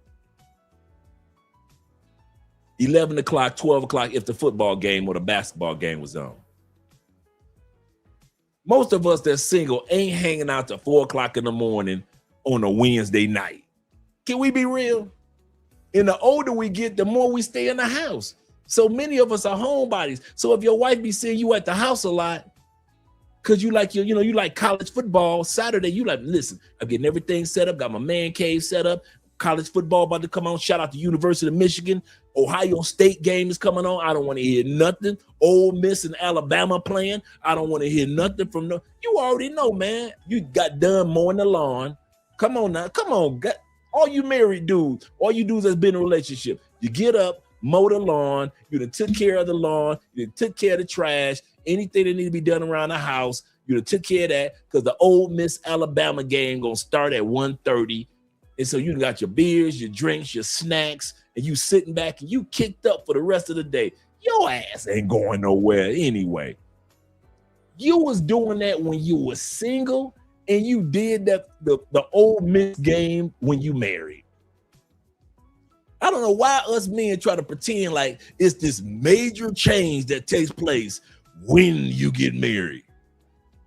11 o'clock, 12 o'clock if the football game or the basketball game was on. Most of us that's single ain't hanging out till 4 o'clock in the morning on a Wednesday night. Can we be real? And the older we get, the more we stay in the house. So many of us are homebodies. So if your wife be seeing you at the house a lot, because you like you like college football, Saturday, you like, listen, I'm getting everything set up, got my man cave set up, college football about to come on, shout out to University of Michigan, Ohio State game is coming on, I don't want to hear nothing. Ole Miss and Alabama playing, I don't want to hear nothing from no, you already know, man, you got done mowing the lawn. Come on now, come on, all you married dudes, all you dudes that's been in a relationship, you get up, mow the lawn, you done took care of the lawn, you done took care of the trash, anything that need to be done around the house, You done took care of that because the Ole Miss Alabama game gonna start at 1:30. And so you got your beers, your drinks, your snacks, and you sitting back and you kicked up for the rest of the day. Your ass ain't going nowhere anyway. You was doing that when you were single, and you did that the Ole Miss game when you married. I don't know why us men try to pretend like it's this major change that takes place when you get married.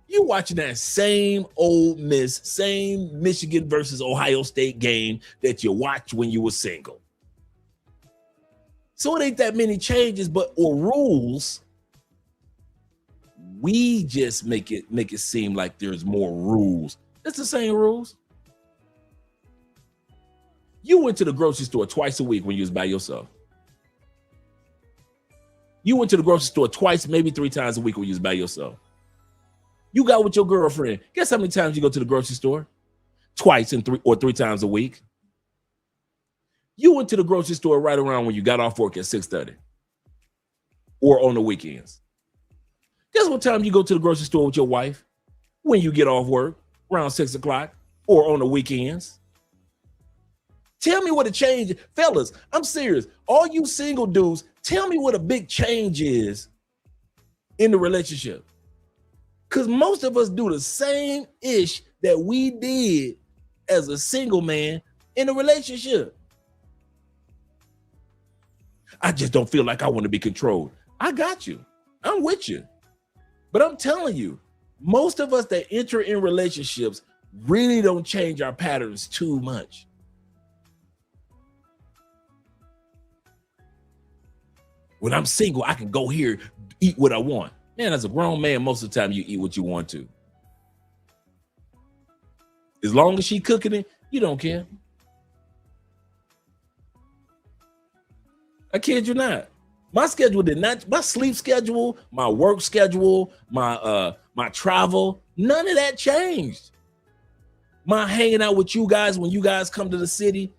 You watching that same Ole Miss, same Michigan versus Ohio State game that you watched when you were single. So it ain't that many changes, or rules. We just make it seem like there's more rules. It's the same rules. You went to the grocery store twice a week when you was by yourself. You went to the grocery store twice, maybe 3 times a week when you was by yourself. You got with your girlfriend. Guess how many times you go to the grocery store? Twice and 3 times a week. You went to the grocery store right around when you got off work at 6:30 or on the weekends. Guess what time you go to the grocery store with your wife? When you get off work, around 6 o'clock or on the weekends. Tell me what a change, fellas, I'm serious. All you single dudes, tell me what a big change is in the relationship. Because most of us do the same ish that we did as a single man in a relationship. I just don't feel like I want to be controlled. I got you. I'm with you. But I'm telling you, most of us that enter in relationships really don't change our patterns too much. When I'm single, I can go here, eat what I want. Man, as a grown man, most of the time you eat what you want to. As long as she cooking it, you don't care. I kid you not. My schedule did not, my sleep schedule, my work schedule, my travel, none of that changed. My hanging out with you guys when you guys come to the city.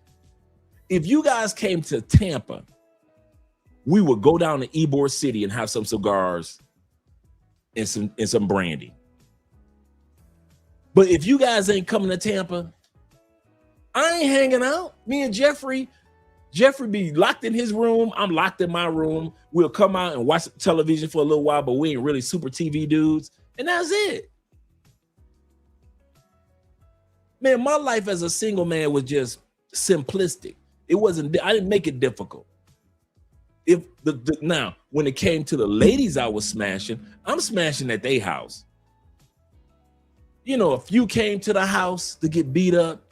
If you guys came to Tampa, we would go down to Ybor City and have some cigars and some brandy. But if you guys ain't coming to Tampa, I ain't hanging out. Me and Jeffrey be locked in his room. I'm locked in my room. We'll come out and watch television for a little while, but we ain't really super TV dudes. And that's it. Man, my life as a single man was just simplistic. It wasn't, I didn't make it difficult. If now, when it came to the ladies I was smashing, I'm smashing at their house. You know, a few came to the house to get beat up,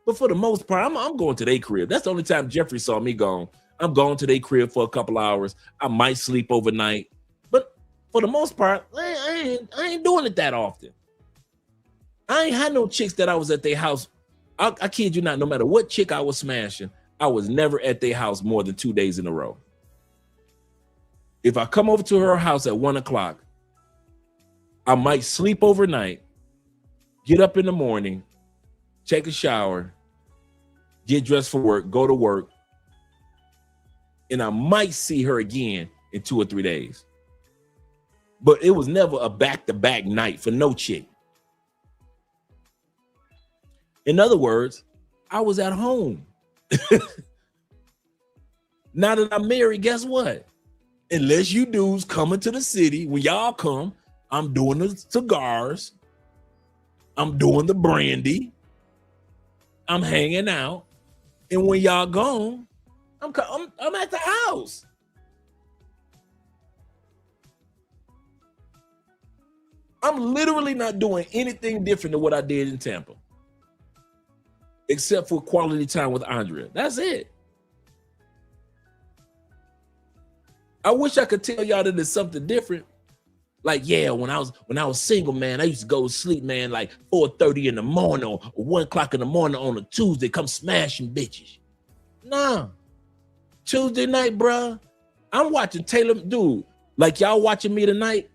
but for the most part, I'm going to their crib. That's the only time Jeffrey saw me gone. I'm going to their crib for a couple hours. I might sleep overnight, but for the most part, I ain't doing it that often. I ain't had no chicks that I was at their house. I kid you not, no matter what chick I was smashing, I was never at their house more than 2 days in a row. If I come over to her house at 1 o'clock, I might sleep overnight, get up in the morning, take a shower, get dressed for work, go to work, and I might see her again in 2 or 3 days. But it was never a back-to-back night for no chick. In other words, I was at home. Now that I'm married, guess what? Unless you dudes coming to the city, when y'all come, I'm doing the cigars, I'm doing the brandy, I'm hanging out, and when y'all gone, I'm at the house. I'm literally not doing anything different than what I did in Tampa, except for quality time with Andrea. That's it. I wish I could tell y'all that there's something different. Like, yeah, when I was single, man, I used to go to sleep, man, like 4:30 in the morning or 1 o'clock in the morning on a Tuesday, come smashing bitches. Nah. Tuesday night, bruh, I'm watching Taylor, dude, like y'all watching me tonight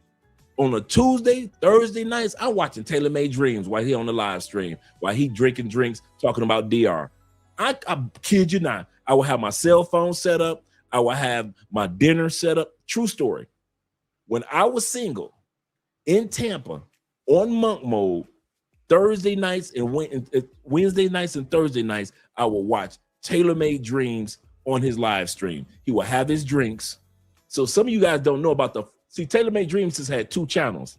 on a Tuesday, Thursday nights, I'm watching Taylor Made Dreams while he on the live stream, while he drinking drinks, talking about DR. I kid you not, I will have my cell phone set up. I will have my dinner set up. True story. When I was single in Tampa, on monk mode. Thursday nights and Wednesday nights and Thursday nights, I will watch Tailor-Made Dreams on his live stream. He will have his drinks. So some of you guys don't know about Tailor-Made Dreams has had 2 channels.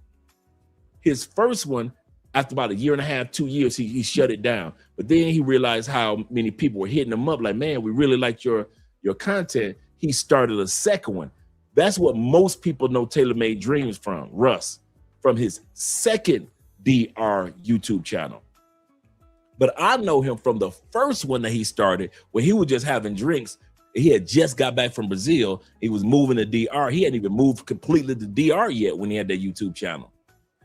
His first one, after about a year and a half, 2 years, he shut it down. But then he realized how many people were hitting him up like, man, we really liked your content. He started a second one. That's what most people know Tailor-Made Dreams from, Russ, from his second DR YouTube channel. But I know him from the first one that he started when he was just having drinks. He had just got back from Brazil. He was moving to DR. He hadn't even moved completely to DR yet when he had that YouTube channel.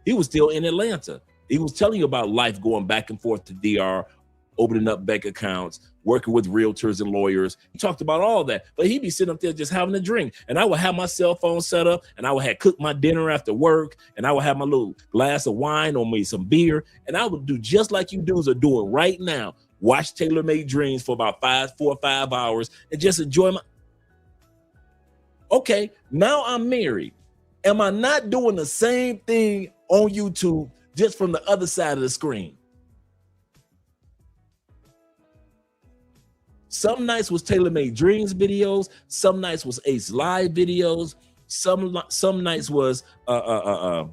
He was still in Atlanta. He was telling you about life going back and forth to DR, opening up bank accounts, working with realtors and lawyers. He talked about all that, but he'd be sitting up there just having a drink. And I would have my cell phone set up, and I would have cooked my dinner after work, and I would have my little glass of wine or maybe some beer, and I would do just like you dudes are doing right now. Watch Tailor-Made Dreams for about 4 or 5 hours and just enjoy my... Okay, now I'm married. Am I not doing the same thing on YouTube just from the other side of the screen? Some nights was Tailor-Made Dreams videos. Some nights was Ace Live videos. Some nights was I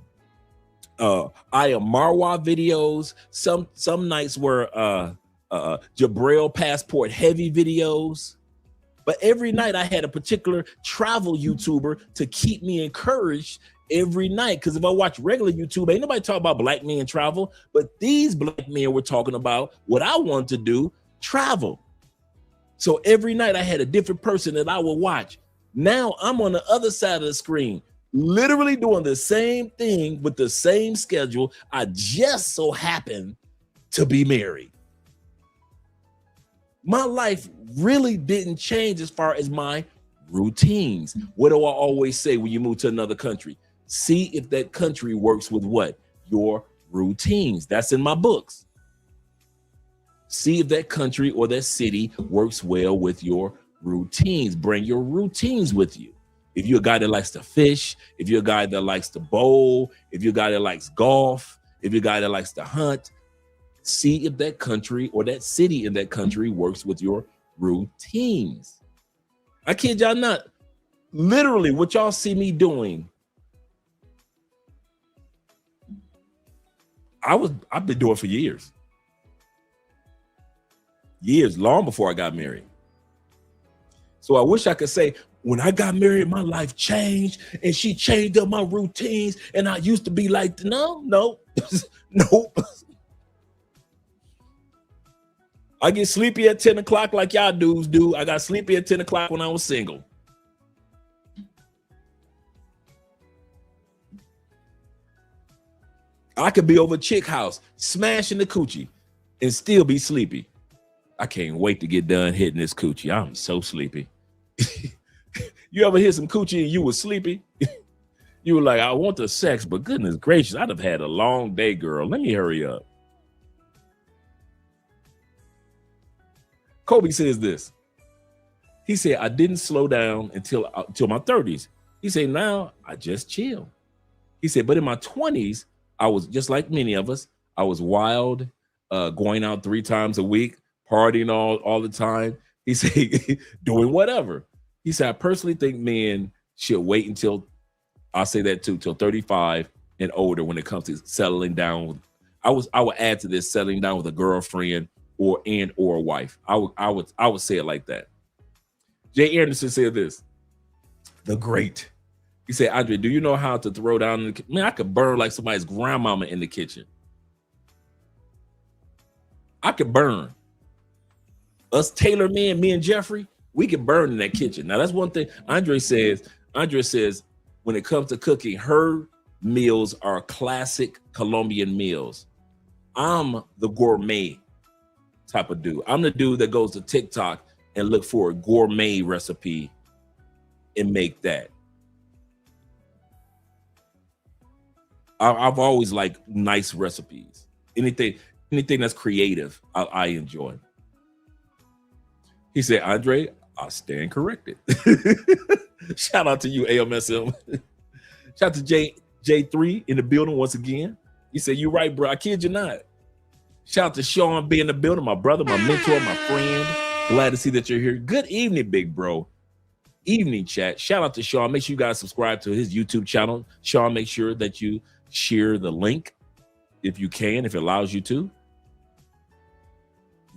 Am Marwa videos. Some nights were Jabril Passport Heavy videos. But every night I had a particular travel YouTuber to keep me encouraged every night. Because if I watch regular YouTube, ain't nobody talking about black men travel. But these black men were talking about what I want to do, travel. So every night I had a different person that I would watch. Now I'm on the other side of the screen, literally doing the same thing with the same schedule. I just so happen to be married. My life really didn't change as far as my routines. What do I always say when you move to another country? See if that country works with what? Your routines. That's in my books. See if that country or that city works well with your routines. Bring your routines with you. If you're a guy that likes to fish, if you're a guy that likes to bowl, if you're a guy that likes golf, if you're a guy that likes to hunt, see if that country or that city in that country works with your routines. I kid y'all not. Literally, what y'all see me doing, I've been doing for years. Years, long before I got married. So I wish I could say, when I got married, my life changed and she changed up my routines and I used to be like, no. Nope. I get sleepy at 10 o'clock like y'all dudes do. I got sleepy at 10 o'clock when I was single. I could be over a chick house, smashing the coochie and still be sleepy. I can't wait to get done hitting this coochie. I'm so sleepy. You ever hit some coochie and you were sleepy? You were like, I want the sex, but goodness gracious, I'd have had a long day, girl. Let me hurry up. Kobe says this. He said, I didn't slow down until my 30s. He said, now I just chill. He said, but in my 20s, I was just like many of us. I was wild, going out 3 times a week, partying all the time. He said, doing whatever. He said, I personally think men should wait until, I'll say that too, till 35 and older when it comes to settling down. I would add to this, settling down with a girlfriend or a wife. I would say it like that. Jay Anderson said this, the great. He said, Andre, do you know how to throw down in the kitchen? Man, I could burn like somebody's grandmama in the kitchen. I could burn. Us Taylor men, me and Jeffrey, we can burn in that kitchen. Now that's one thing Andre says when it comes to cooking, her meals are classic Colombian meals. I'm the gourmet type of dude. I'm the dude that goes to TikTok and look for a gourmet recipe and make that. I've always liked nice recipes. Anything that's creative, I enjoy. He said, Andre, I stand corrected. Shout out to you, AMSM. Shout out to J3 in the building once again. He said, "You right, bro. I kid you not." Shout out to Sean being in the building, my brother, my mentor, my friend. Glad to see that you're here. Good evening, big bro. Evening chat. Shout out to Sean. Make sure you guys subscribe to his YouTube channel. Sean, make sure that you share the link if you can, if it allows you to.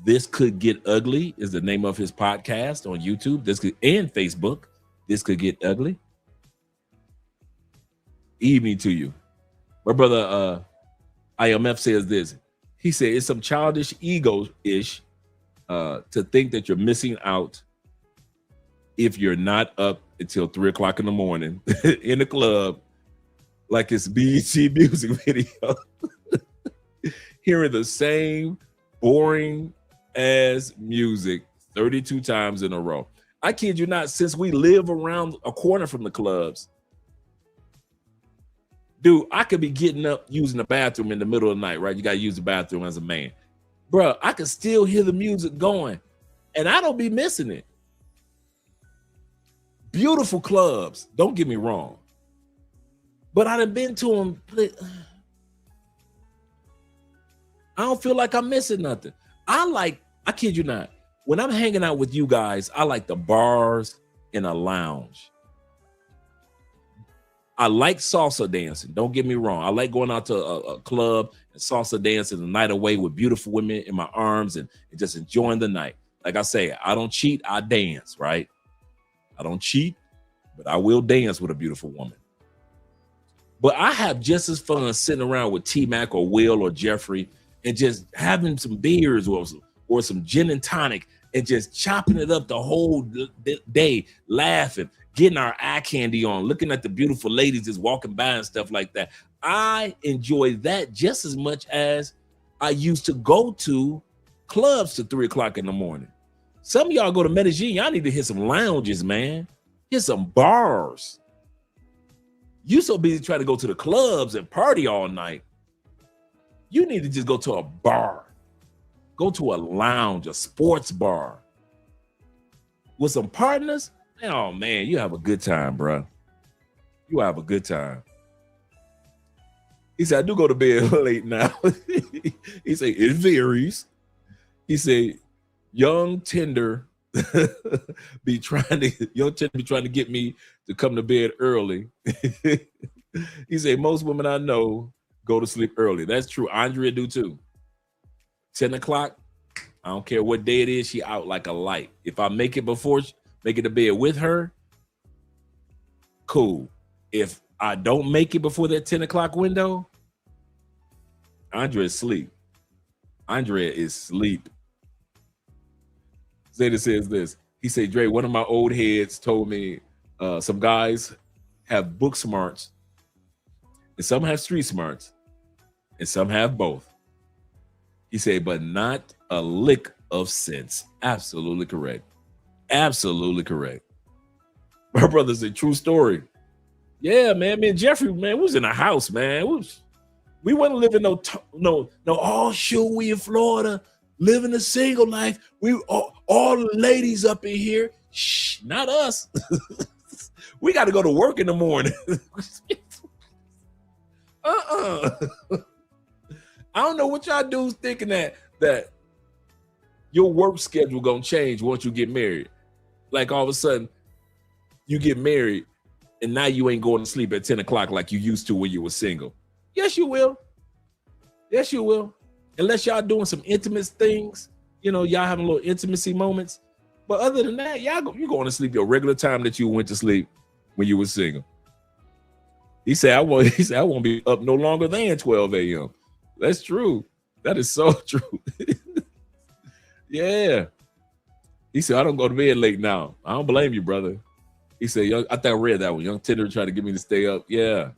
This Could Get Ugly is the name of his podcast on YouTube. And Facebook. This Could Get Ugly. Evening to you. My brother IMF says this. He said it's some childish ego-ish to think that you're missing out if you're not up until 3 o'clock in the morning in the club, like it's BET music video, hearing the same boring ass music 32 times in a row. I kid you not, since we live around a corner from the clubs, dude, I could be getting up using the bathroom in the middle of the night, right? You got to use the bathroom as a man. Bro, I can still hear the music going, and I don't be missing it. Beautiful clubs, don't get me wrong. But I done been to them. I don't feel like I'm missing nothing. I kid you not, when I'm hanging out with you guys, I like the bars and a lounge. I like salsa dancing. Don't get me wrong. I like going out to a club and salsa dancing the night away with beautiful women in my arms and just enjoying the night. Like I say, I don't cheat, I dance, right? I don't cheat, but I will dance with a beautiful woman. But I have just as fun sitting around with T-Mac or Will or Jeffrey and just having some beers or some gin and tonic and just chopping it up the whole day, laughing, getting our eye candy on, looking at the beautiful ladies just walking by and stuff like that. I enjoy that just as much as I used to go to clubs to 3 o'clock in the morning. Some of y'all go to Medellin, y'all need to hit some lounges, man. Hit some bars. You so busy trying to go to the clubs and party all night. You need to just go to a bar. Go to a lounge, a sports bar. With some partners. Oh man, you have a good time, bro. You have a good time. He said, I do go to bed late now. He said, it varies. He said, young tender be trying to get me to come to bed early. He said, most women I know go to sleep early. That's true. Andrea do too. 10 o'clock, I don't care what day it is, she out like a light. If I make it to bed with her, cool. If I don't make it before that 10 o'clock window, Andrea is asleep. Andrea is asleep. Zeta says this. He said, Dre, one of my old heads told me some guys have book smarts and some have street smarts and some have both. He said, but not a lick of sense. Absolutely correct. Absolutely correct. My brother's a true story. Yeah, man. Me and Jeffrey, man, we was in a house, man. We wasn't living no. Oh, sure, we in Florida, living a single life. We all the ladies up in here. Shh, not us. We got to go to work in the morning. I don't know what y'all dudes thinking that your work schedule gonna change once you get married. Like all of a sudden, you get married and now you ain't going to sleep at 10 o'clock like you used to when you were single. Yes, you will. Yes, you will. Unless y'all doing some intimate things, y'all having little intimacy moments. But other than that, you're going to sleep your regular time that you went to sleep when you were single. He said, I won't be up no longer than 12 a.m. That's true. That is so true. Yeah. He said, I don't go to bed late now. I don't blame you, brother. He said, I think I read that one. Young Tinder tried to get me to stay up. Yeah.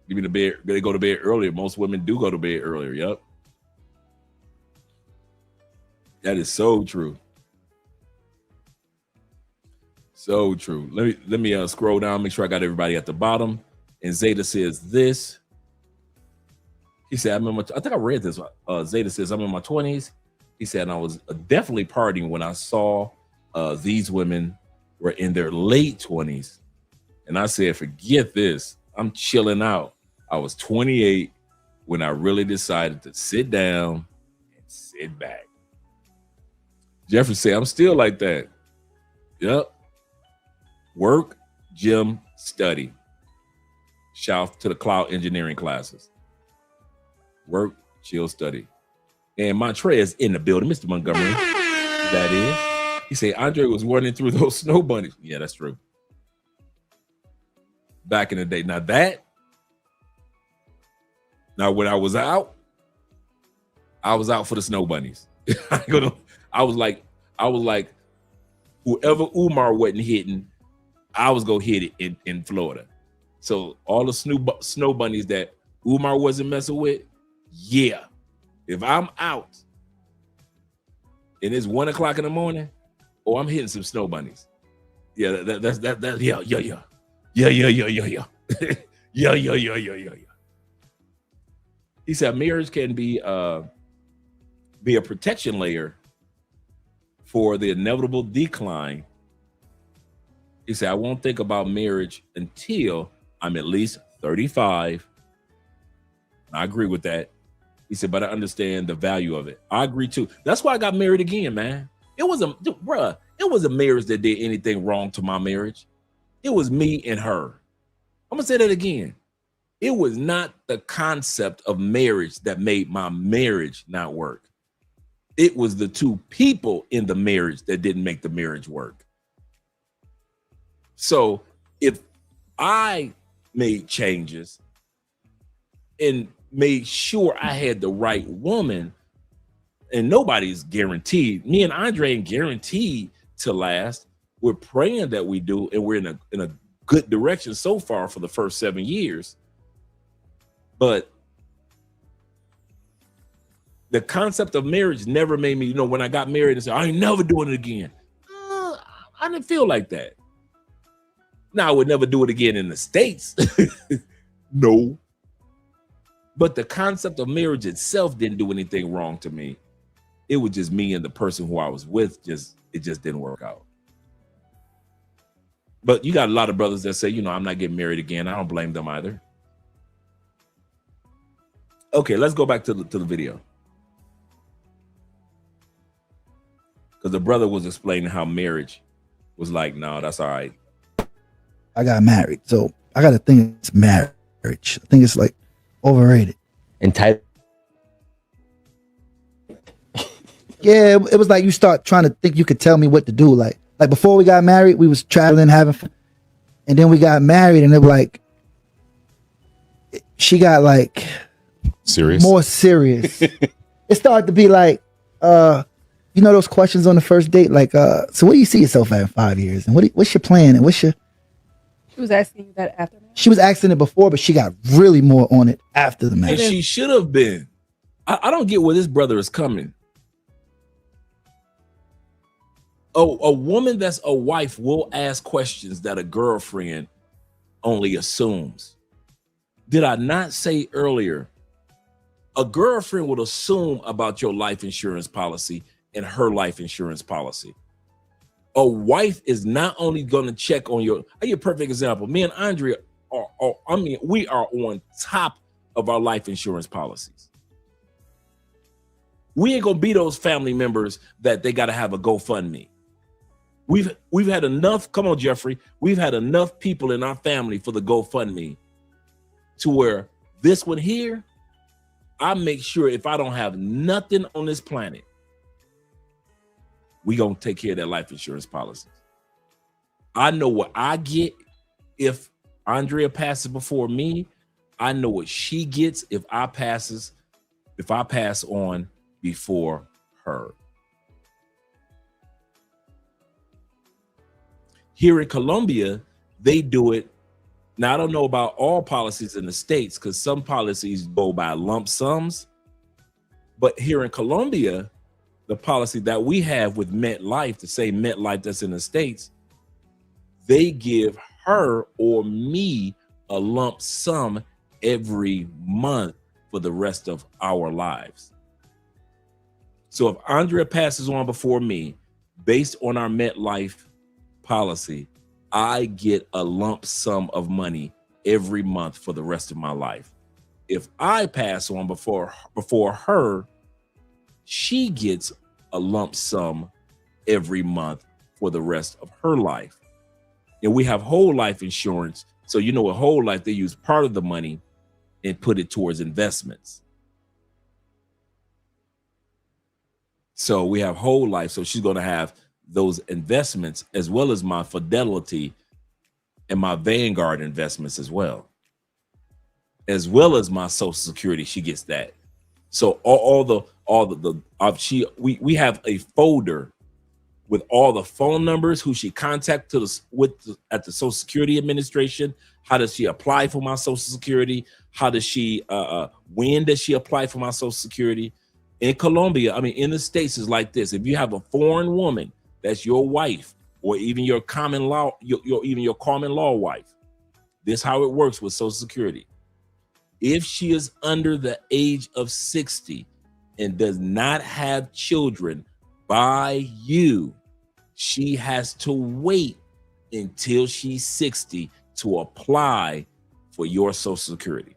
Give me the bed. They go to bed earlier. Most women do go to bed earlier. Yep. That is so true. So true. Let me scroll down, make sure I got everybody at the bottom. And Zeta says this. He said, I think I read this. Zeta says, I'm in my 20s. He said, I was definitely partying when I saw these women were in their late 20s. And I said, forget this. I'm chilling out. I was 28 when I really decided to sit down and sit back. Jeffrey said, I'm still like that. Yep. Work, gym, study. Shout out to the cloud engineering classes. Work, chill, study. And Montrez in the building, Mr. Montgomery. That is. He said Andre was running through those snow bunnies. Yeah, that's true. Back in the day. Now when I was out for the snow bunnies. I was like, whoever Umar wasn't hitting, I was gonna hit it in Florida. So all the snow bunnies that Umar wasn't messing with, yeah. If I'm out and it's 1 o'clock in the morning, I'm hitting some snow bunnies. Yeah, that's yeah. Yeah. He said marriage can be a protection layer for the inevitable decline. He said, I won't think about marriage until I'm at least 35. I agree with that. He said, but I understand the value of it. I agree too. That's why I got married again, man. It was a marriage that did anything wrong to my marriage. It was me and her. I'm gonna say that again. It was not the concept of marriage that made my marriage not work. It was the two people in the marriage that didn't make the marriage work. So if I made changes and made sure I had the right woman, and nobody's guaranteed. Me and Andre ain't guaranteed to last. We're praying that we do, and we're in a good direction so far for the first 7 years. But the concept of marriage never made me, when I got married and said, I ain't never doing it again. I didn't feel like that. Now, I would never do it again in the States. No. But the concept of marriage itself didn't do anything wrong to me. It was just me and the person who I was with, it just didn't work out. But you got a lot of brothers that say, I'm not getting married again. I don't blame them either. Okay, let's go back to the video. Because the brother was explaining how marriage was like, no, that's all right. I got married, so I got to think it's marriage. I think it's like overrated. Entitled. Yeah, it was like you start trying to think you could tell me what to do. Like before we got married, we was traveling, having fun. And then we got married, and it was like, she got like serious, more serious. It started to be like, those questions on the first date, like, so what do you see yourself at in 5 years? And what's your plan? And She was asking you that after marriage? She was asking it before, but she got really more on it after the marriage. And she should have been. I don't get where this brother is coming. A woman that's a wife will ask questions that a girlfriend only assumes. Did I not say earlier, a girlfriend would assume about your life insurance policy and her life insurance policy. A wife is not only going to check on I'll give you a perfect example. Me and Andrea we are on top of our life insurance policies. We ain't gonna be those family members that they gotta have a GoFundMe. We've had enough, come on, Jeffrey, we've had enough people in our family for the GoFundMe to where this one here, I make sure if I don't have nothing on this planet, we gonna take care of that life insurance policies. I know what I get if Andrea passes before me. I know what she gets if I pass on before her. Here in Colombia, they do it. Now, I don't know about all policies in the States because some policies go by lump sums. But here in Colombia, the policy that we have with MetLife, the same MetLife that's in the States, they give her or me a lump sum every month for the rest of our lives. So if Andrea passes on before me, based on our MetLife policy, I get a lump sum of money every month for the rest of my life. if I pass on before her, she gets a lump sum every month for the rest of her life. And we have whole life insurance. So, you know, a whole life, they use part of the money and put it towards investments. So we have whole life. So she's going to have those investments as well as my Fidelity and my Vanguard investments as well as my Social Security. She gets that. So we have a folder with all the phone numbers, who she contacted at the Social Security Administration. How does she apply for my Social Security? How does she, when does she apply for my Social Security? In Colombia, I mean, in the States is like this. If you have a foreign woman, that's your wife, or even your common law, your common law wife, this is how it works with Social Security. If she is under the age of 60 and does not have children by you, she has to wait until she's 60 to apply for your Social Security.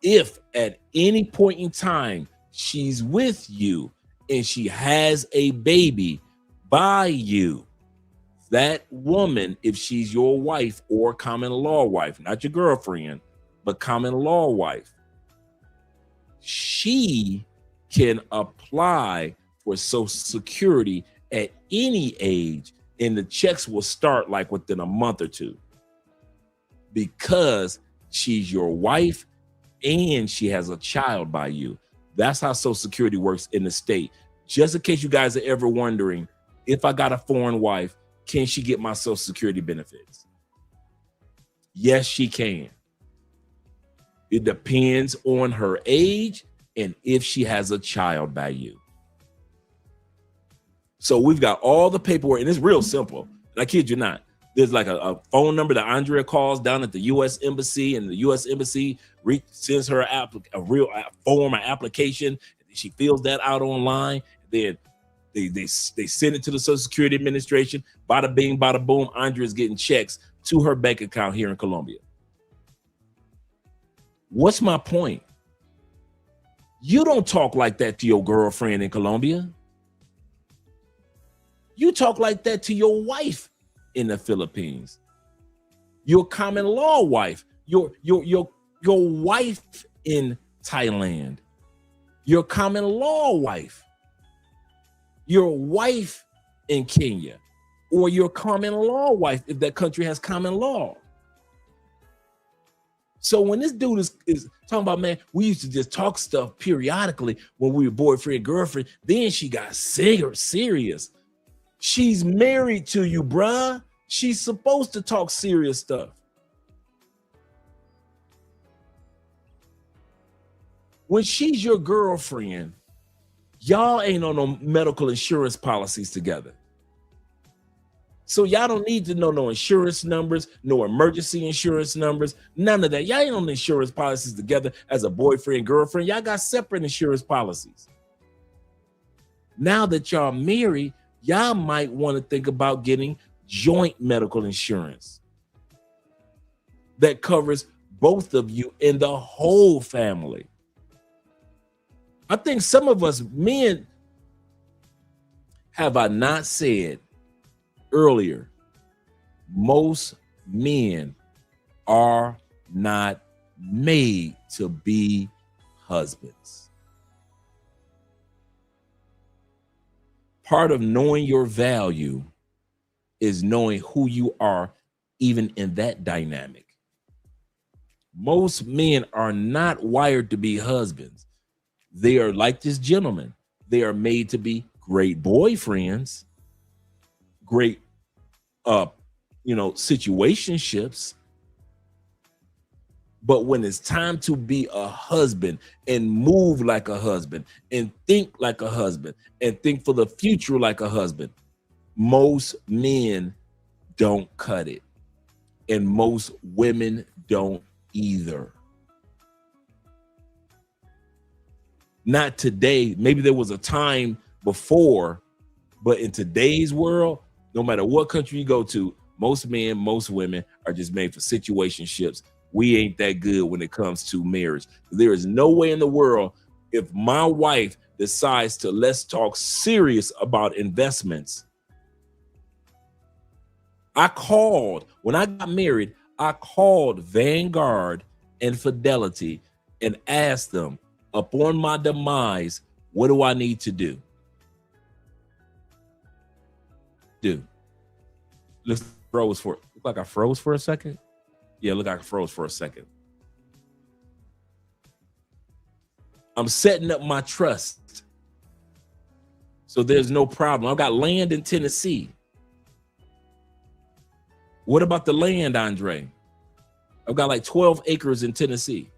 If at any point in time she's with you and she has a baby by you, that woman, if she's your wife or common law wife, not your girlfriend, but common law wife, she can apply for Social Security at any age, and the checks will start like within a month or two, because she's your wife and she has a child by you. That's how Social Security works in the state. Just in case you guys are ever wondering, if I got a foreign wife, can she get my Social Security benefits? Yes, she can. It depends on her age and if she has a child by you. So we've got all the paperwork, and it's real simple. And I kid you not. There's like a phone number that Andrea calls down at the U.S. Embassy, and the U.S. Embassy sends her a real form, an application. She fills that out online. Then they send it to the Social Security Administration. Bada bing, bada boom. Andrea's getting checks to her bank account here in Colombia. What's my point? You don't talk like that to your girlfriend in Colombia. You talk like that to your wife in the Philippines. Your common law wife, your wife in Thailand, your common law wife, your wife in Kenya, or your common law wife if that country has common law. So when this dude is talking about, man, we used to just talk stuff periodically when we were boyfriend, girlfriend, then she got serious. She's married to you, bruh. She's supposed to talk serious stuff. When she's your girlfriend, y'all ain't on no medical insurance policies together. So y'all don't need to know no insurance numbers, no emergency insurance numbers, none of that. Y'all ain't on insurance policies together as a boyfriend, girlfriend. Y'all got separate insurance policies. Now that y'all married, y'all might want to think about getting joint medical insurance that covers both of you and the whole family. I think some of us men, have I not said earlier, most men are not made to be husbands. Part of knowing your value is knowing who you are, even in that dynamic. Most men are not wired to be husbands. They are like this gentleman. They are made to be great boyfriends, great, situationships. But when it's time to be a husband and move like a husband and think like a husband and think for the future like a husband, most men don't cut it. And most women don't either. Not today. Maybe there was a time before, but in today's world, no matter what country you go to, most men, most women are just made for situationships we ain't that good when it comes to marriage. There is no way in the world, if my wife decides to let's talk serious about investments. When I got married, I called Vanguard and Fidelity and asked them, upon my demise, what do I need to do? Look like I froze for a second. Yeah, look like I froze for a second. I'm setting up my trust, so there's no problem. I've got land in Tennessee. What about the land, Andre? I've got like 12 acres in Tennessee.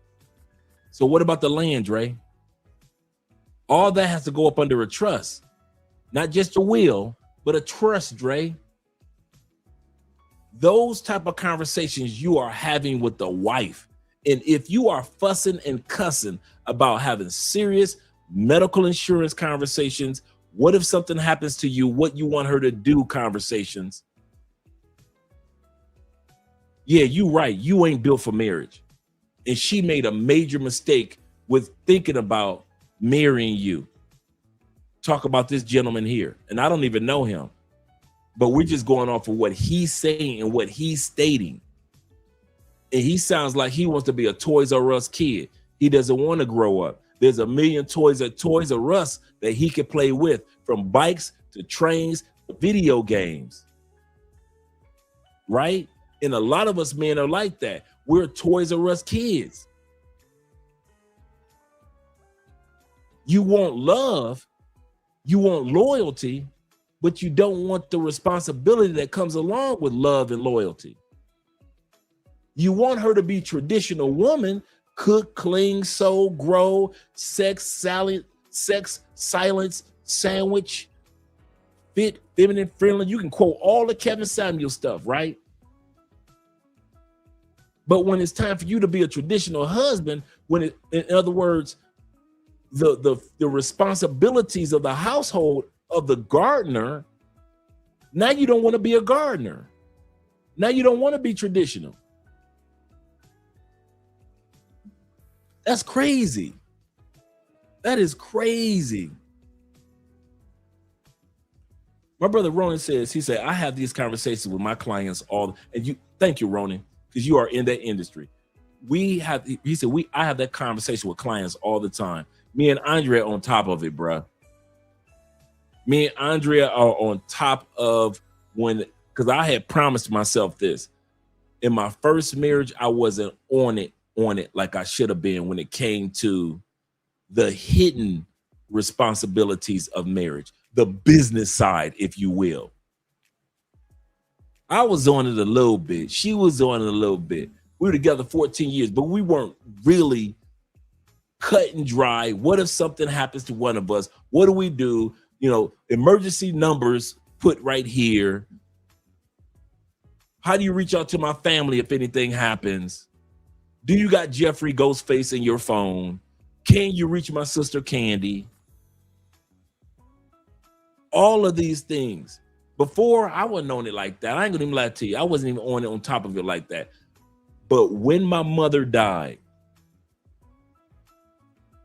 So what about the land, Dre? All that has to go up under a trust, not just a will, but a trust, Dre. Those type of conversations you are having with the wife. And if you are fussing and cussing about having serious medical insurance conversations, what if something happens to you, what you want her to do conversations. Yeah, you right. You ain't built for marriage. And she made a major mistake with thinking about marrying you. Talk about this gentleman here. And I don't even know him. But we're just going off of what he's saying and what he's stating. And he sounds like he wants to be a Toys R Us kid. He doesn't want to grow up. There's a million toys at Toys R Us that he can play with, from bikes to trains to video games. Right? And a lot of us men are like that. We're Toys R Us kids. You want love, you want loyalty, but you don't want the responsibility that comes along with love and loyalty. You want her to be traditional woman, cook, clean, sew, grow, sex, silence, sandwich, fit, feminine, friendly. You can quote all the Kevin Samuel stuff, right? But when it's time for you to be a traditional husband, in other words, the responsibilities of the household of the gardener, now you don't want to be a gardener. Now you don't want to be traditional. That's crazy. That is crazy. My brother Ronan says, he said, I have these conversations with my clients thank you, Ronan, because you are in that industry. I have that conversation with clients all the time. Me and Andrea on top of it, bruh. Me and Andrea are on top of because I had promised myself this. In my first marriage, I wasn't on it like I should have been when it came to the hidden responsibilities of marriage, the business side, if you will. I was on it a little bit. She was on it a little bit. We were together 14 years, but we weren't really cut and dry. What if something happens to one of us? What do we do? Emergency numbers put right here. How do you reach out to my family if anything happens? Do you got Jeffrey Ghostface in your phone? Can you reach my sister Candy? All of these things. Before, I wasn't on it like that. I ain't gonna even lie to you. I wasn't even on top of it like that. But when my mother died,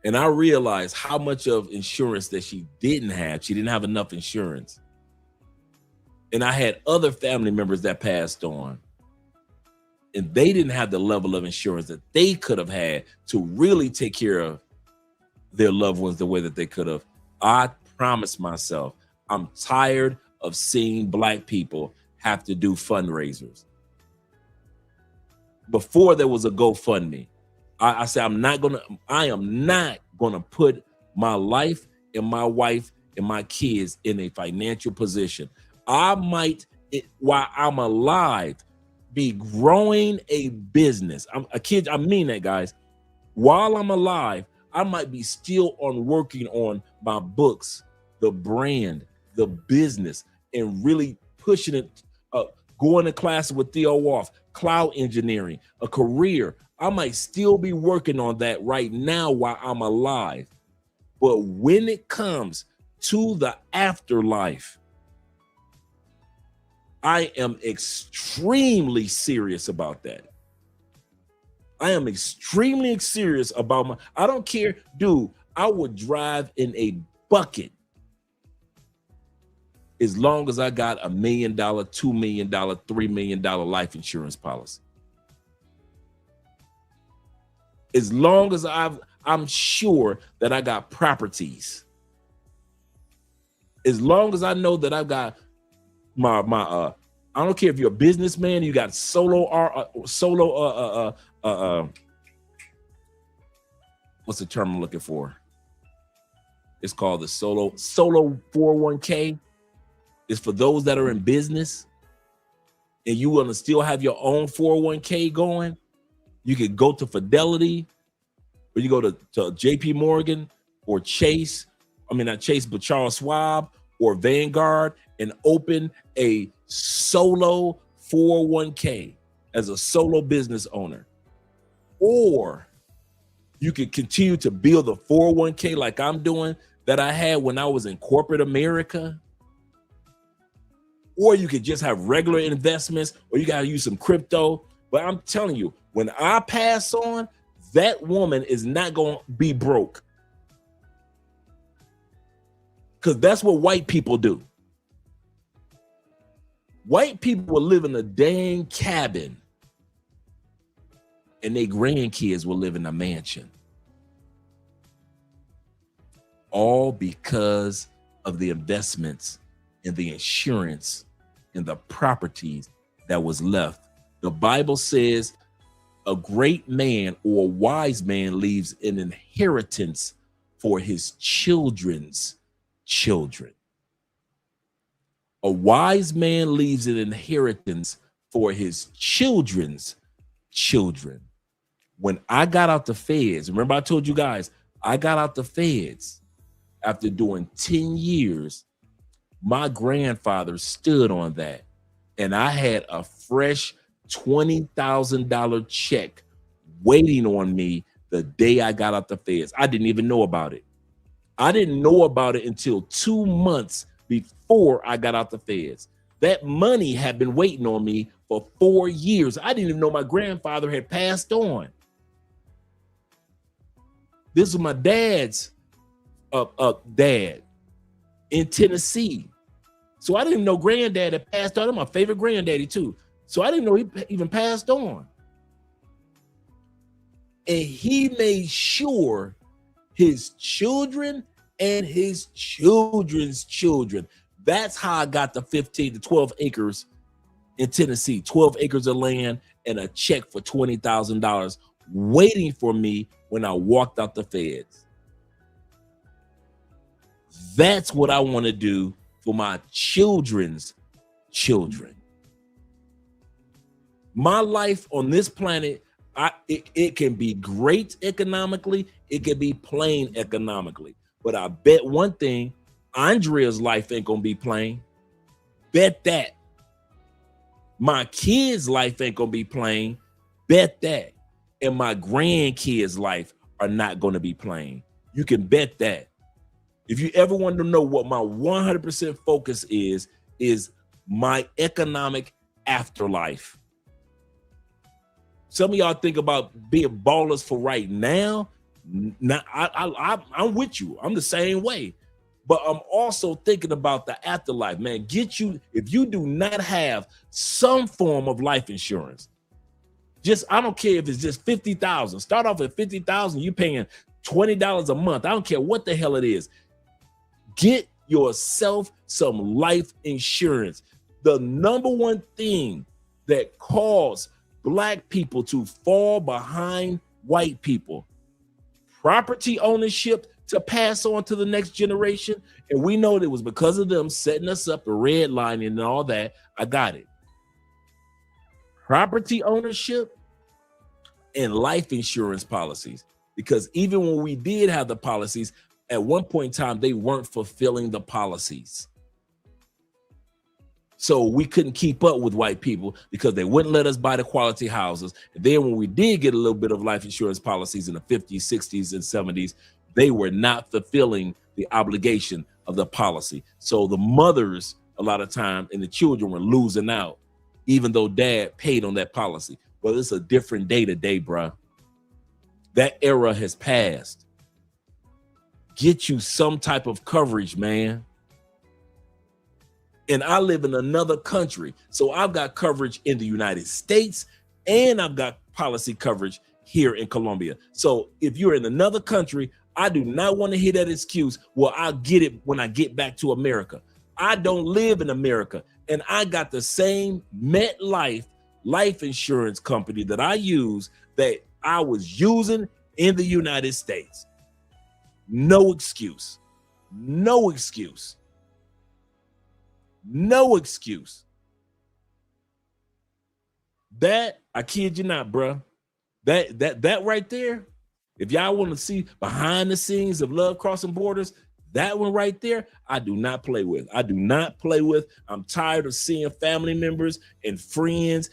and I realized how much of insurance that she didn't have enough insurance. And I had other family members that passed on, and they didn't have the level of insurance that they could have had to really take care of their loved ones the way that they could have. I promised myself, I'm tired of seeing Black people have to do fundraisers. Before there was a GoFundMe, I said, I am not gonna put my life and my wife and my kids in a financial position. I might, while I'm alive, be growing a business. I mean that, guys. While I'm alive, I might be still working on my books, the brand, the business, and really pushing it, going to classes with Theo Wolf, cloud engineering, a career. I might still be working on that right now while I'm alive. But when it comes to the afterlife, I am extremely serious about that. I am extremely serious about my, I don't care, dude, I would drive in a bucket as long as I got $1 million, $2 million, $3 million life insurance policy. As long as I'm sure that I got properties. As long as I know that I've got my I don't care if you're a businessman, you got what's the term I'm looking for? It's called the solo 401k. It's for those that are in business and you want to still have your own 401k going. You could go to Fidelity, or you go to JP Morgan or Chase. I mean, not Chase, but Charles Schwab or Vanguard, and open a solo 401k as a solo business owner. Or you could continue to build a 401k like I'm doing that I had when I was in corporate America. Or you could just have regular investments, or you got to use some crypto. But I'm telling you, when I pass on, that woman is not going to be broke. Because that's what white people do. White people will live in a dang cabin and their grandkids will live in a mansion. All because of the investments and the insurance and the properties that was left. The Bible says a great man or a wise man leaves an inheritance for his children's children. A wise man leaves an inheritance for his children's children. When I got out the feds, remember I told you guys, I got out the feds after doing 10 years. My grandfather stood on that, and I had a fresh $20,000 check waiting on me the day I got out the feds. I didn't even know about it. I didn't know about it until 2 months before I got out the feds. That money had been waiting on me for 4 years. I didn't even know my grandfather had passed on. This was my dad's dad in Tennessee. So I didn't even know granddad had passed on. I'm my favorite granddaddy too. So I didn't know he even passed on. And he made sure his children and his children's children. That's how I got the 15 to 12 acres in Tennessee, 12 acres of land and a check for $20,000 waiting for me when I walked out the feds. That's what I want to do for my children's children. My life on this planet, it can be great economically, it can be plain economically. But I bet one thing, Andrea's life ain't gonna be plain. Bet that. My kids' life ain't gonna be plain. Bet that. And my grandkids' life are not gonna be plain. You can bet that. If you ever want to know what my 100% focus is my economic afterlife. Some of y'all think about being ballers for right now. Now, I'm with you. I'm the same way. But I'm also thinking about the afterlife, man. If you do not have some form of life insurance, I don't care if it's just $50,000. Start off at $50,000, you're paying $20 a month. I don't care what the hell it is. Get yourself some life insurance. The number one thing that caused Black people to fall behind white people, property ownership to pass on to the next generation. And we know that it was because of them setting us up, the redlining and all that. I got it. Property ownership and life insurance policies. Because even when we did have the policies, at one point in time, they weren't fulfilling the policies. So we couldn't keep up with white people because they wouldn't let us buy the quality houses. And then when we did get a little bit of life insurance policies in the 50s, 60s, and 70s, they were not fulfilling the obligation of the policy. So the mothers, a lot of time, and the children were losing out, even though dad paid on that policy. Well, it's a different day today, bruh. That era has passed. Get you some type of coverage, man. And I live in another country, so I've got coverage in the United States, and I've got policy coverage here in Colombia. So if you're in another country, I do not want to hear that excuse, well, I'll get it when I get back to America. I don't live in America, and I got the same MetLife life insurance company that I use that I was using in the United States. No excuse. No excuse. No excuse. That, I kid you not, bro. That right there, if y'all want to see behind the scenes of Love Crossing Borders, that one right there, I do not play with. I do not play with. I'm tired of seeing family members and friends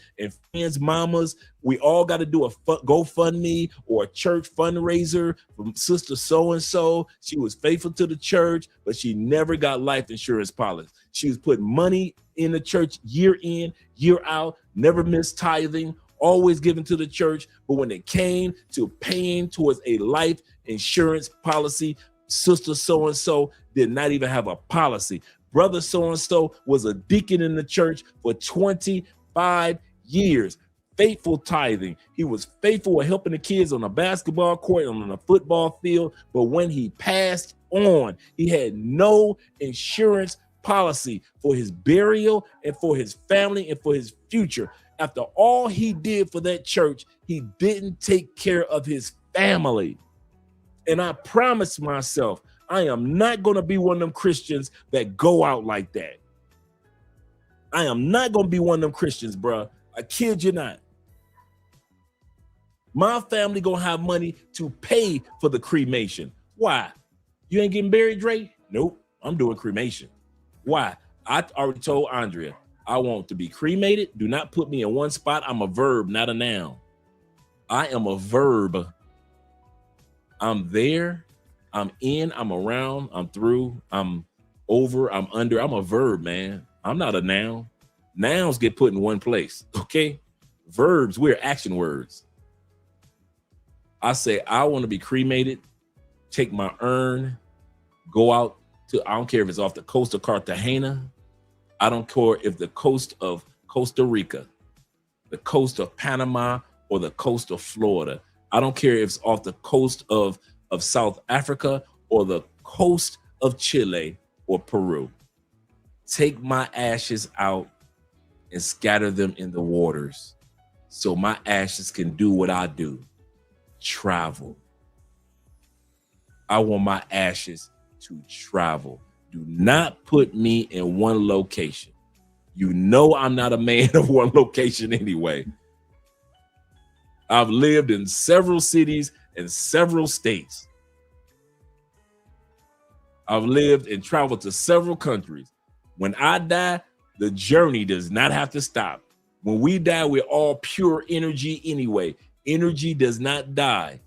mamas. We all got to do a GoFundMe or a church fundraiser from sister so-and-so. She was faithful to the church, but she never got life insurance policy. She was putting money in the church year in, year out, never missed tithing, always giving to the church. But when it came to paying towards a life insurance policy, sister so-and-so did not even have a policy. Brother so-and-so was a deacon in the church for 25 years. Faithful tithing. He was faithful at helping the kids on a basketball court and on a football field. But when he passed on, he had no insurance policy for his burial and for his family and for his future. After all he did for that church, he didn't take care of his family. And I promised myself, I am not going to be one of them Christians that go out like that. I am not going to be one of them Christians, bro. I kid you not. My family going to have money to pay for the cremation. Why? You ain't getting buried, Dre? Nope, I'm doing cremation. Why? I already told Andrea, I want to be cremated. Do not put me in one spot. I'm a verb, not a noun. I am a verb. I'm there, I'm in, I'm around, I'm through, I'm over, I'm under. I'm a verb, man. I'm not a noun. Nouns get put in one place, okay? Verbs, we're action words. I say, I want to be cremated, take my urn, go out to, I don't care if it's off the coast of Cartagena. I don't care if the coast of Costa Rica, the coast of Panama, or the coast of Florida. I don't care if it's off the coast of South Africa or the coast of Chile or Peru. Take my ashes out and scatter them in the waters so my ashes can do what I do, travel. I want my ashes to travel. Do not put me in one location. You know I'm not a man of one location anyway. I've lived in several cities and several states. I've lived and traveled to several countries. When I die, the journey does not have to stop. When we die, we're all pure energy anyway. Energy does not die.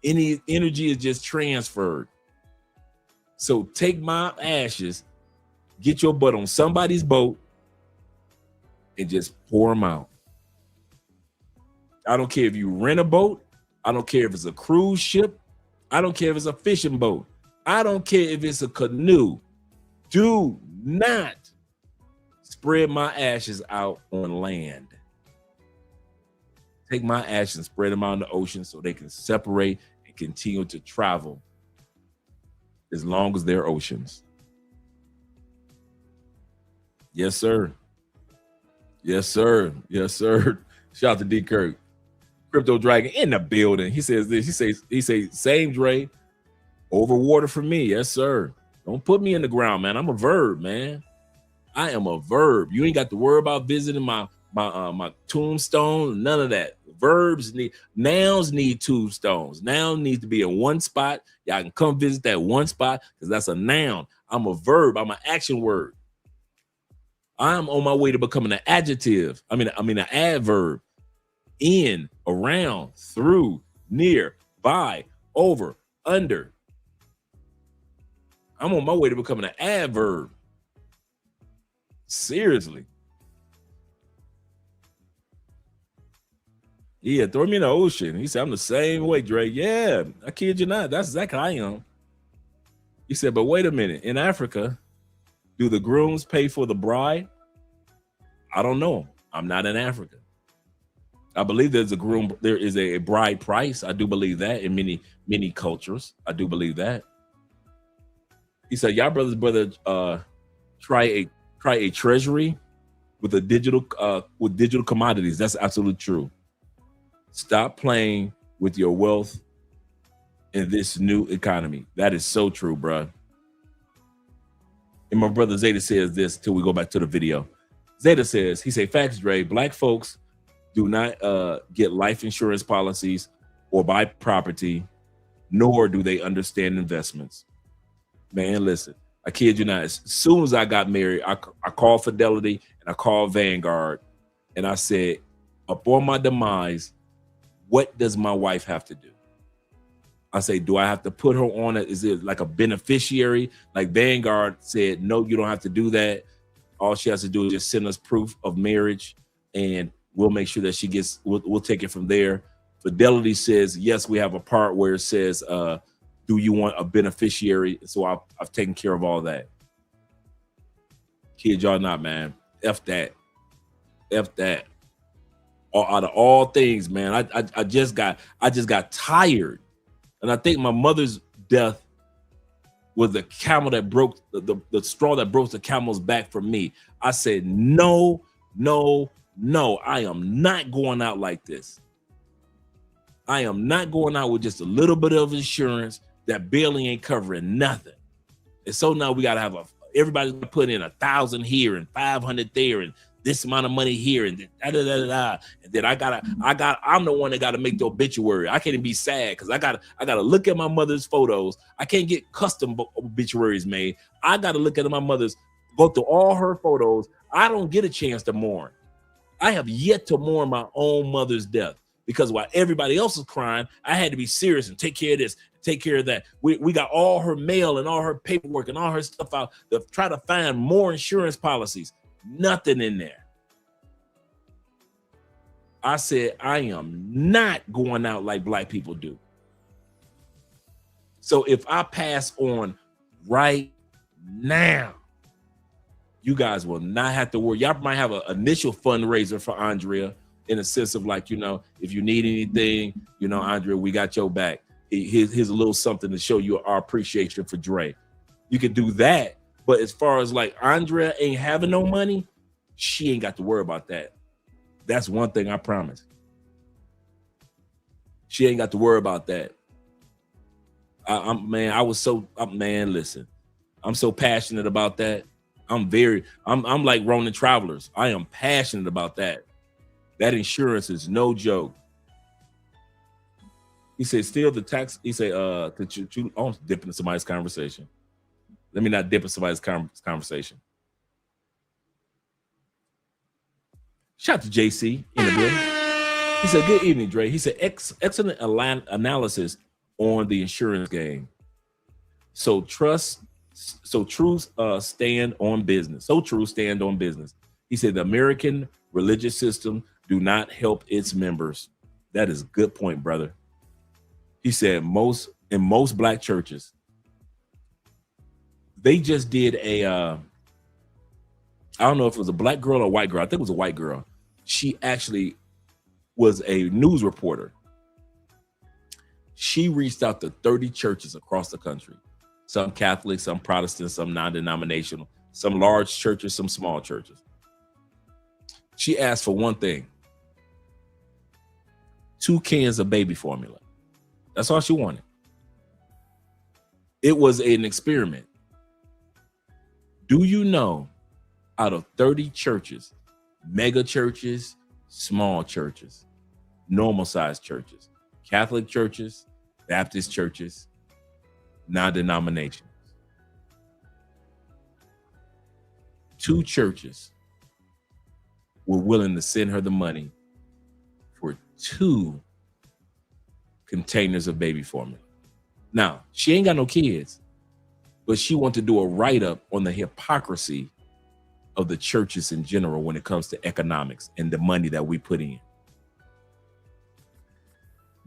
Any energy is just transferred. So take my ashes, get your butt on somebody's boat, and just pour them out. I don't care if you rent a boat. I don't care if it's a cruise ship. I don't care if it's a fishing boat. I don't care if it's a canoe. Do not spread my ashes out on land. Take my ashes and spread them out in the ocean so they can separate and continue to travel as long as they're oceans. Yes, sir. Yes, sir. Yes, sir. Shout out to D. Kirk. Crypto Dragon in the building. He says this. He says, same Dre. Over water for me. Yes, sir. Don't put me in the ground, man. I'm a verb, man. I am a verb. You ain't got to worry about visiting my tombstone. None of that. Nouns need tombstones. Noun needs to be in one spot. Y'all can come visit that one spot because that's a noun. I'm a verb. I'm an action word. I'm on my way to becoming an adjective. I mean an adverb. In, around, through, near, by, over, under. I'm on my way to becoming an adverb. Seriously. Yeah, throw me in the ocean. He said, I'm the same way, Dre. Yeah, I kid you not. That's exactly how I am. He said, but wait a minute. In Africa, do the grooms pay for the bride? I don't know. I'm not in Africa. I believe there is a bride price. I do believe that in many cultures. I do believe that. He said, y'all brother, try a treasury with digital commodities. That's absolutely true. Stop playing with your wealth in this new economy. That is so true, bro. And my brother Zeta says this till we go back to the video. Zeta says, he say, facts, Dre, black folks do not get life insurance policies or buy property, nor do they understand investments. Man, listen, I kid you not. As soon as I got married, I called Fidelity and I called Vanguard, and I said, upon my demise, what does my wife have to do? I say, do I have to put her on it? Is it like a beneficiary? Like Vanguard said, no, you don't have to do that. All she has to do is just send us proof of marriage, and we'll make sure that she gets, we'll take it from there. Fidelity says, yes, we have a part where it says, do you want a beneficiary? So I've taken care of all that. Kid y'all not, man. F that. F that. Out of all things, man, I just got tired. And I think my mother's death was the camel that broke the straw that broke the camel's back for me. I said, no, I am not going out like this. I am not going out with just a little bit of insurance that barely ain't covering nothing. And so now we got to have everybody's put in 1,000 here and 500 there and this amount of money here and da da da da. And then I'm the one that got to make the obituary. I can't even be sad because I gotta look at my mother's photos. I can't get custom obituaries made. I gotta look at my mother's, go through all her photos. I don't get a chance to mourn. I have yet to mourn my own mother's death because while everybody else is crying, I had to be serious and take care of this, take care of that. We got all her mail and all her paperwork and all her stuff out to try to find more insurance policies. Nothing in there. I said, I am not going out like black people do. So if I pass on right now, you guys will not have to worry. Y'all might have an initial fundraiser for Andrea in a sense of like, if you need anything, Andrea, we got your back. Here's a little something to show you our appreciation for Dre. You can do that. But as far as like Andrea ain't having no money, she ain't got to worry about that. That's one thing I promise. She ain't got to worry about that. Listen, I'm so passionate about that. I'm like Ronin Travelers. I am passionate about that. That insurance is no joke. He said, still the tax, he said, I'm dipping into somebody's conversation. Let me not dip in somebody's conversation. Shout out to JC in the building. He said, good evening, Dre. He said, excellent analysis on the insurance game. So true stand on business. So true stand on business. He said, the American religious system do not help its members. That is a good point, brother. He said, in most black churches, they just did I don't know if it was a black girl or a white girl. I think it was a white girl. She actually was a news reporter. She reached out to 30 churches across the country. Some Catholic, some Protestant, some non-denominational, some large churches, some small churches. She asked for one thing: 2 cans of baby formula. That's all she wanted. It was an experiment. Do you know, out of 30 churches, mega churches, small churches, normal sized churches, Catholic churches, Baptist churches, non-denominational, 2 churches were willing to send her the money for 2 containers of baby formula. Now, she ain't got no kids, but she wanted to do a write-up on the hypocrisy of the churches in general when it comes to economics and the money that we put in.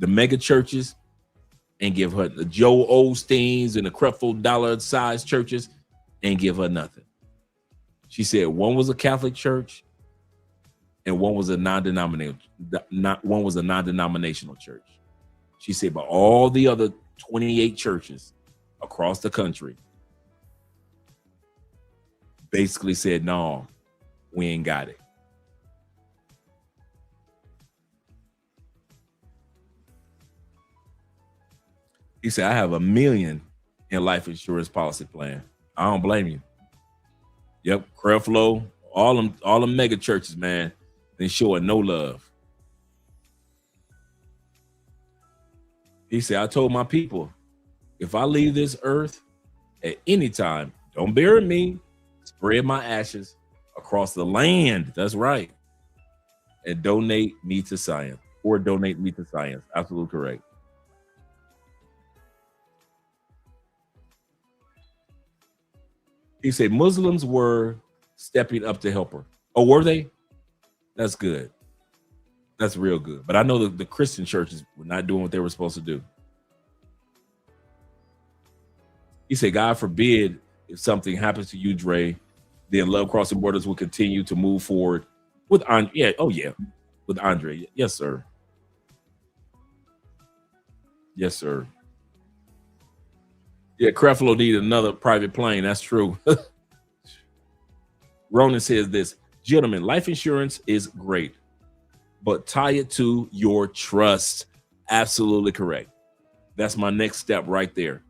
the mega churches and give her the Joe Osteens and the Creflo Dollar size churches and give her nothing. She said one was a Catholic church and one was a non-denominational church. She said, but all the other 28 churches across the country basically said, no, we ain't got it. He said, I have $1 million in life insurance policy plan. I don't blame you. Yep, Creflo, all them mega churches, man, they showing no love. He said, I told my people, if I leave this earth at any time, don't bury me, spread my ashes across the land. That's right. And donate me to science. Absolutely correct. He said Muslims were stepping up to help her. Oh, were they? That's good. That's real good. But I know the Christian churches were not doing what they were supposed to do. He said, God forbid if something happens to you, Dre, then Love Crossing Borders will continue to move forward with Andre. Yeah, oh yeah, with Andre. Yes, sir. Yes, sir. Yeah, Creflo needed another private plane. That's true. Ronan says this, gentlemen, life insurance is great, but tie it to your trust. Absolutely correct. That's my next step right there.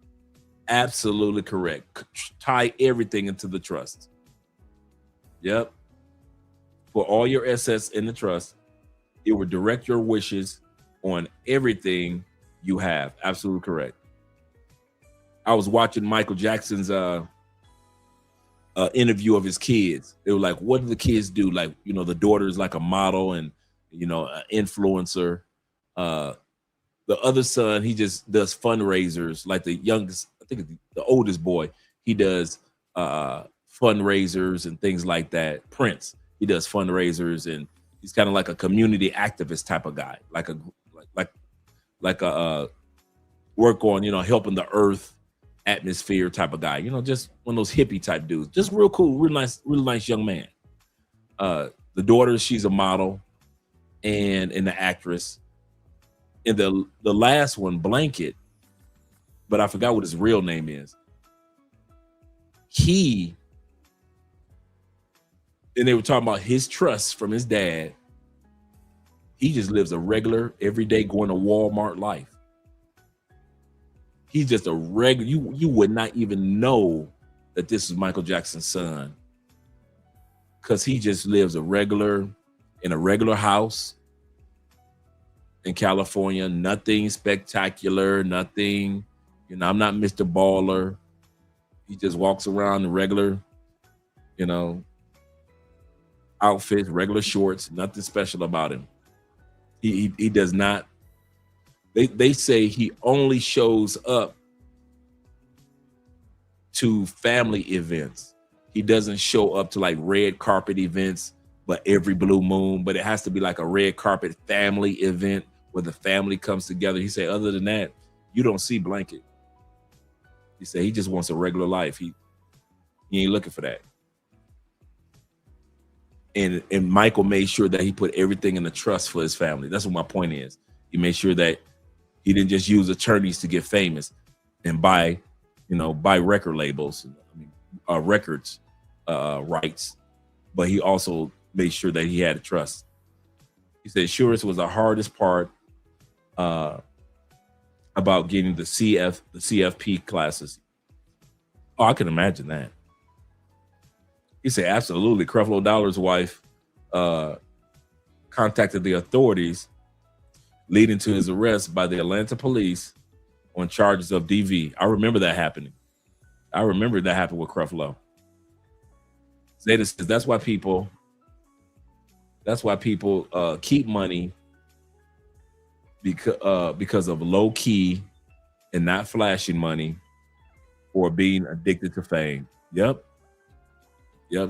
Absolutely correct. Tie everything into the trust. Yep. Put all your assets in the trust. It will direct your wishes on everything you have. Absolutely correct. I was watching Michael Jackson's interview of his kids. They were like, what do the kids do? Like, you know, the daughter is like a model and, you know, an influencer. The other son, he just does fundraisers. Like the youngest, I think the oldest boy, he does fundraisers and things like that. Prince, he does fundraisers and he's kind of like a community activist type of guy, like a work on, you know, helping the earth atmosphere type of guy, you know, just one of those hippie type dudes, just real cool, real nice young man. The daughter, she's a model and an actress. And the last one, Blanket, but I forgot what his real name is. And they were talking about his trust from his dad. He just lives a regular, everyday, going to Walmart life. He's just a regular, you would not even know that this is Michael Jackson's son. Because he just lives in a regular house in California, nothing spectacular, nothing, you know, I'm not Mr. Baller. He just walks around in regular, you know, outfits, regular shorts, nothing special about him. He does not, they say he only shows up to family events. He doesn't show up to like red carpet events, but every blue moon, but it has to be like a red carpet family event where the family comes together. He said, other than that, you don't see Blanket. He said he just wants a regular life. He ain't looking for that. And Michael made sure that he put everything in the trust for his family. That's what my point is. He made sure that he didn't just use attorneys to get famous and buy record labels, records rights, but he also made sure that he had a trust. He said insurance was the hardest part about getting the CFP classes. Oh, I can imagine that. He said absolutely. Creflo Dollar's wife contacted the authorities, leading to his arrest by the Atlanta police on charges of DV. I remember that happening. I remember that happened with Creflo. Zeta says that's why people keep money because of low key and not flashing money or being addicted to fame. Yep.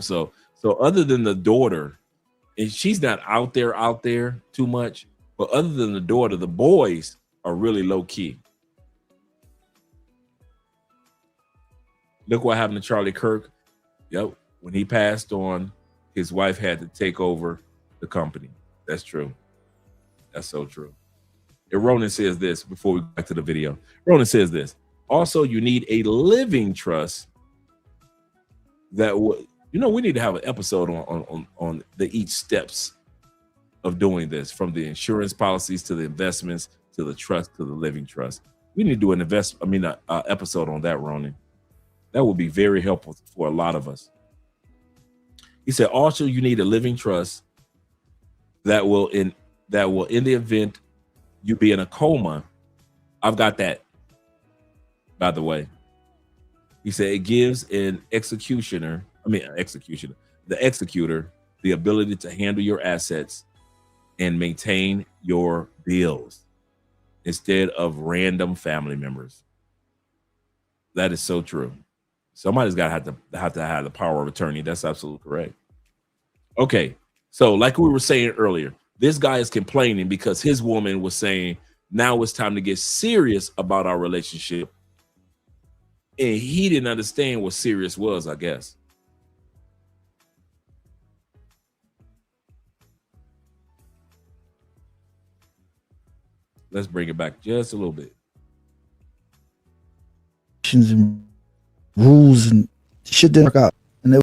So other than the daughter, and she's not out there too much, but other than the daughter, the boys are really low key. Look what happened to Charlie Kirk. Yep. When he passed on, his wife had to take over the company. That's true. That's so true. And Ronan says this before we go back to the video. Ronan says this. Also, you need a living trust that will, we need to have an episode on the each steps of doing this, from the insurance policies to the investments to the trust to the living trust. We need to do an episode on that, Ronan. That would be very helpful for a lot of us. He said, also, you need a living trust that will in the event you be in a coma. I've got that, by the way. He said it gives the executor, the ability to handle your assets and maintain your bills instead of random family members. That is so true. Somebody's got to have the power of attorney. That's absolutely correct. Okay, so like we were saying earlier, this guy is complaining because his woman was saying, now it's time to get serious about our relationship. And he didn't understand what serious was, I guess. Let's bring it back just a little bit. And rules and shit didn't work out. And they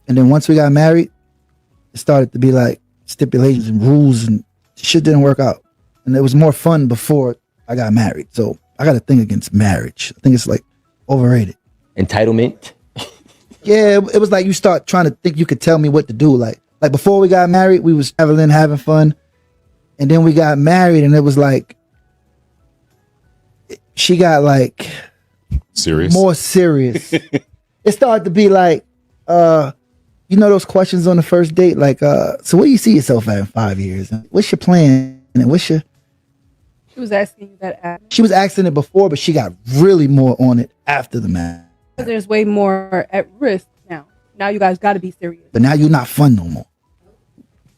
And then once we got married, it started to be like stipulations and rules and shit didn't work out. And it was more fun before I got married. So I got a thing against marriage. I think it's like overrated. Entitlement. Yeah, it was like you start trying to think you could tell me what to do. Like before we got married, we was traveling, having fun. And then we got married and it was like, she got like serious, more serious. It started to be like, those questions on the first date, like, so where do you see yourself at in 5 years? What's your plan? And what's your... She was asking you that after. She was asking it before, but she got really more on it after the marriage. There's way more at risk now. Now you guys got to be serious. But now you're not fun no more.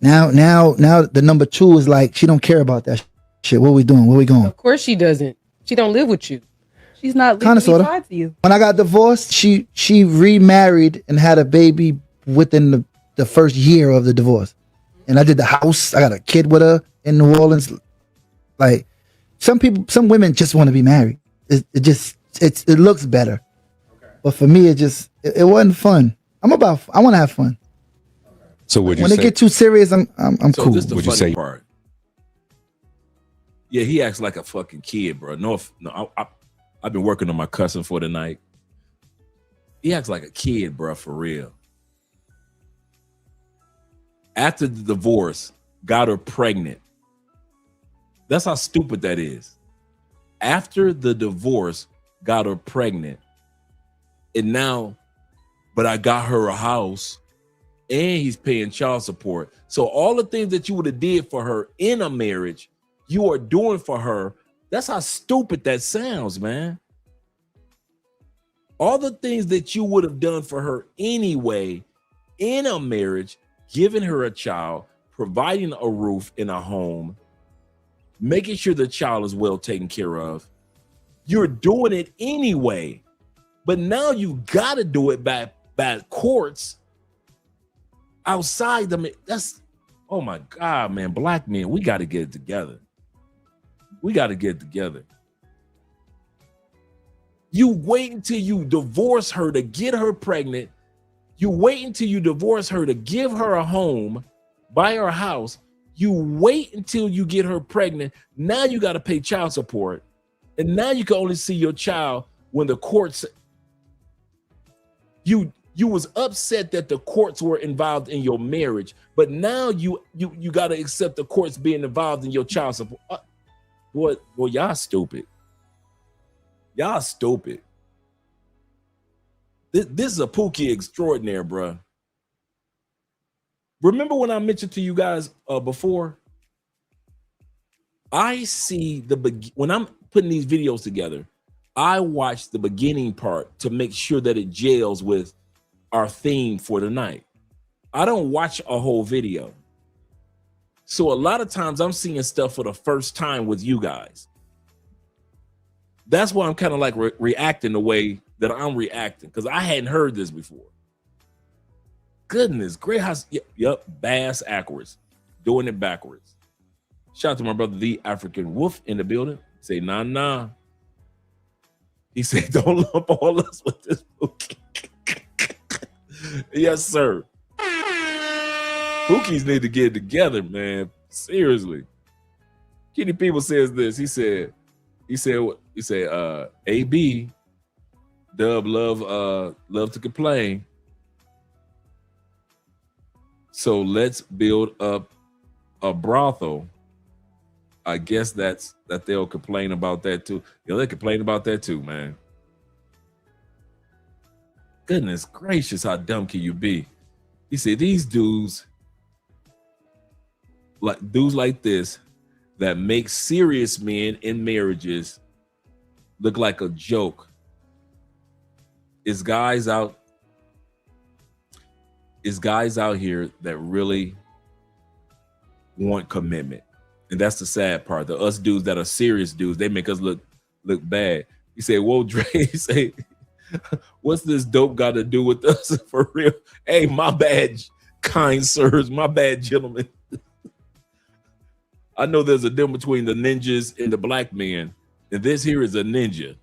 Now the number two is like, she don't care about that shit. What we doing? Where we going? Of course she doesn't. She don't live with you. She's not Kinda, legally sorta. tied to you. When I got divorced, she remarried and had a baby within the first year of the divorce. And I did the house. I got a kid with her in New Orleans. Like, some women just want to be married. It looks better. Okay. But for me, it wasn't fun. I want to have fun. So would you when say, they get too serious, I'm So cool. this the Would you funny say- part. Yeah, he acts like a fucking kid, bro. No, I've been working on my cousin for the night. He acts like a kid, bro, for real. After the divorce, got her pregnant. That's how stupid that is. After the divorce, got her pregnant. And now, but I got her a house and he's paying child support. So all the things that you would have did for her in a marriage, you are doing for her. That's how stupid that sounds, man. All the things that you would have done for her anyway in a marriage, giving her a child, providing a roof in a home, making sure the child is well taken care of. You're doing it anyway. But now you got to do it by courts outside them. That's, oh my God, man. Black men, we got to get it together. We got to get it together. You wait until you divorce her to get her pregnant. You wait until you divorce her to give her a home, buy her a house. You wait until you get her pregnant. Now you got to pay child support. And now you can only see your child when the courts. You was upset that the courts were involved in your marriage, but now you got to accept the courts being involved in your child support. Boy, y'all stupid. Y'all stupid. This is a Pookie extraordinaire, bro. Remember when I mentioned to you guys before I see when I'm putting these videos together, I watch the beginning part to make sure that it gels with our theme for the night. I don't watch a whole video. So a lot of times I'm seeing stuff for the first time with you guys. That's why I'm kind of like reacting the way that I'm reacting, because I hadn't heard this before. Goodness, great house. Yep, bass backwards, doing it backwards. Shout out to my brother, the African Wolf, in the building. Say, nah. He said, don't lump all us with this Pookie. Yes, sir. Pookies need to get together, man. Seriously. Kenny People says this. He said, AB, Dub love to complain. So let's build up a brothel. I guess that they'll complain about that too. Yeah, they complain about that too, man. Goodness gracious, how dumb can you be? He said these dudes like this that make serious men in marriages look like a joke. Is guys out here that really want commitment. And that's the sad part. The us dudes that are serious dudes, they make us look bad. You say, whoa, Dre, you say, what's this dope got to do with us for real? Hey, my bad, kind sirs, my bad, gentlemen. I know there's a difference between the ninjas and the black men, and this here is a ninja.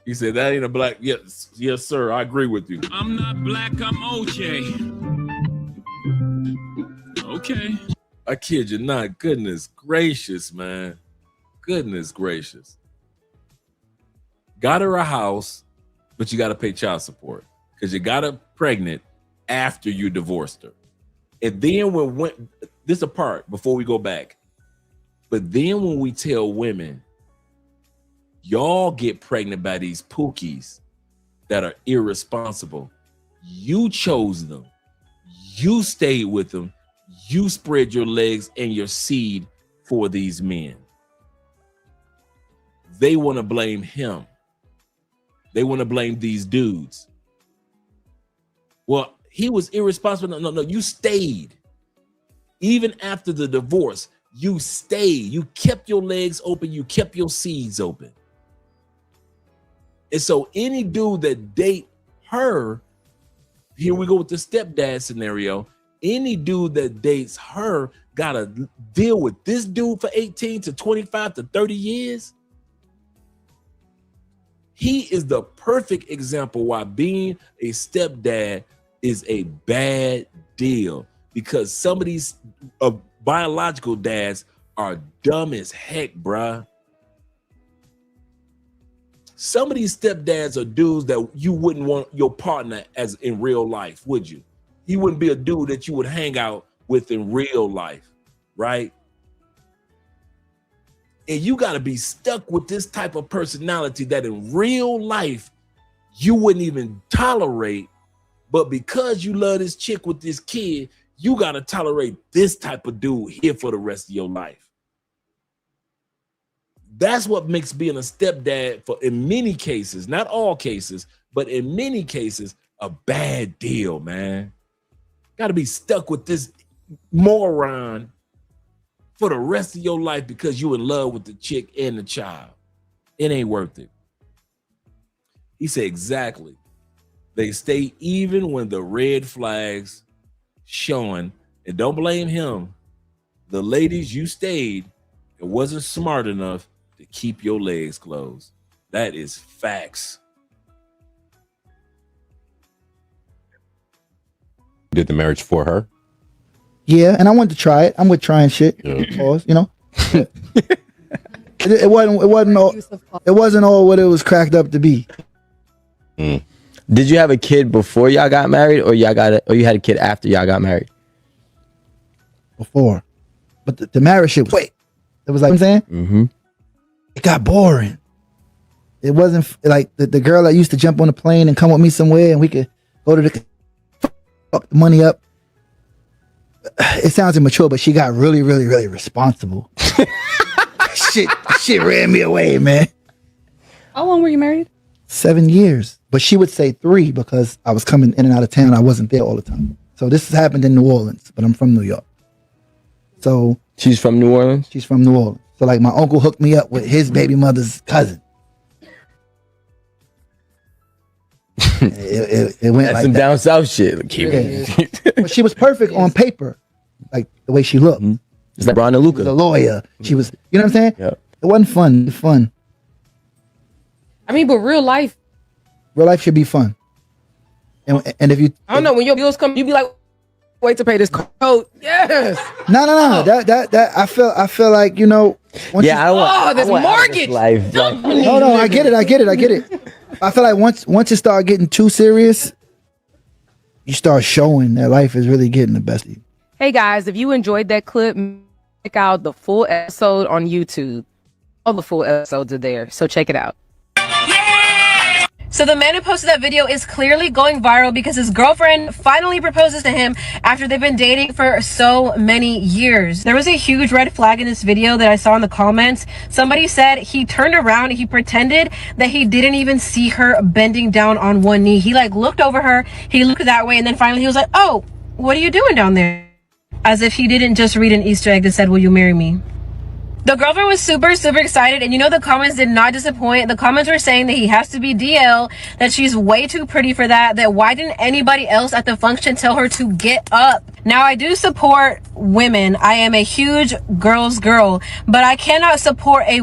He said, that ain't a black. Yes, sir, I agree with you. I'm not black, I'm OJ. Okay. I kid you not. Goodness gracious, man. Goodness gracious. Got her a house, but you got to pay child support because you got her pregnant after you divorced her. And then this is a part before we go back. But then when we tell women, y'all get pregnant by these pookies that are irresponsible. You chose them. You stayed with them. You spread your legs and your seed for these men. They want to blame him. They want to blame these dudes. Well, he was irresponsible. No, you stayed. Even after the divorce, you stayed. You kept your legs open. You kept your seeds open. And so any dude that date her, here we go with the stepdad scenario. Any dude that dates her gotta deal with this dude for 18 to 25 to 30 years. He is the perfect example why being a stepdad is a bad deal, because some of these biological dads are dumb as heck, bruh. Some of these stepdads are dudes that you wouldn't want your partner as in real life, would you? He wouldn't be a dude that you would hang out with in real life, right? And you got to be stuck with this type of personality that in real life you wouldn't even tolerate, but because you love this chick with this kid, you got to tolerate this type of dude here for the rest of your life. That's what makes being a stepdad, for in many cases, not all cases, but in many cases, a bad deal, man. Got to be stuck with this moron for the rest of your life because you in love with the chick and the child. It ain't worth it. He said, exactly. They stay even when the red flags showing, and don't blame him. The ladies, you stayed and wasn't smart enough to keep your legs closed. That is facts. Did the marriage for her? Yeah, and I wanted to try it. I'm with trying shit. Pause, you know. it wasn't all what it was cracked up to be. Mm. Did you have a kid before y'all got married, or you had a kid after y'all got married? Before, but the marriage shit was. It was like, I'm saying, It got boring. It wasn't like the girl that used to jump on the plane and come with me somewhere, and we could go to the fuck the money up. it sounds immature, but she got really, really, really responsible. shit ran me away, man. How long were you married? 7 years. But she would say 3 because I was coming in and out of town. I wasn't there all the time. So this has happened in New Orleans, but I'm from New York. So she's from New Orleans? She's from New Orleans. So like my uncle hooked me up with his baby mother's cousin. It went That's like some that. down south shit. Yeah. But she was perfect on paper, like the way she looked. It's like Brian and Luca. She was a lawyer. She was, you know what I'm saying? Yeah. It wasn't fun. It's fun. I mean, but real life should be fun. And if you, I don't know, when your bills come, you be like, wait to pay this code. Yes. no. That I feel like, you know. Once Yeah, you, I want this mortgage. life. Like, no, I get it. I feel like once it start getting too serious, you start showing that life is really getting the best of you. Hey guys, if you enjoyed that clip, check out the full episode on YouTube. All the full episodes are there, so check it out. So the man who posted that video is clearly going viral because his girlfriend finally proposes to him after they've been dating for so many years. There was a huge red flag in this video that I saw in the comments. Somebody said he turned around and he pretended that he didn't even see her bending down on one knee. He like looked over her, he looked that way, and then finally he was like, oh, what are you doing down there? As if he didn't just read an Easter egg that said, will you marry me? The girlfriend was super excited, and you know the comments did not disappoint. The comments were saying that he has to be DL, that she's way too pretty for that why didn't anybody else at the function tell her to get up? Now, I do support women. I am a huge girl's girl, but I cannot support a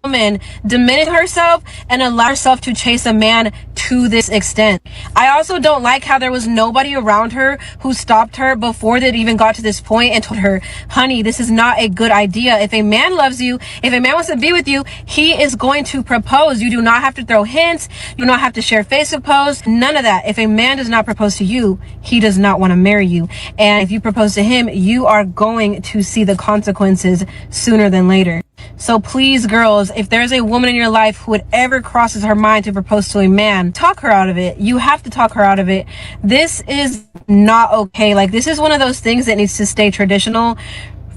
woman diminish herself and allow herself to chase a man to this extent. I also don't like how there was nobody around her who stopped her before they even got to this point and told her, honey, this is not a good idea. If a man loves you, if a man wants to be with you, he is going to propose. You do not have to throw hints. You do not have to share Facebook posts. None of that. If a man does not propose to you, he does not want to marry you. And if you propose to him, you are going to see the consequences sooner than later. So please, girls, if there's a woman in your life who would ever crosses her mind to propose to a man, talk her out of it. You have to talk her out of it. This is not okay. Like, this is one of those things that needs to stay traditional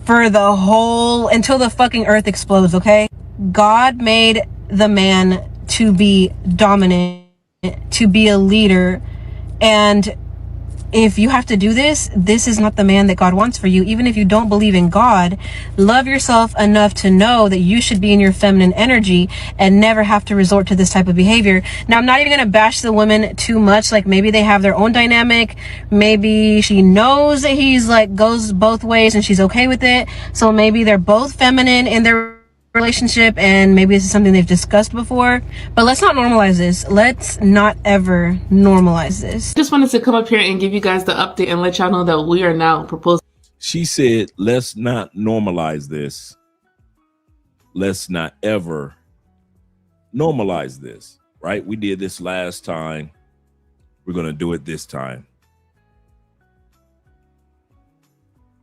for the whole, until the fucking earth explodes, okay? God made the man to be dominant, to be a leader, and if you have to do this, this is not the man that God wants for you. Even if you don't believe in God, love yourself enough to know that you should be in your feminine energy and never have to resort to this type of behavior. Now, I'm not even going to bash the women too much. Like, maybe they have their own dynamic. Maybe she knows that he's like goes both ways and she's okay with it. So maybe they're both feminine in their relationship, and maybe this is something they've discussed before, but let's not normalize this. Let's not ever normalize this. Just wanted to come up here and give you guys the update and let y'all know that we are now proposing. She said, let's not normalize this. Let's not ever normalize this, right? We did this last time. We're going to do it this time.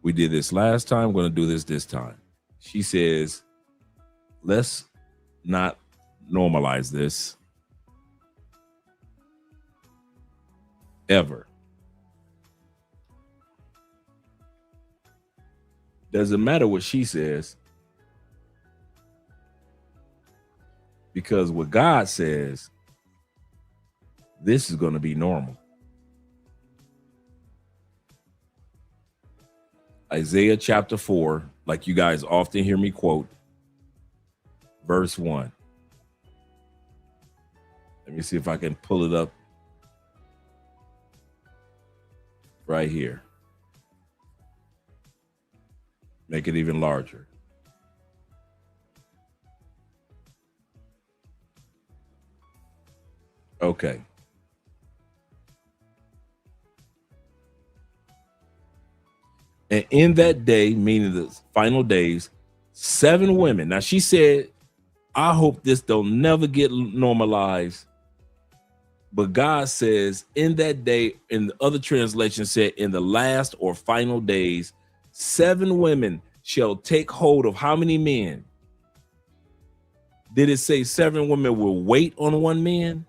We did this last time. We're going to do this time. She says, let's not normalize this ever. Doesn't matter what she says, because what God says, this is going to be normal. Isaiah chapter 4, like you guys often hear me quote, verse 1. Let me see if I can pull it up right here. Make it even larger. Okay. And in that day, meaning the final days, 7 women. Now she said, I hope this don't never get normalized. But God says in that day, in the other translation said, in the last or final days, 7 women shall take hold of how many men? Did it say 7 women will wait on one man?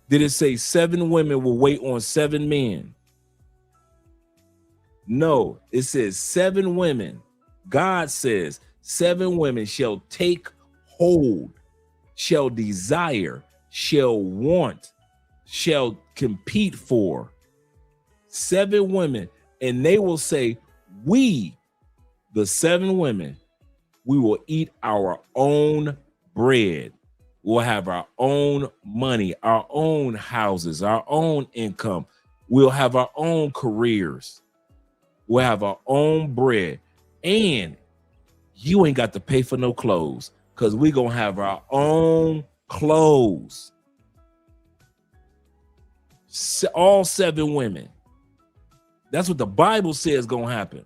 Did it say 7 women will wait on 7 men? No, it says 7 women. God says 7 women shall take hold, shall desire, shall want, shall compete for. 7 women, and they will say, we, the 7 women, we will eat our own bread. We'll have our own money, our own houses, our own income. We'll have our own careers. We'll have our own bread. And you ain't got to pay for no clothes because we're going to have our own clothes. All 7 women. That's what the Bible says going to happen.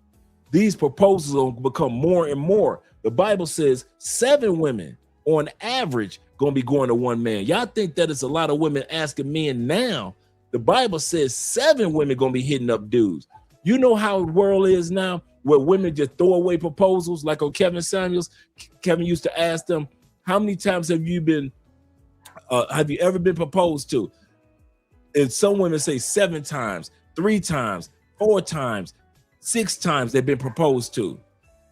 These proposals will become more and more. The Bible says 7 women on average going to be going to 1 man. Y'all think that it's a lot of women asking men now. The Bible says 7 women going to be hitting up dudes. You know how the world is now where women just throw away proposals like on Kevin Samuels. Kevin used to ask them, how many times have you ever been proposed to? And some women say 7 times, 3 times, 4 times, 6 times they've been proposed to.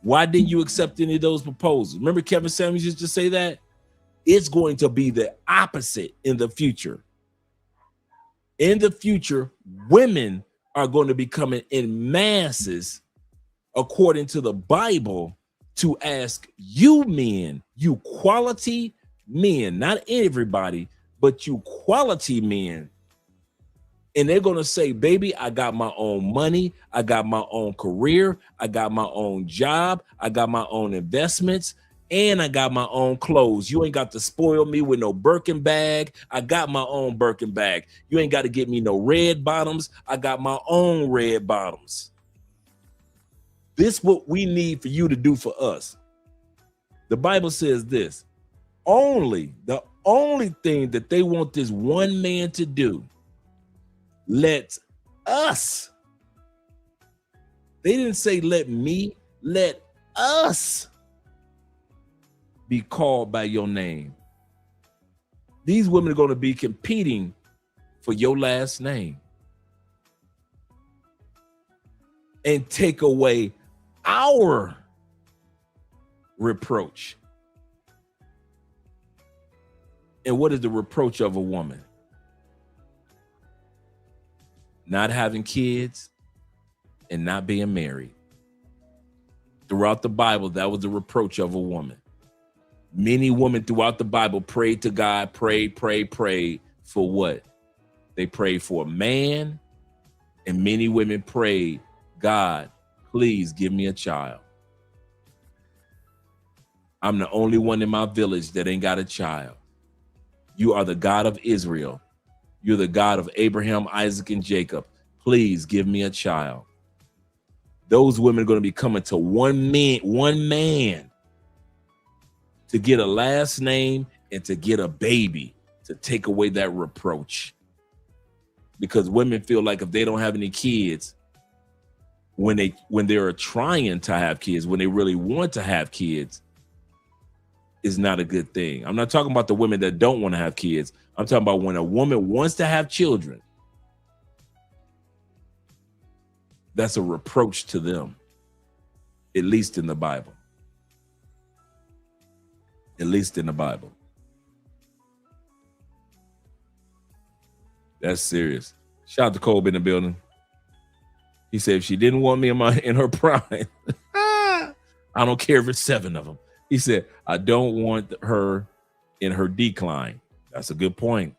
Why didn't you accept any of those proposals? Remember Kevin Samuels used to say that? It's going to be the opposite in the future. In the future, women are going to be coming in masses, according to the Bible, to ask you men, you quality men, not everybody, but you quality men. And they're going to say, baby, I got my own money. I got my own career. I got my own job. I got my own investments. And I got my own clothes. You ain't got to spoil me with no Birkin bag. I got my own Birkin bag. You ain't got to get me no red bottoms. I got my own red bottoms. This is what we need for you to do for us. The Bible says this. The only thing that they want this 1 man to do, let us. They didn't say let me, let us be called by your name. These women are going to be competing for your last name and take away our reproach. And what is the reproach of a woman? Not having kids and not being married. Throughout the Bible, that was the reproach of a woman. Many women throughout the Bible prayed to God, prayed for what? They prayed for a man, and many women prayed, God, please give me a child. I'm the only one in my village that ain't got a child. You are the God of Israel. You're the God of Abraham, Isaac, and Jacob. Please give me a child. Those women are going to be coming to one man to get a last name and to get a baby to take away that reproach. Because women feel like if they don't have any kids, when they're trying to have kids, when they really want to have kids, is not a good thing. I'm not talking about the women that don't want to have kids. I'm talking about when a woman wants to have children. That's a reproach to them, at least in the Bible. At least in the Bible. That's serious. Shout out to Colby in the building. He said if she didn't want me in her prime, I don't care if it's 7 of them. He said, I don't want her in her decline. That's a good point.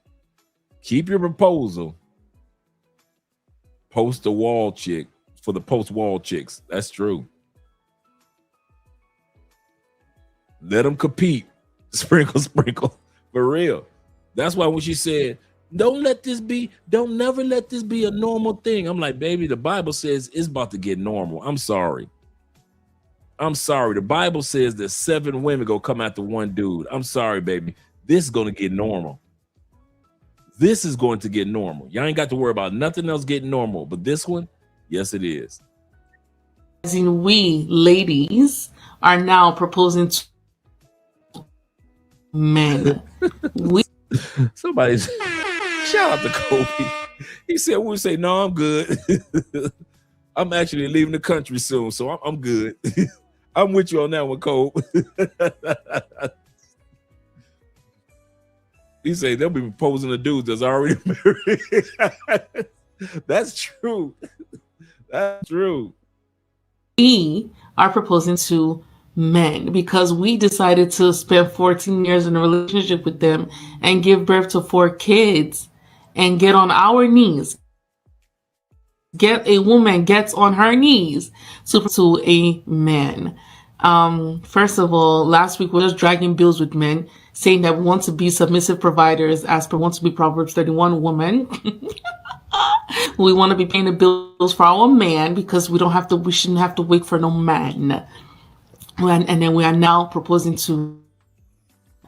Keep your proposal. Post the wall chick for the post-wall chicks. That's true. Let them compete. Sprinkle, sprinkle. For real. That's why when she said, don't never let this be a normal thing. I'm like, baby, the Bible says it's about to get normal. I'm sorry. The Bible says that 7 women go come after 1 dude. I'm sorry, baby. This is going to get normal. This is going to get normal. Y'all ain't got to worry about nothing else getting normal. But this one, yes, it is. We ladies are now proposing to men. Somebody's shout out to Kobe. He said, we'll say, no, I'm good. I'm actually leaving the country soon, so I'm good. I'm with you on that one, Cole. He say they'll be proposing to dudes that's already married. That's true. That's true. We are proposing to men because we decided to spend 14 years in a relationship with them and give birth to 4 kids and get on our knees. Get a woman gets on her knees to a man. First of all, last week we were just dragging bills with men, saying that we want to be submissive providers as per want to be Proverbs 31 woman. We want to be paying the bills for our man because we shouldn't have to wait for no man. And then we are now proposing to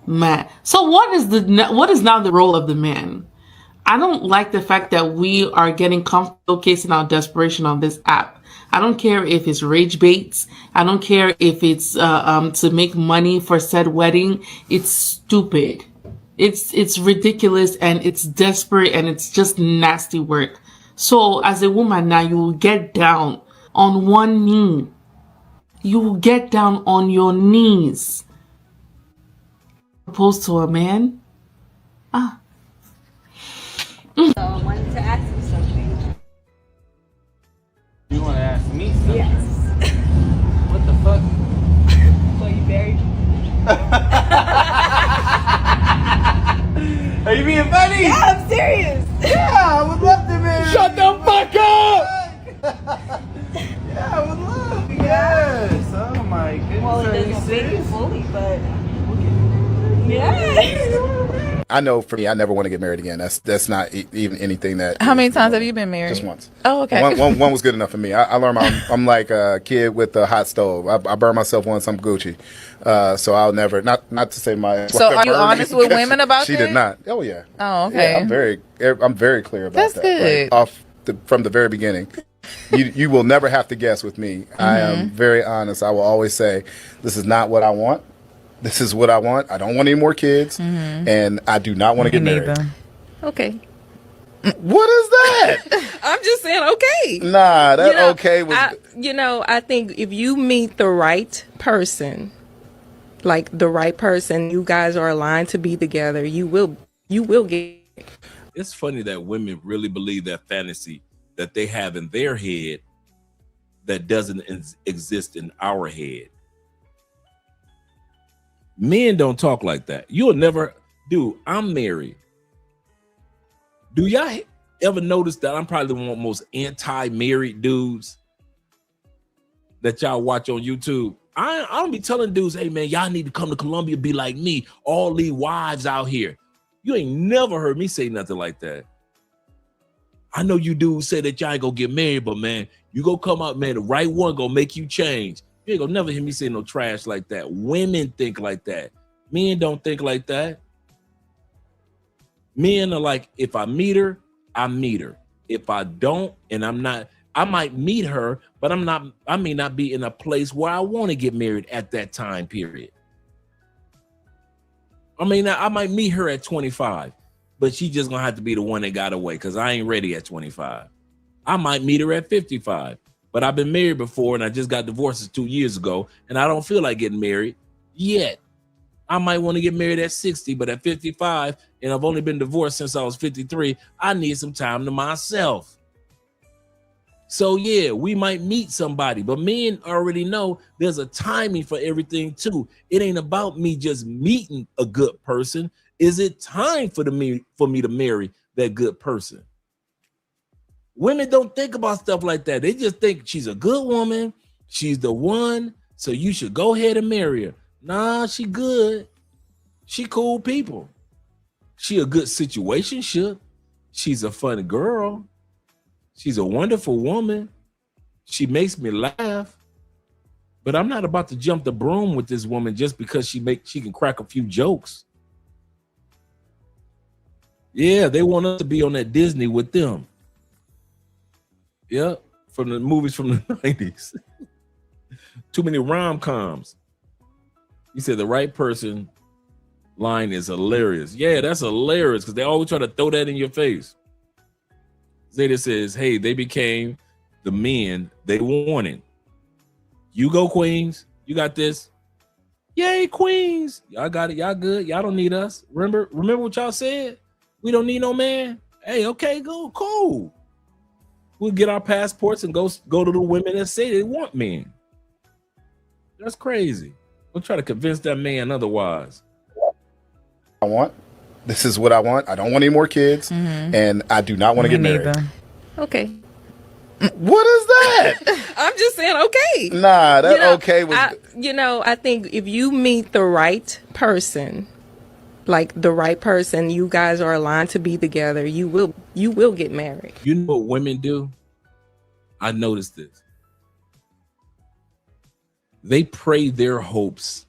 man. So what is now the role of the man? I don't like the fact that we are getting comfortable casing our desperation on this app. I don't care if it's rage baits. I don't care if it's to make money for said wedding. It's stupid. It's ridiculous and it's desperate and it's just nasty work. So as a woman now, you will get down on one knee. You will get down on your knees. Propose to a man? Ah. So I wanted to ask you something. You want to ask me something? Yes. What the fuck? Will you marry me? Are you being funny? Yeah, I'm serious. Yeah, I would love to marry you. Shut the fuck up! Yeah, I would love. Yes. Oh my goodness. Well, Are it you doesn't fit you serious? fully, but yeah. I know for me, I never want to get married again. That's not even anything that. How many times have you been married? Just once. Oh, okay. One was good enough for me. I learned I'm like a kid with a hot stove. I burned myself once. I'm Gucci. So I'll never not to say my. So are you honest with women about She that? did not. Oh yeah. Oh, okay. Yeah, I'm very clear about That's that. good. Like, from the very beginning. You will never have to guess with me. I am very honest. I will always say, this is not what I want. This is what I want. I don't want any more kids, and I do not want to get married. Okay. What is that? I'm just saying, okay. Nah, that okay was. I think if you meet the right person, like the right person, you guys are aligned to be together, you will get. It's funny that women really believe that fantasy that they have in their head that doesn't exist in our head. Men don't talk like that. You'll never, dude, I'm married. Do y'all ever notice that I'm probably one of the most anti-married dudes that y'all watch on YouTube? I don't be telling dudes, hey man, y'all need to come to Colombia, be like me, all these wives out here. You ain't never heard me say nothing like that. I know you dudes say that y'all ain't gonna get married, but man, you go come out, man, the right one gonna make you change. You ain't gonna never hear me say no trash like that. Women think like that. Men don't think like that. Men are like, if I meet her, I meet her. If I don't, and I'm not, I might meet her, but I may not be in a place where I want to get married at that time period. I mean, I might meet her at 25, but she just gonna have to be the one that got away because I ain't ready at 25. I might meet her at 55. But I've been married before and I just got divorced 2 years ago and I don't feel like getting married yet. I might want to get married at 60, but at 55, and I've only been divorced since I was 53, I need some time to myself. So yeah, we might meet somebody, but men already know there's a timing for everything too. It ain't about me just meeting a good person. Is it time for me to marry that good person? Women don't think about stuff like that. They just think she's a good woman. She's the one. So you should go ahead and marry her. Nah, she good. She cool people. She a good situationship. She's a fun girl. She's a wonderful woman. She makes me laugh. But I'm not about to jump the broom with this woman just because she can crack a few jokes. Yeah, they want us to be on that Disney with them. Yeah, from the movies from the 90s. Too many rom-coms. You said the right person line is hilarious. Yeah, that's hilarious because they always try to throw that in your face. Zeta says, hey, they became the men they wanted. You go, Queens. You got this. Yay, Queens. Y'all got it. Y'all good. Y'all don't need us. Remember what y'all said? We don't need no man. Hey, okay, go, cool. We'll get our passports and go to the women that say they want men. That's crazy. We'll try to convince that man otherwise. I want. This is what I want. I don't want any more kids, and I do not want to get married. Okay. What is that? I'm just saying, okay. Nah, that okay was. I think if you meet the right person, like the right person, you guys are aligned to be together, you will get married. You know what women do? I noticed this. They prey their hopes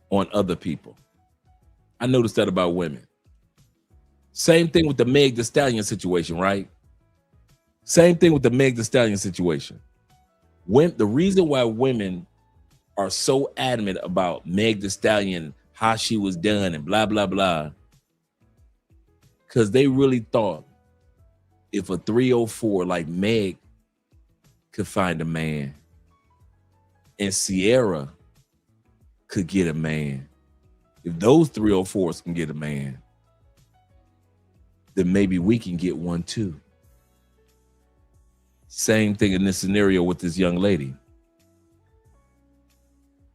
on other people. I noticed that about women. Same thing with the Meg Thee Stallion situation, right? Same thing with the Meg Thee Stallion situation. The reason why women are so adamant about Meg Thee Stallion, how she was done and blah, blah, blah, because they really thought if a 304 like Meg could find a man and Sierra could get a man, if those 304s can get a man, then maybe we can get one too. Same thing in this scenario with this young lady.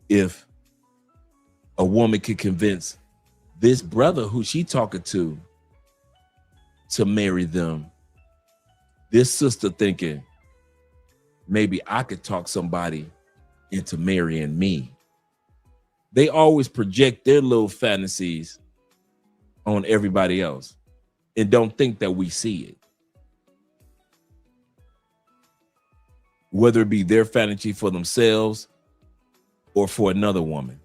If a woman could convince this brother who she talking to marry them, this sister thinking, maybe I could talk somebody into marrying me. They always project their little fantasies on everybody else and don't think that we see it. Whether it be their fantasy for themselves or for another woman.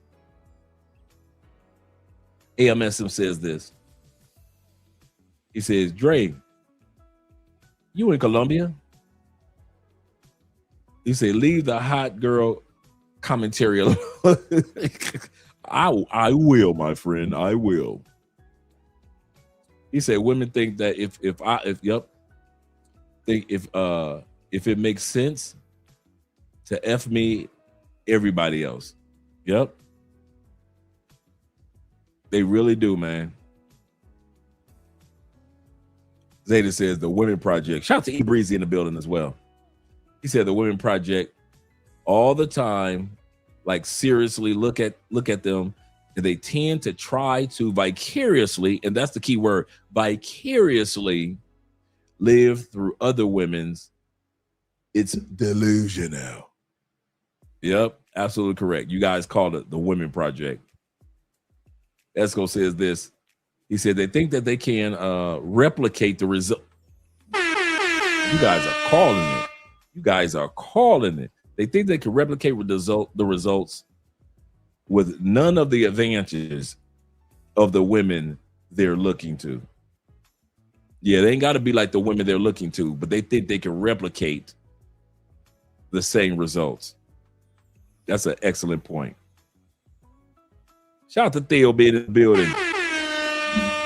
AMSM says this. He says, Dre, you in Colombia? He said, leave the hot girl commentary alone. I will, my friend, I will. He said, women think that if it makes sense to F me, everybody else. Yep. They really do, man. Zeta says the Women Project. Shout out to E Breezy in the building as well. He said the Women Project all the time, like seriously look at them, and they tend to try to vicariously, and that's the key word, vicariously live through other women's. It's delusional. Yep, absolutely correct. You guys called it the Women Project. Esco says this. He said they think that they can replicate the result. You guys are calling it. You guys are calling it. They think they can replicate the results with none of the advantages of the women they're looking to. Yeah, they ain't got to be like the women they're looking to, but they think they can replicate the same results. That's an excellent point. Shout out to Theo being in the building.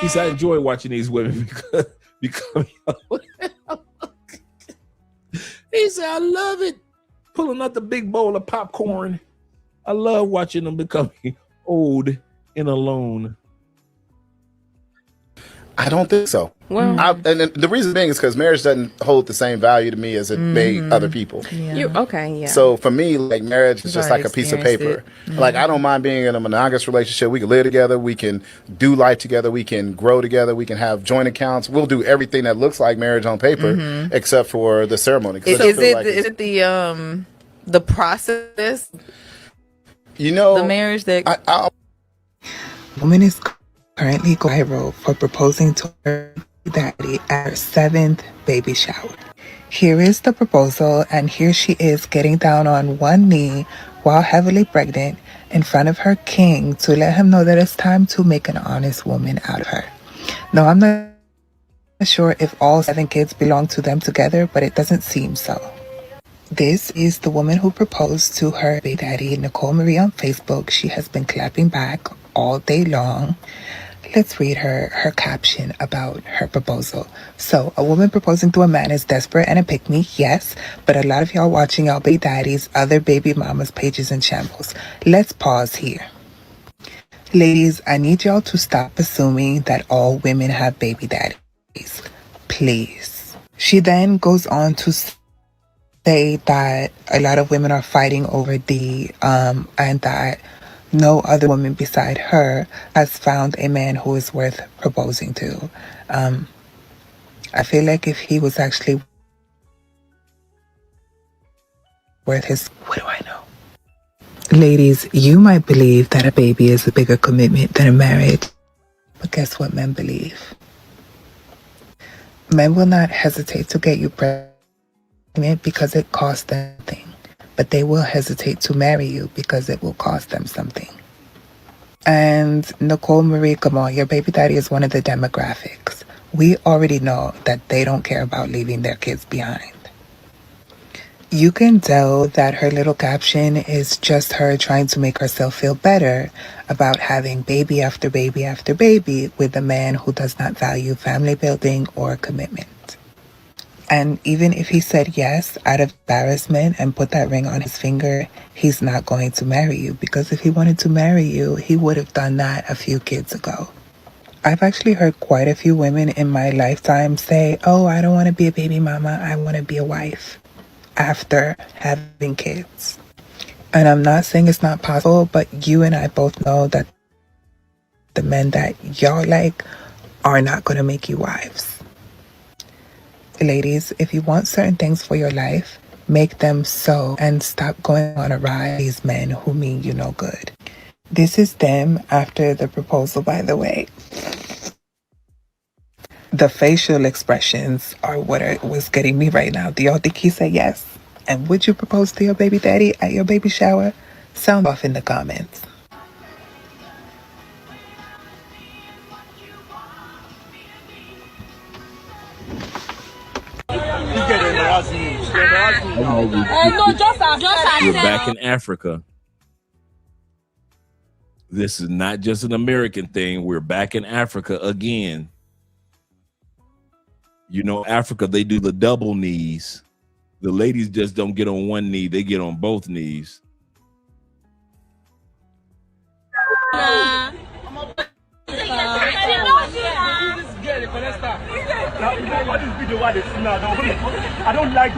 He said, I enjoy watching these women become He said, I love it. Pulling out the big bowl of popcorn. I love watching them becoming old and alone. I don't think so. Well, and the reason being is because marriage doesn't hold the same value to me as it may other people. Yeah. So for me, like marriage is just like a piece of paper. Like I don't mind being in a monogamous relationship. We can live together. We can do life together. We can grow together. We can have joint accounts. We'll do everything that looks like marriage on paper, except for the ceremony. Is it the process? You know, the marriage that woman is currently viral for proposing to her daddy at her 7th baby shower. Here is the proposal, and here she is getting down on one knee while heavily pregnant in front of her king to let him know that it's time to make an honest woman out of her. No, I'm not sure if all 7 kids belong to them together, but it doesn't seem so. This is the woman who proposed to her baby daddy, Nicole Marie, on Facebook. She has been clapping back all day long. Let's read her caption about her proposal. So, a woman proposing to a man is desperate and a pick-me, yes, but a lot of y'all watching y'all baby daddies, other baby mamas pages in shambles. Let's pause here. Ladies, I need y'all to stop assuming that all women have baby daddies. Please. She then goes on to say that a lot of women are fighting over and that no other woman beside her has found a man who is worth proposing to. I feel like if he was actually worth his, what do I know? Ladies, you might believe that a baby is a bigger commitment than a marriage, but guess what men believe? Men will not hesitate to get you pregnant because it costs them nothing, but they will hesitate to marry you because it will cost them something. And Nicole Marie, come on, your baby daddy is one of the demographics. We already know that they don't care about leaving their kids behind. You can tell that her little caption is just her trying to make herself feel better about having baby after baby after baby with a man who does not value family building or commitment. And even if he said yes out of embarrassment and put that ring on his finger, he's not going to marry you, because if he wanted to marry you, he would have done that a few kids ago. I've actually heard quite a few women in my lifetime say, oh, I don't want to be a baby mama, I want to be a wife after having kids. And I'm not saying it's not possible, but you and I both know that the men that y'all like are not going to make you wives. Ladies, if you want certain things for your life, make them so, and stop going on a ride with these men who mean you no good. This is them after the proposal, by the way. The facial expressions are what was getting me right now. Do y'all think he said yes? And would you propose to your baby daddy at your baby shower? Sound off in the comments. We're back in Africa. This is not just an American thing. We're back in Africa again. You know, Africa, they do the double knees. The ladies just don't get on one knee. They get on both knees. I don't like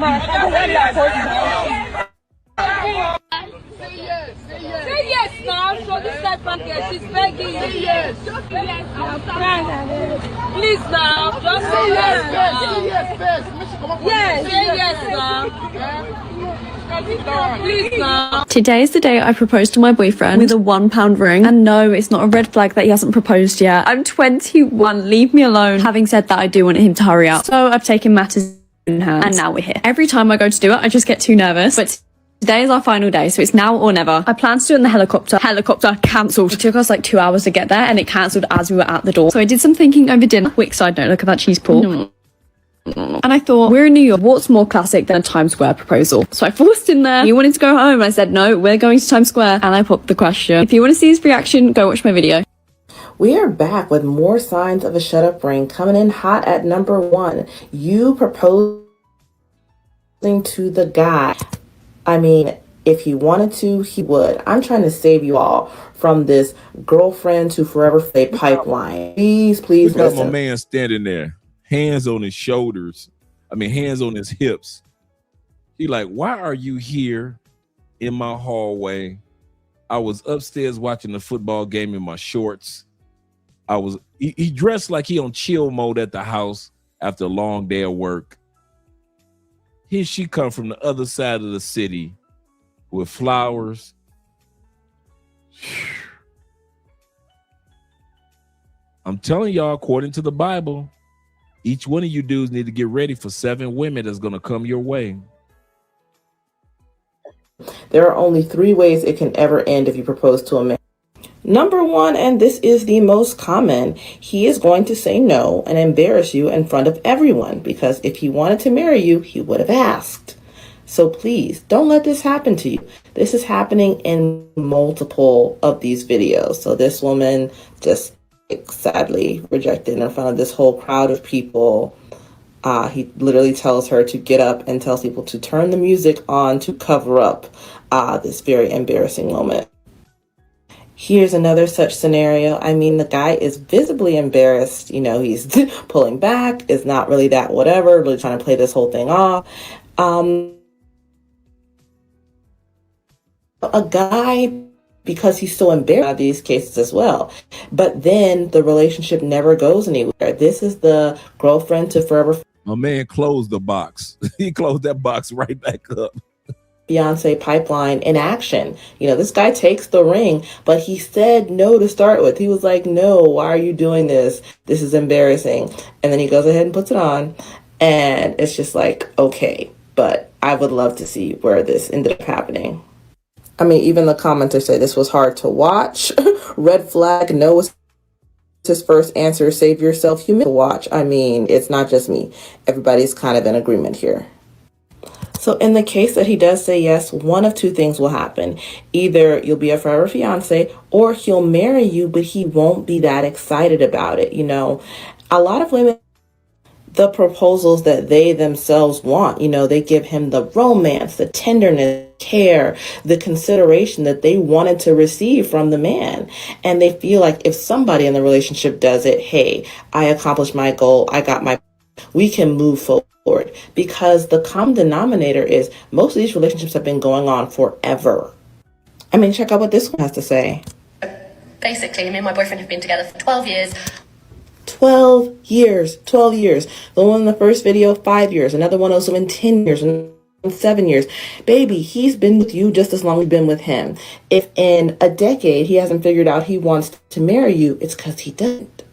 Say yes now. So this type of girl, she's begging you. Say yes. Just say yes. Please now. Just say yes. Say yes first. Yes. Say yes now. Please now. Today is the day I proposed to my boyfriend with a £1 ring. And no, it's not a red flag that he hasn't proposed yet. I'm 21. Leave me alone. Having said that, I do want him to hurry up. So I've taken matters in hand, and now we're here. Every time I go to do it, I just get too nervous. But today is our final day, so it's now or never. I planned to do it in the helicopter. Helicopter cancelled. It took us like 2 hours to get there, and it cancelled as we were at the door. So I did some thinking over dinner. Quick side note, look at that cheese pool. And I thought, we're in New York, what's more classic than a Times Square proposal? So I forced in there. He wanted to go home. I said, no, we're going to Times Square. And I popped the question. If you want to see his reaction, go watch my video. We are back with more signs of a shut up ring, coming in hot at number 1. You proposing to the guy. I mean, if he wanted to, he would. I'm trying to save you all from this girlfriend to forever stay pipeline. Please, please Look at listen. my man standing there, hands on his shoulders. I mean, hands on his hips. He like, why are you here in my hallway? I was upstairs watching the football game in my shorts. He dressed like he on chill mode at the house after a long day of work. Here she come from the other side of the city with flowers. I'm telling y'all, according to the Bible, each one of you dudes need to get ready for 7 women that's going to come your way. There are only 3 ways it can ever end if you propose to a man. Number 1, and this is the most common, he is going to say no and embarrass you in front of everyone, because if he wanted to marry you, he would have asked. So please, don't let this happen to you. This is happening in multiple of these videos. So this woman just sadly rejected in front of this whole crowd of people. He literally tells her to get up and tells people to turn the music on to cover up this very embarrassing moment. Here's another such scenario. I mean, the guy is visibly embarrassed. You know, he's pulling back, is not really that whatever, really trying to play this whole thing off. A guy, because he's so embarrassed in these cases as well. But then the relationship never goes anywhere. This is the girlfriend to forever. My man closed the box. He closed that box right back up. Fiance pipeline in action. You know, this guy takes the ring, but he said no to start with. He was like, no, why are you doing this? This is embarrassing. And then he goes ahead and puts it on. And it's just like, okay, but I would love to see where this ended up happening. I mean, even the commenters say this was hard to watch. Red flag, no was his first answer. Save yourself, humility to watch. I mean, it's not just me. Everybody's kind of in agreement here. So in the case that he does say yes, one of two things will happen. Either you'll be a forever fiance or he'll marry you, but he won't be that excited about it. You know, a lot of women, the proposals that they themselves want, you know, they give him the romance, the tenderness, care, the consideration that they wanted to receive from the man. And they feel like if somebody in the relationship does it, hey, I accomplished my goal. I got my, we can move forward. Because the common denominator is most of these relationships have been going on forever. I mean, check out what this one has to say. Basically, me and my boyfriend have been together for 12 years. 12 years. The one in the first video, 5 years. Another one also in 10 years and 7 years. Baby, he's been with you just as long as you've been with him. If in a decade he hasn't figured out he wants to marry you, it's because he doesn't.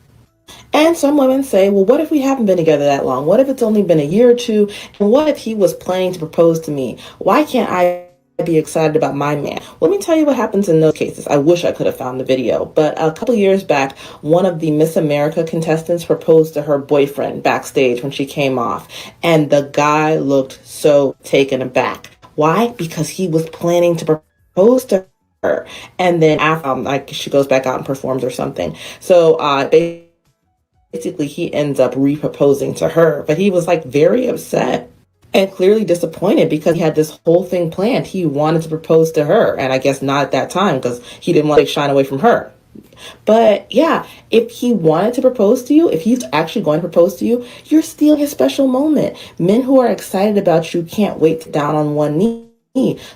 And some women say, well, what if we haven't been together that long? What if it's only been a year or two? And what if he was planning to propose to me? Why can't I be excited about my man? Well, let me tell you what happens in those cases. I wish I could have found the video. But a couple years back, one of the Miss America contestants proposed to her boyfriend backstage when she came off. And the guy looked so taken aback. Why? Because he was planning to propose to her. And then after, like, she goes back out and performs or something. So basically, he ends up re-proposing to her, but he was like very upset and clearly disappointed because he had this whole thing planned. He wanted to propose to her, and I guess not at that time because he didn't want to shine away from her. But yeah, if he wanted to propose to you, if he's actually going to propose to you, you're stealing his special moment. Men who are excited about you can't wait to down on one knee.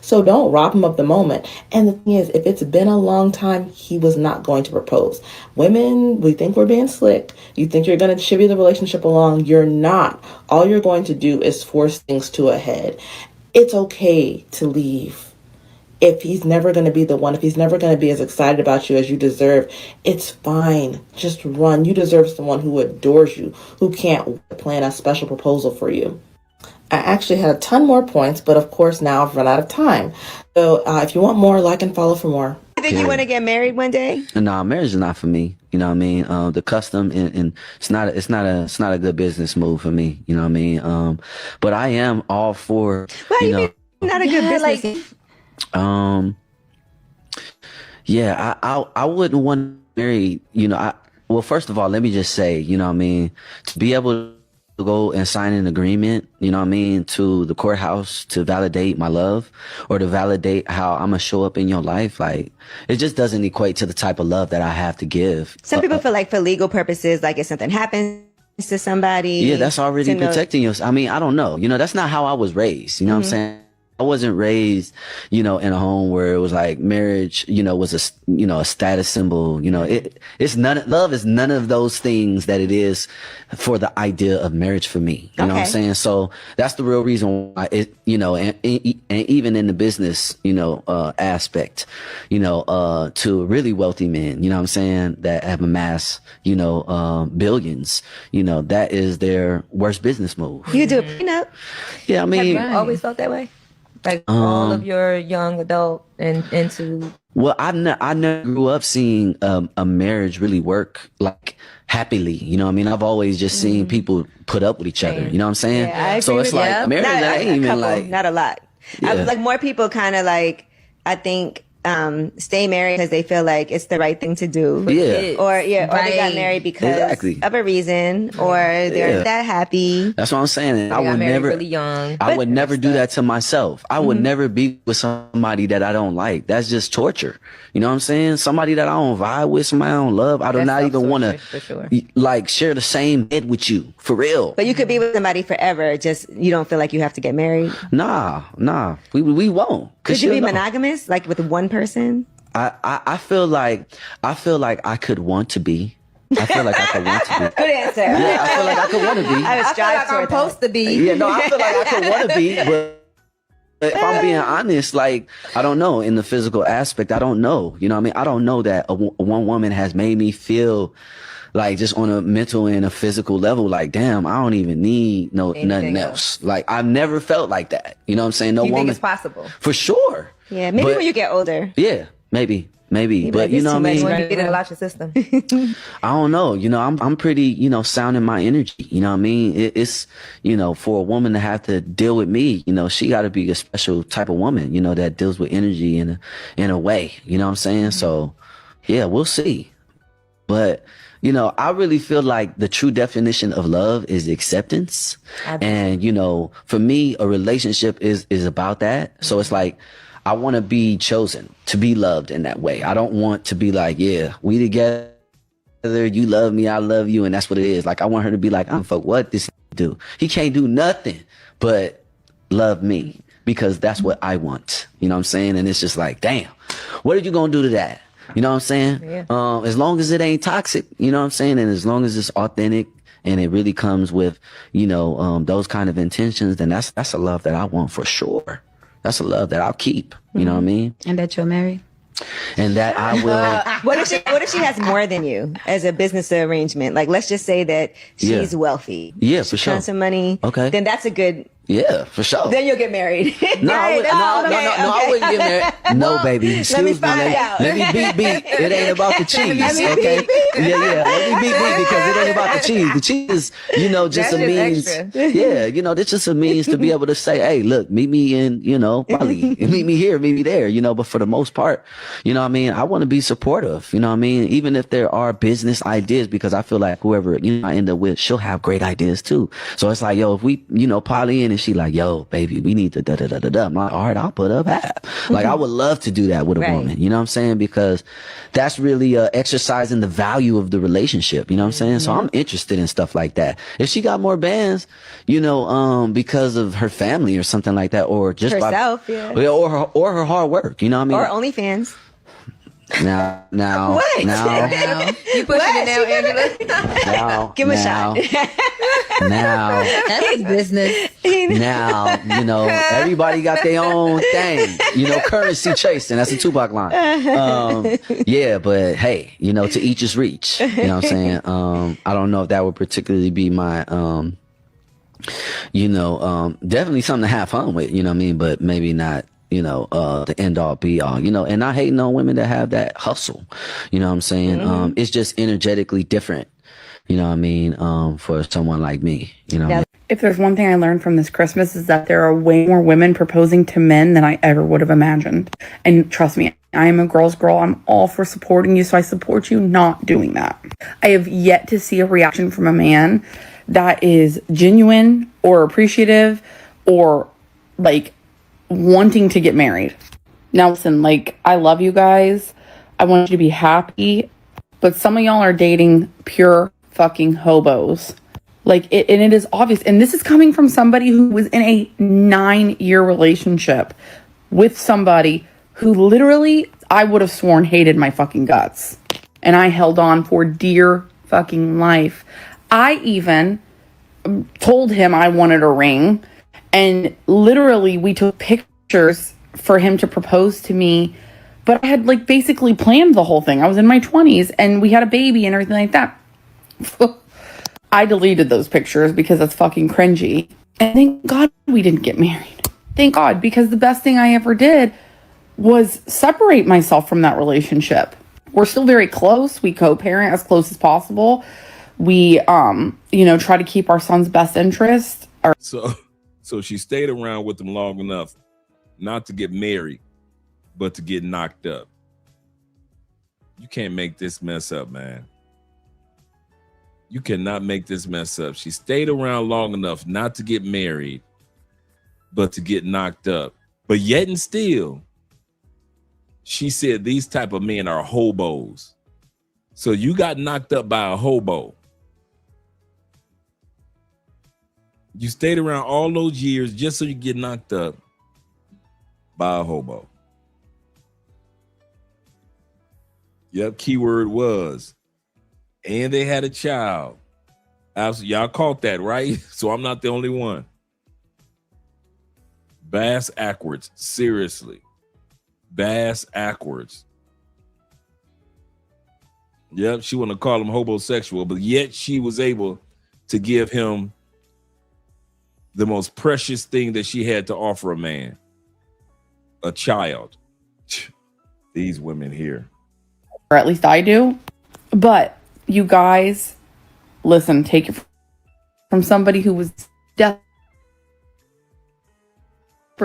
So don't rob him of the moment. And the thing is, if it's been a long time, he was not going to propose. Women, we think we're being slick. You think you're going to chivvy the relationship along. You're not. All you're going to do is force things to a head. It's okay to leave. If he's never going to be the one, if he's never going to be as excited about you as you deserve, it's fine. Just run. You deserve someone who adores you, who can't plan a special proposal for you. I actually had a ton more points, but of course now I've run out of time. So if you want more, like and follow for more. You think you want to get married one day? No, marriage is not for me. You know what I mean? The custom and it's not a good business move for me. You know what I mean? But I am all for. Why you mean not a good business? Yeah, I wouldn't want to marry. You know, well, first of all, let me just say, you know what I mean, to be able to go and sign an agreement, you know what I mean, to the courthouse to validate my love or to validate how I'm gonna show up in your life, like it just doesn't equate to the type of love that I have to give. Some people feel like for legal purposes, like if something happens to somebody, yeah, that's already protecting you. I mean, I don't know, you know, that's not how I was raised, you know what I'm saying? I wasn't raised, you know, in a home where it was like marriage, you know, was a status symbol. You know, love is none of those things that it is for the idea of marriage for me. You know what I'm saying? So that's the real reason why it, you know, and even in the business, you know, aspect, you know, to really wealthy men, you know what I'm saying, that have amassed, you know, billions, you know, that is their worst business move. You do a prenup? Yeah, I mean, have you always felt that way? Like all of your young adult and into. Well, I never grew up seeing a marriage really work like happily. You know what I mean? I've always just seen people put up with each other. You know what I'm saying? Yeah, I so agree it's with like you. marriage Not ain't even couple, like not a lot. Yeah. Like more people kind of like, I think stay married because they feel like it's the right thing to do. Yeah. Or they got married because of a reason, or they're that happy. That's what I'm saying. And I would never, really young. I would never do that to myself. I would never be with somebody that I don't like. That's just torture. You know what I'm saying? Somebody that I don't vibe with, somebody I don't love. I do not even want to like share the same bed with you, for real. But you could be with somebody forever. Just you don't feel like you have to get married. Nah. We won't. Could you be monogamous, like with one person? I feel like I could want to be. I feel like I could want to be. Good answer. Yeah, I feel like I could want to be. I feel like I'm supposed to be. Yeah, no, I feel like I could want to be, but if I'm being honest, like, I don't know, in the physical aspect, I don't know. You know what I mean? I don't know that one woman has made me feel like just on a mental and a physical level, like, damn, I don't even need nothing else. Like, I've never felt like that. You know what I'm saying? No you woman. think it's possible? For sure. Yeah, maybe when you get older. Yeah, maybe. But like, you know what I mean? When you get in a lot of system. I don't know. You know, I'm pretty, sound in my energy. You know what I mean? It's, for a woman to have to deal with me, she got to be a special type of woman, that deals with energy in a way. You know what I'm saying? So, yeah, we'll see. But, I really feel like the true definition of love is acceptance. And, for me, a relationship is about that. So it's like, I want to be chosen to be loved in that way. I don't want to be like, yeah, we together, you love me, I love you, and that's what it is. Like, I want her to be like, I'm fuck what this do. He can't do nothing but love me because that's what I want. You know what I'm saying? And it's just like, damn, what are you gonna do to that? You know what I'm saying? Yeah. As long as it ain't toxic, you know what I'm saying? And as long as it's authentic and it really comes with, those kind of intentions, then that's a love that I want for sure. That's a love that I'll keep. You know what I mean? And that you're married? And that I will. What if she has more than you as a business arrangement? Like, let's just say that she's wealthy. Yeah, for sure. She has some money. Okay. Then that's a good. Yeah, for sure. Then you'll get married. No, I wouldn't get married. No, baby. Excuse me. Let me beat. It ain't about the cheese, okay? Yeah. Let me beat because it ain't about the cheese. The cheese is, just a means. Yeah, it's just a means to be able to say, hey, look, meet me in, Bali. Meet me here, meet me there, But for the most part, I want to be supportive, even if there are business ideas, because I feel like whoever, I end up with, she'll have great ideas too. So it's like, yo, if we, poly in and she like, yo, baby, we need to da-da-da-da-da. I'm like, all right, I'll put up half. Like, I would love to do that with a woman. You know what I'm saying? Because that's really exercising the value of the relationship. You know what I'm saying? So I'm interested in stuff like that. If she got more bands, because of her family or something like that, or just herself, or her hard work. You know what I mean? Or OnlyFans. Now, what? Now, you pushing it now, Angela? Now, give him a shot. Now, that's business. Now, everybody got their own thing. Currency chasing. That's a Tupac line. Yeah, but hey, to each his reach. You know what I'm saying? I don't know if that would particularly be my, definitely something to have fun with. You know what I mean? But maybe not. The end all be all, and I hate no women that have that hustle. You know what I'm saying? It's just energetically different. You know what I mean? For someone like me, If there's one thing I learned from this Christmas is that there are way more women proposing to men than I ever would have imagined. And trust me, I am a girl's girl. I'm all for supporting you. So I support you not doing that. I have yet to see a reaction from a man that is genuine or appreciative or like wanting to get married. Now listen, I love you guys. I want you to be happy, but some of y'all are dating pure fucking hobos. And it is obvious. And this is coming from somebody who was in a 9-year relationship with somebody who literally, I would have sworn hated my fucking guts. And I held on for dear fucking life. I even told him I wanted a ring. And literally, we took pictures for him to propose to me. But I had basically planned the whole thing. I was in my 20s and we had a baby and everything like that. I deleted those pictures because that's fucking cringy. And thank God we didn't get married. Thank God, because the best thing I ever did was separate myself from that relationship. We're still very close. We co-parent as close as possible. We, try to keep our son's best interest. So she stayed around with him long enough not to get married, but to get knocked up. You can't make this mess up, man. You cannot make this mess up. She stayed around long enough not to get married, but to get knocked up. But yet and still, she said these type of men are hobos. So you got knocked up by a hobo. You stayed around all those years just so you get knocked up by a hobo. Yep, keyword was. And they had a child. Y'all caught that, right? So I'm not the only one. Bass backwards. Seriously. Bass backwards. Yep, she want to call him homosexual, but yet she was able to give him the most precious thing that she had to offer a man. A child. These women here. Or at least I do. But you guys, listen, take it from somebody who was desperate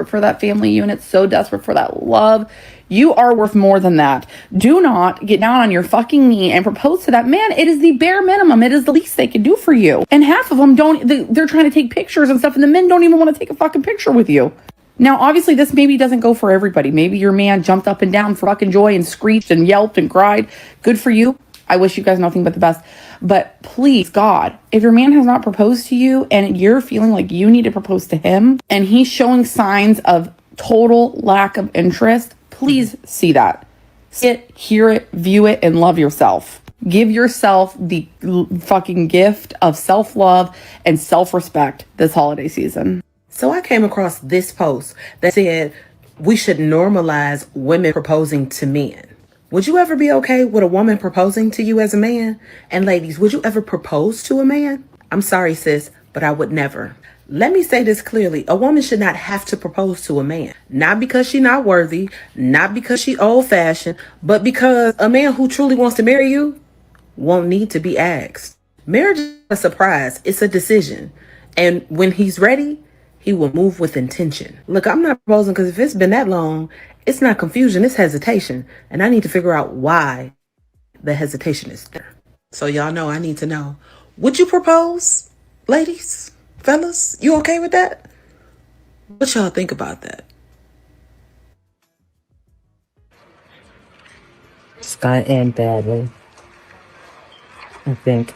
for that family unit, so desperate for that love. You are worth more than that. Do not get down on your fucking knee and propose to that man. It is the bare minimum. It is the least they can do for you. And half of them don't, they're trying to take pictures and stuff, and the men don't even want to take a fucking picture with you. Now, obviously, this maybe doesn't go for everybody. Maybe your man jumped up and down for fucking joy and screeched and yelped and cried. Good for you. I wish you guys nothing but the best. But please, God, if your man has not proposed to you and you're feeling like you need to propose to him and he's showing signs of total lack of interest, please see that. See it, hear it, view it, and love yourself. Give yourself the fucking gift of self-love and self-respect this holiday season. So I came across this post that said we should normalize women proposing to men. Would you ever be okay with a woman proposing to you as a man? And ladies, would you ever propose to a man? I'm sorry, sis, but I would never. Let me say this clearly. A woman should not have to propose to a man. Not because she's not worthy, not because she's old-fashioned, but because a man who truly wants to marry you won't need to be asked. Marriage is a surprise. It's a decision. And when he's ready, he will move with intention. Look, I'm not proposing because if it's been that long, it's not confusion, it's hesitation. And I need to figure out why the hesitation is there. So y'all know I need to know. Would you propose, ladies, fellas? You okay with that? What y'all think about that? Scott and badly. I think.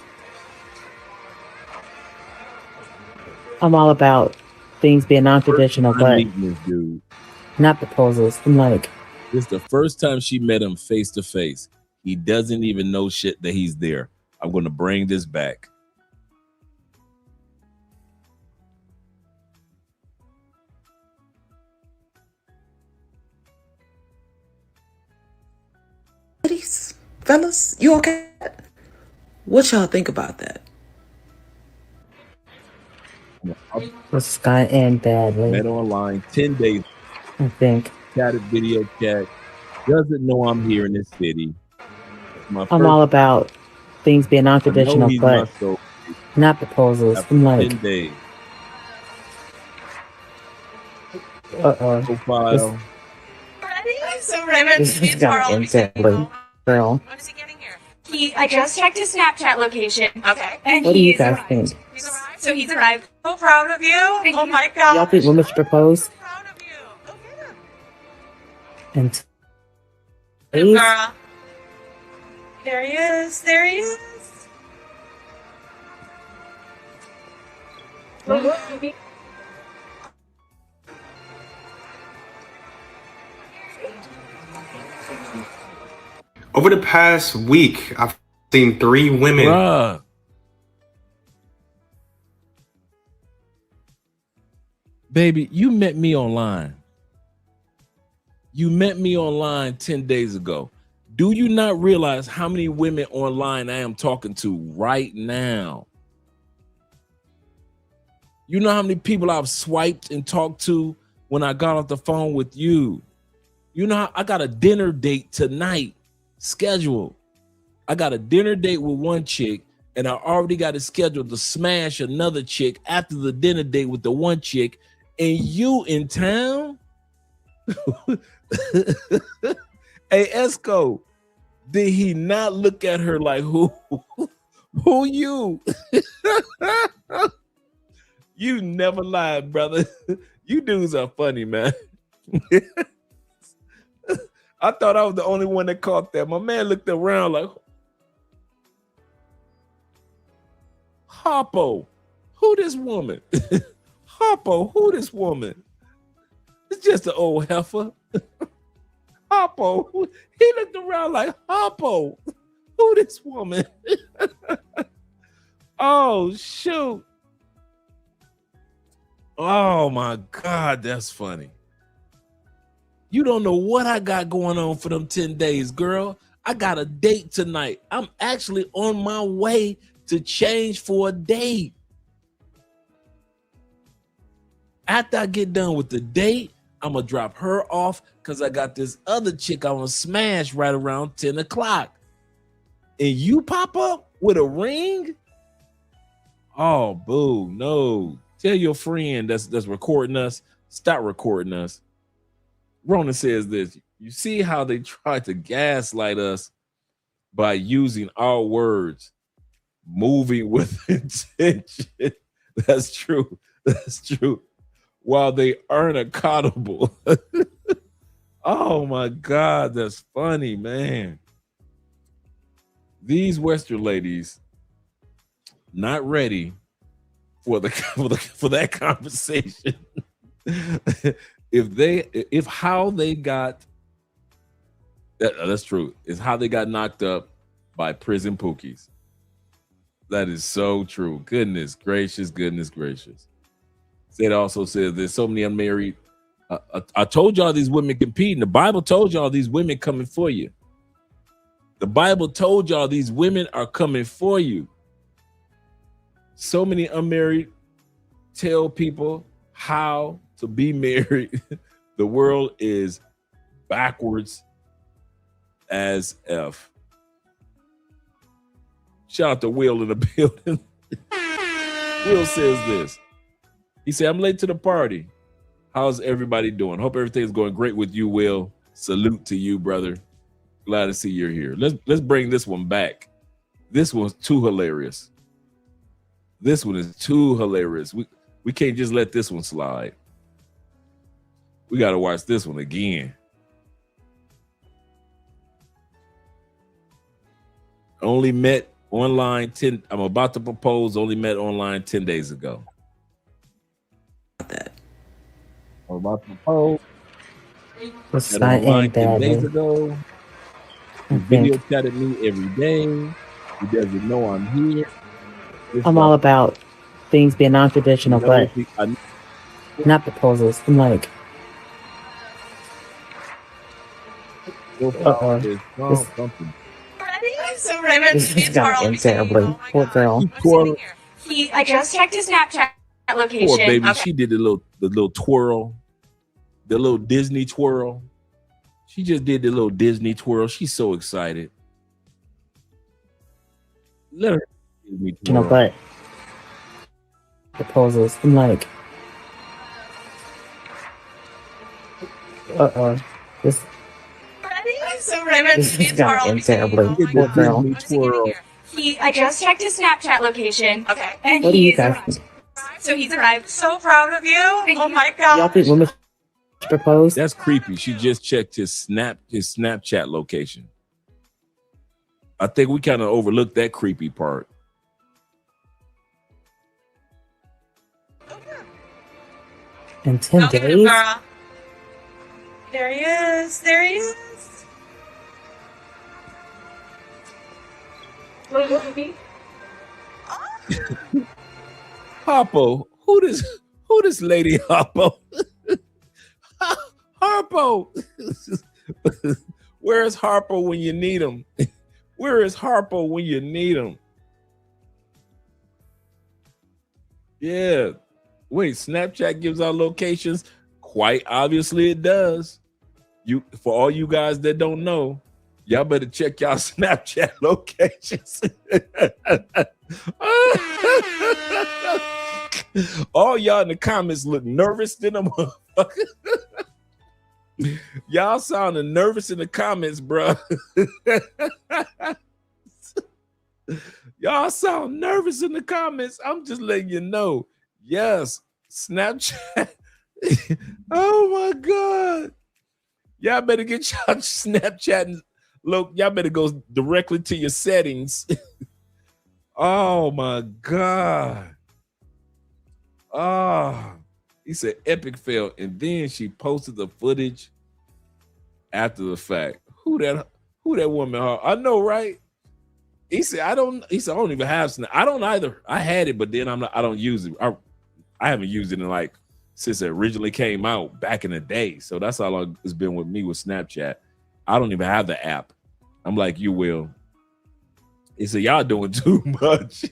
I'm all about things being non-traditional, but not proposals. I'm like, this is the first time she met him face to face. He doesn't even know shit that he's there. I'm going to bring this back. Ladies, fellas, you okay? What y'all think about that? with Scott and badly. Met online 10 days. I think. Chatted video chat. Doesn't know I'm here in this city. I'm all about things being non-traditional, but not proposals. I'm like, 10 days. uh-oh. Profile. This has got instantly, girl. I just checked his Snapchat location. Okay. And What do you guys think? So he's arrived. So proud of you. Oh my god. Y'all think women should propose? And Good girl. There he is. There he is. Over the past week, I've seen 3 women. Bruh. Baby, you met me online. You met me online 10 days ago. Do you not realize how many women online I am talking to right now? You know how many people I've swiped and talked to when I got off the phone with you? You know, I got a dinner date tonight scheduled. I got a dinner date with one chick, and I already got it scheduled to smash another chick after the dinner date with the one chick. And you in town? Hey, Esco, did he not look at her like, who you? You never lied, brother. You dudes are funny, man. I thought I was the only one that caught that. My man looked around like, Harpo, who this woman? Harpo, who this woman? It's just an old heifer. Harpo, he looked around like, Harpo, who this woman? Oh, shoot. Oh, my God, that's funny. You don't know what I got going on for them 10 days, girl. I got a date tonight. I'm actually on my way to change for a date. After I get done with the date, I'm going to drop her off because I got this other chick I want to smash right around 10 o'clock. And you pop up with a ring? Oh, boo, no. Tell your friend that's recording us, stop recording us. Ronan says this, you see how they try to gaslight us by using our words, moving with intention. That's true. That's true. While they aren't accountable. Oh my God, that's funny, man. These Western ladies not ready for that conversation. If how they got that's true, is how they got knocked up by prison pookies. That is so true. Goodness gracious, goodness gracious. It also says there's so many unmarried. I told y'all these women competing. The Bible told y'all these women coming for you. The Bible told y'all these women are coming for you. So many unmarried tell people how to be married. The world is backwards as F. Shout out to Will in the building. Will says this. He said, I'm late to the party. How's everybody doing? Hope everything's going great with you, Will. Salute to you, brother. Glad to see you're here. Let's bring this one back. This one's too hilarious. This one is too hilarious. We can't just let this one slide. We got to watch this one again. Only met online 10. I'm about to propose. Only met online 10 days ago. I'm about to propose. What's Met online not 10 days badly? ago. He video chatted me every day. He doesn't know I'm here. I'm all about things being non-traditional, but not proposals. I'm like, something. So Raymond, this has gotten terribly. Poor girl. I just checked his Snapchat location. Poor baby. Okay. She did the little twirl, the little Disney twirl. She just did the little Disney twirl. She's so excited. Let her Disney twirl. But proposals. I'm like, this So Raymond, this has gotten terribly. Poor girl. I just checked his Snapchat location. Okay. And What do you guys think? So he's arrived. So proud of you. Oh my God. Y'all think women should propose? That's creepy. She just checked his Snapchat location. I think we kind of overlooked that creepy part. In 10 days? Girl. There he is. There he is. Harpo, who this lady Harpo? Harpo. Where is Harpo when you need him? Where is Harpo when you need him? Yeah. Wait, Snapchat gives out locations? Quite obviously it does. For all you guys that don't know, y'all better check y'all Snapchat locations. All y'all in the comments look nervous than a motherfucker. Y'all sounding nervous in the comments, bro. Y'all sound nervous in the comments. I'm just letting you know. Yes, Snapchat. Oh my God. Y'all better get y'all Snapchat. Look, y'all better go directly to your settings. Oh my God. He said epic fail, and then she posted the footage after the fact. Who that woman? I know, right? He said I don't even have Snap. I don't either. I had it, but then I don't use it. I haven't used it in like since it originally came out back in the day. So that's how long it's been with me with Snapchat. I don't even have the app. I'm like, you will. He said, y'all doing too much.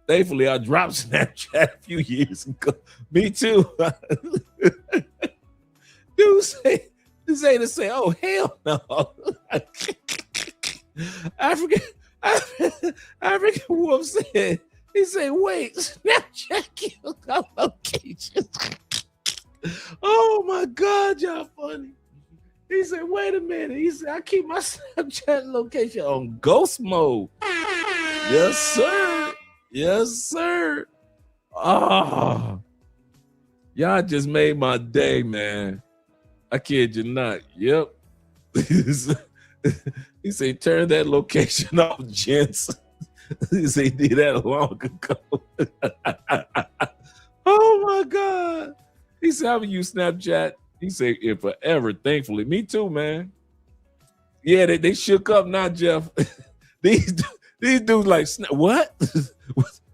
Thankfully, I dropped Snapchat a few years ago. Me too. Dude say, oh, hell no. African Wolf said, he said, wait, Snapchat killed our location. Oh my God, y'all funny. He said, wait a minute. He said, I keep my Snapchat location on ghost mode. Yes, sir. Yes, sir. Oh, y'all just made my day, man. I kid you not. Yep. He said, turn that location off, gents. He said, he did that long ago. Oh my God. He said, I haven't used Snapchat. He said, yeah, forever, thankfully. Me too, man. Yeah, they shook up now, Jeff. These dudes like, what?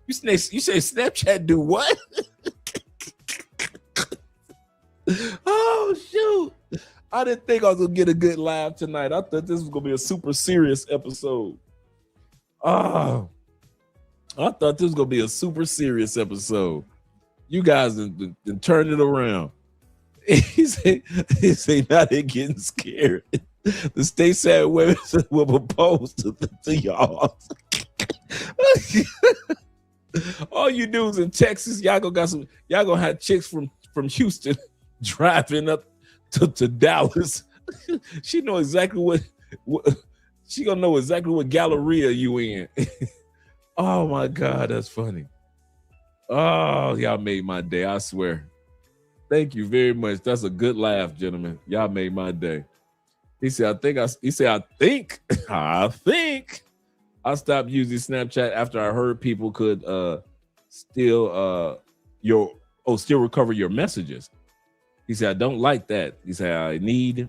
You say Snapchat do what? Oh, shoot. I didn't think I was going to get a good laugh tonight. I thought this was going to be a super serious episode. Oh, I thought this was going to be a super serious episode. You guys done turned it around. He said, now they're getting scared. The state said women will propose to y'all. All you dudes in Texas, y'all gonna have chicks from Houston driving up to Dallas. She know exactly what she gonna know exactly what Galleria you in. Oh my God, that's funny. Oh, y'all made my day, I swear. Thank you very much. That's a good laugh, gentlemen. Y'all made my day. He said, I think I stopped using Snapchat after I heard people could still recover your messages. He said, I don't like that. He said, I need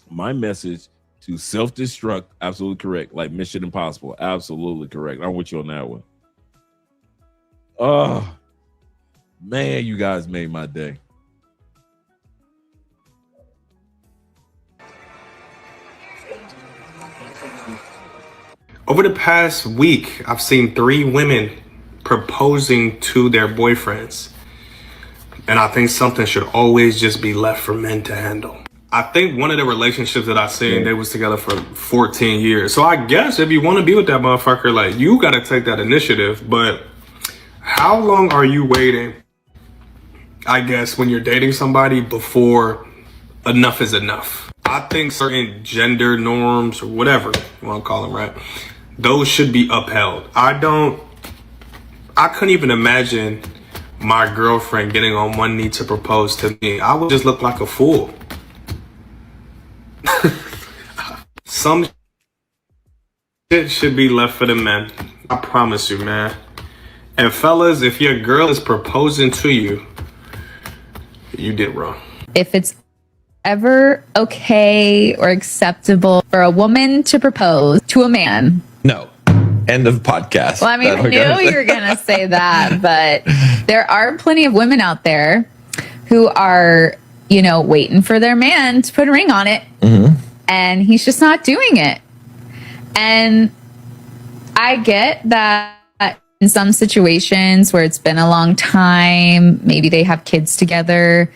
my message to self-destruct. Absolutely correct. Like Mission Impossible. Absolutely correct. I'm with you on that one. Oh, man, you guys made my day. Over the past week, I've seen 3 women proposing to their boyfriends. And I think something should always just be left for men to handle. I think one of the relationships that I seen, they was together for 14 years. So I guess if you want to be with that motherfucker, like, you got to take that initiative. But how long are you waiting, I guess, when you're dating somebody before enough is enough? I think certain gender norms or whatever you want to call them, right? Those should be upheld. I couldn't even imagine my girlfriend getting on one knee to propose to me. I would just look like a fool. Some shit should be left for the men. I promise you, man. And fellas, if your girl is proposing to you, you did wrong. If it's ever okay or acceptable for a woman to propose to a man. No. End of podcast. Well, I mean, I knew you were going to say that, but there are plenty of women out there who are, waiting for their man to put a ring on it. Mm-hmm. And he's just not doing it. And I get that in some situations where it's been a long time, maybe they have kids together,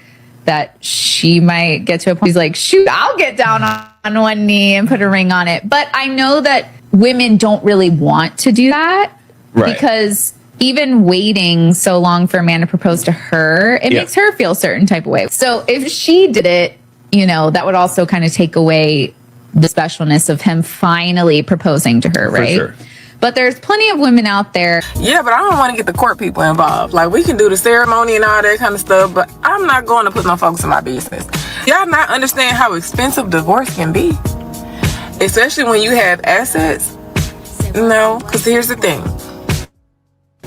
that she might get to a point he's like, shoot, I'll get down on one knee and put a ring on it. But I know that women don't really want to do that, right? Because, even waiting so long for a man to propose to her, it makes her feel a certain type of way. So if she did it, you know, that would also kind of take away the specialness of him finally proposing to her, right? For sure. But there's plenty of women out there. Yeah, but I don't want to get the court people involved. Like, we can do the ceremony and all that kind of stuff, but I'm not going to put no folks in my business. Y'all not understand how expensive divorce can be, especially when you have assets. No, because here's the thing.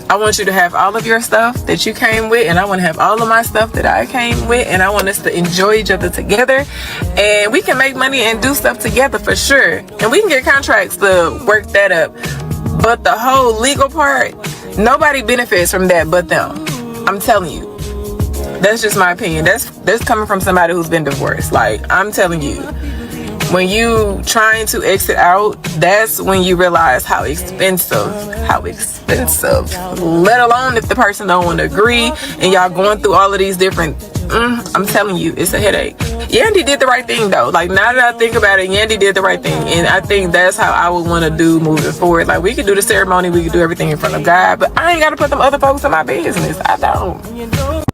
I want you to have all of your stuff that you came with, and I want to have all of my stuff that I came with, and I want us to enjoy each other together, and we can make money and do stuff together for sure, and we can get contracts to work that up. But the whole legal part, nobody benefits from that but them. I'm telling you. That's just my opinion. That's coming from somebody who's been divorced. Like, I'm telling you. When you trying to exit out, that's when you realize how expensive, let alone if the person don't want to agree and y'all going through all of these different, I'm telling you, it's a headache. Yandy did the right thing though. Like, now that I think about it, Yandy did the right thing. And I think that's how I would want to do moving forward. Like, we could do the ceremony, we could do everything in front of God, but I ain't got to put them other folks in my business. I don't.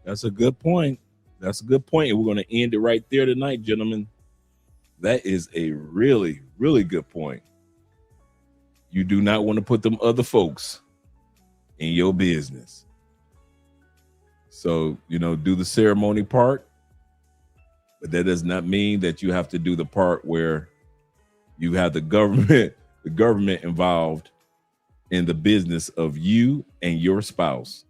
That's a good point. That's a good point. And we're going to end it right there tonight, gentlemen. That is a really, really good point. You do not want to put them other folks in your business. So, you know, do the ceremony part, but that does not mean that you have to do the part where you have the government involved in the business of you and your spouse.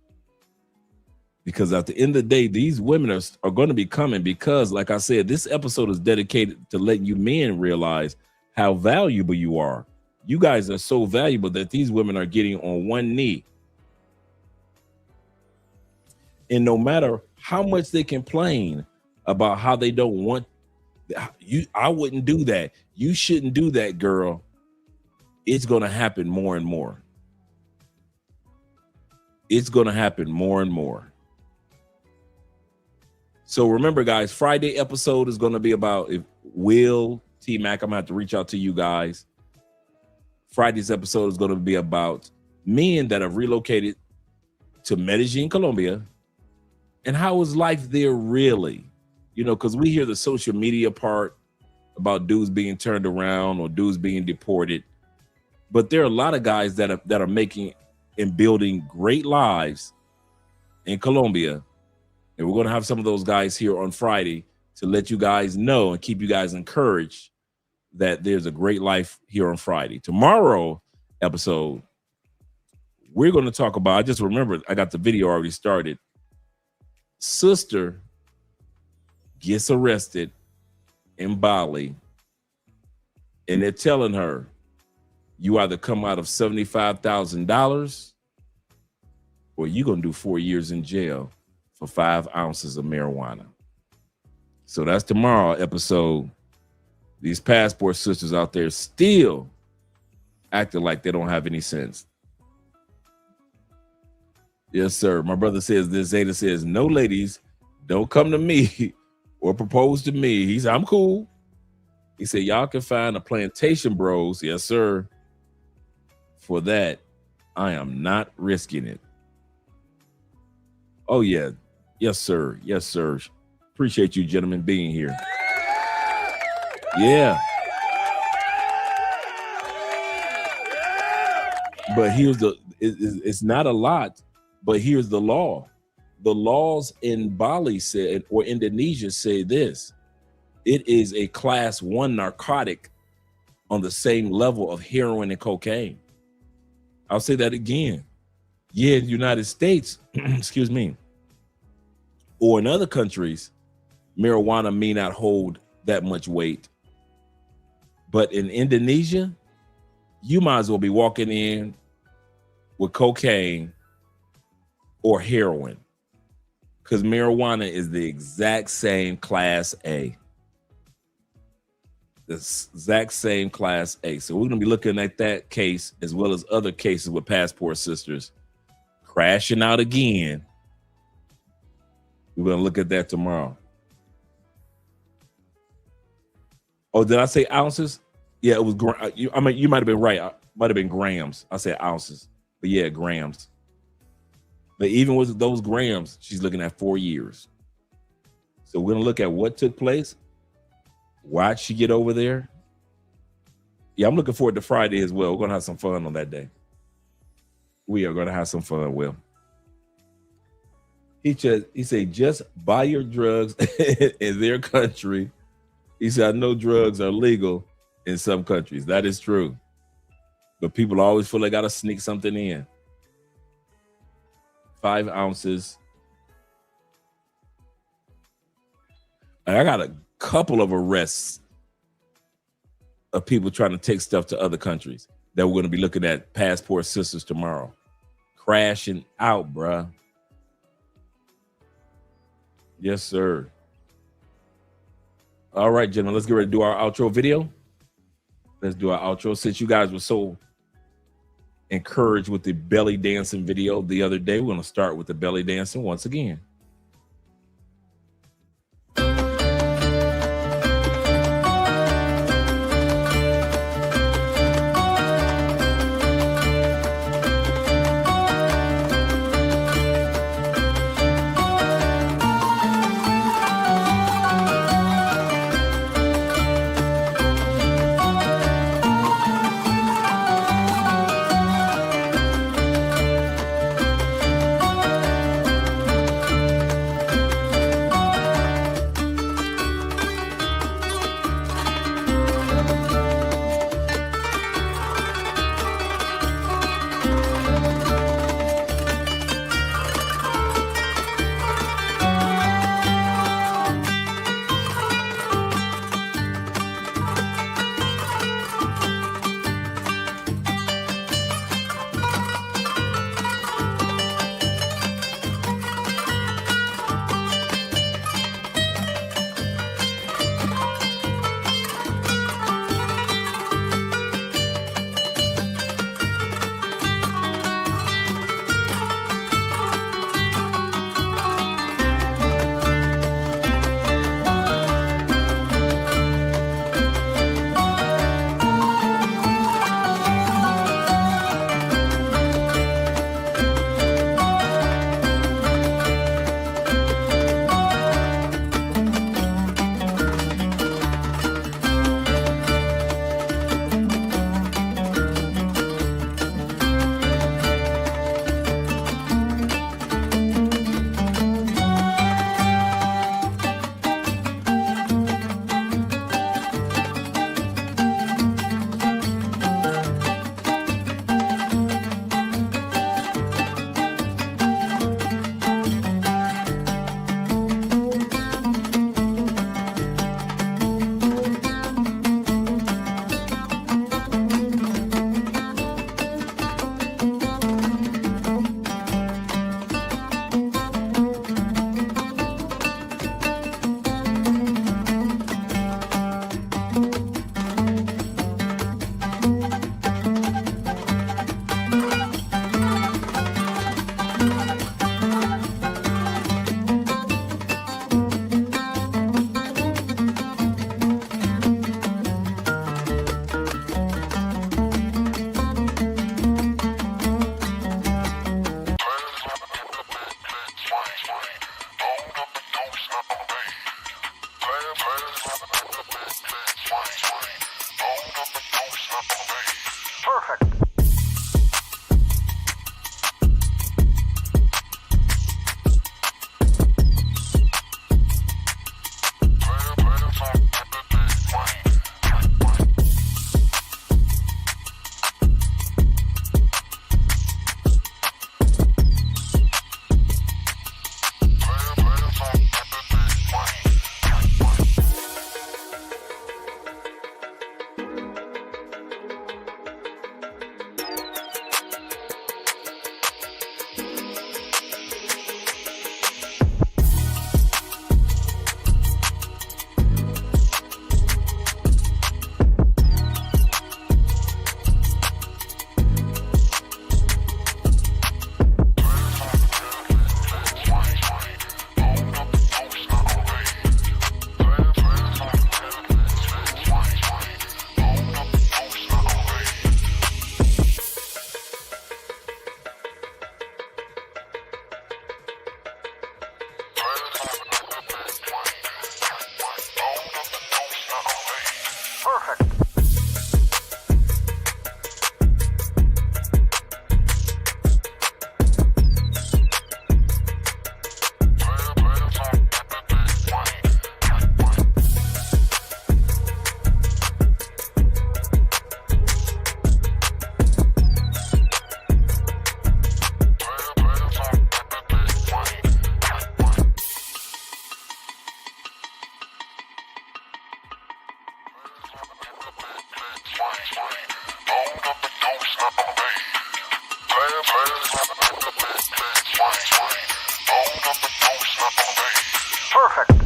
Because at the end of the day, these women are going to be coming because, like I said, this episode is dedicated to letting you men realize how valuable you are. You guys are so valuable that these women are getting on one knee. And no matter how much they complain about how they don't want you, I wouldn't do that. You shouldn't do that, girl. It's going to happen more and more. It's going to happen more and more. So remember, guys, Friday episode is going to be about if Will, T-Mac, I'm going to have to reach out to you guys. Friday's episode is going to be about men that have relocated to Medellin, Colombia, and how is life there really? You know, because we hear the social media part about dudes being turned around or dudes being deported. But there are a lot of guys that are making and building great lives in Colombia. And we're going to have some of those guys here on Friday to let you guys know and keep you guys encouraged that there's a great life here on Friday. Tomorrow episode, we're going to talk about, I just remembered, I got the video already started. Sister gets arrested in Bali, and they're telling her, you either come out of $75,000 or you're going to do 4 years in jail for 5 ounces of marijuana. So that's tomorrow episode. These passport sisters out there still acting like they don't have any sense. Yes, sir. My brother says this. Zeta says, no, ladies, don't come to me or propose to me. He said, I'm cool. He said, y'all can find a plantation bros. Yes, sir. For that, I am not risking it. Oh, yeah. Yes, sir. Yes, sir. Appreciate you gentlemen being here. Yeah. But here's it's not a lot, but here's the law. The laws in Bali said, or Indonesia say this, it is a class 1 narcotic on the same level of heroin and cocaine. I'll say that again. Yeah, in the United States, excuse me, or in other countries, marijuana may not hold that much weight. But in Indonesia, you might as well be walking in with cocaine or heroin, because marijuana is the exact same class A. The exact same class A. So we're going to be looking at that case as well as other cases with passport sisters crashing out again. We're going to look at that tomorrow. Oh, did I say ounces? Yeah, it was. I mean, you might have been right. Might have been grams. I said ounces, but yeah, grams. But even with those grams, she's looking at 4 years. So we're going to look at what took place. Why'd she get over there? Yeah, I'm looking forward to Friday as well. We're going to have some fun on that day. We are going to have some fun, Will. He said, just buy your drugs in their country. He said, I know drugs are legal in some countries. That is true. But people always feel they got to sneak something in. 5 ounces. I got a couple of arrests of people trying to take stuff to other countries that we're going to be looking at Passport Sisters tomorrow. Crashing out, bruh. Yes, sir. All right, gentlemen, let's get ready to do our outro video. Let's do our outro. Since you guys were so encouraged with the belly dancing video the other day, we're going to start with the belly dancing once again. Perfect.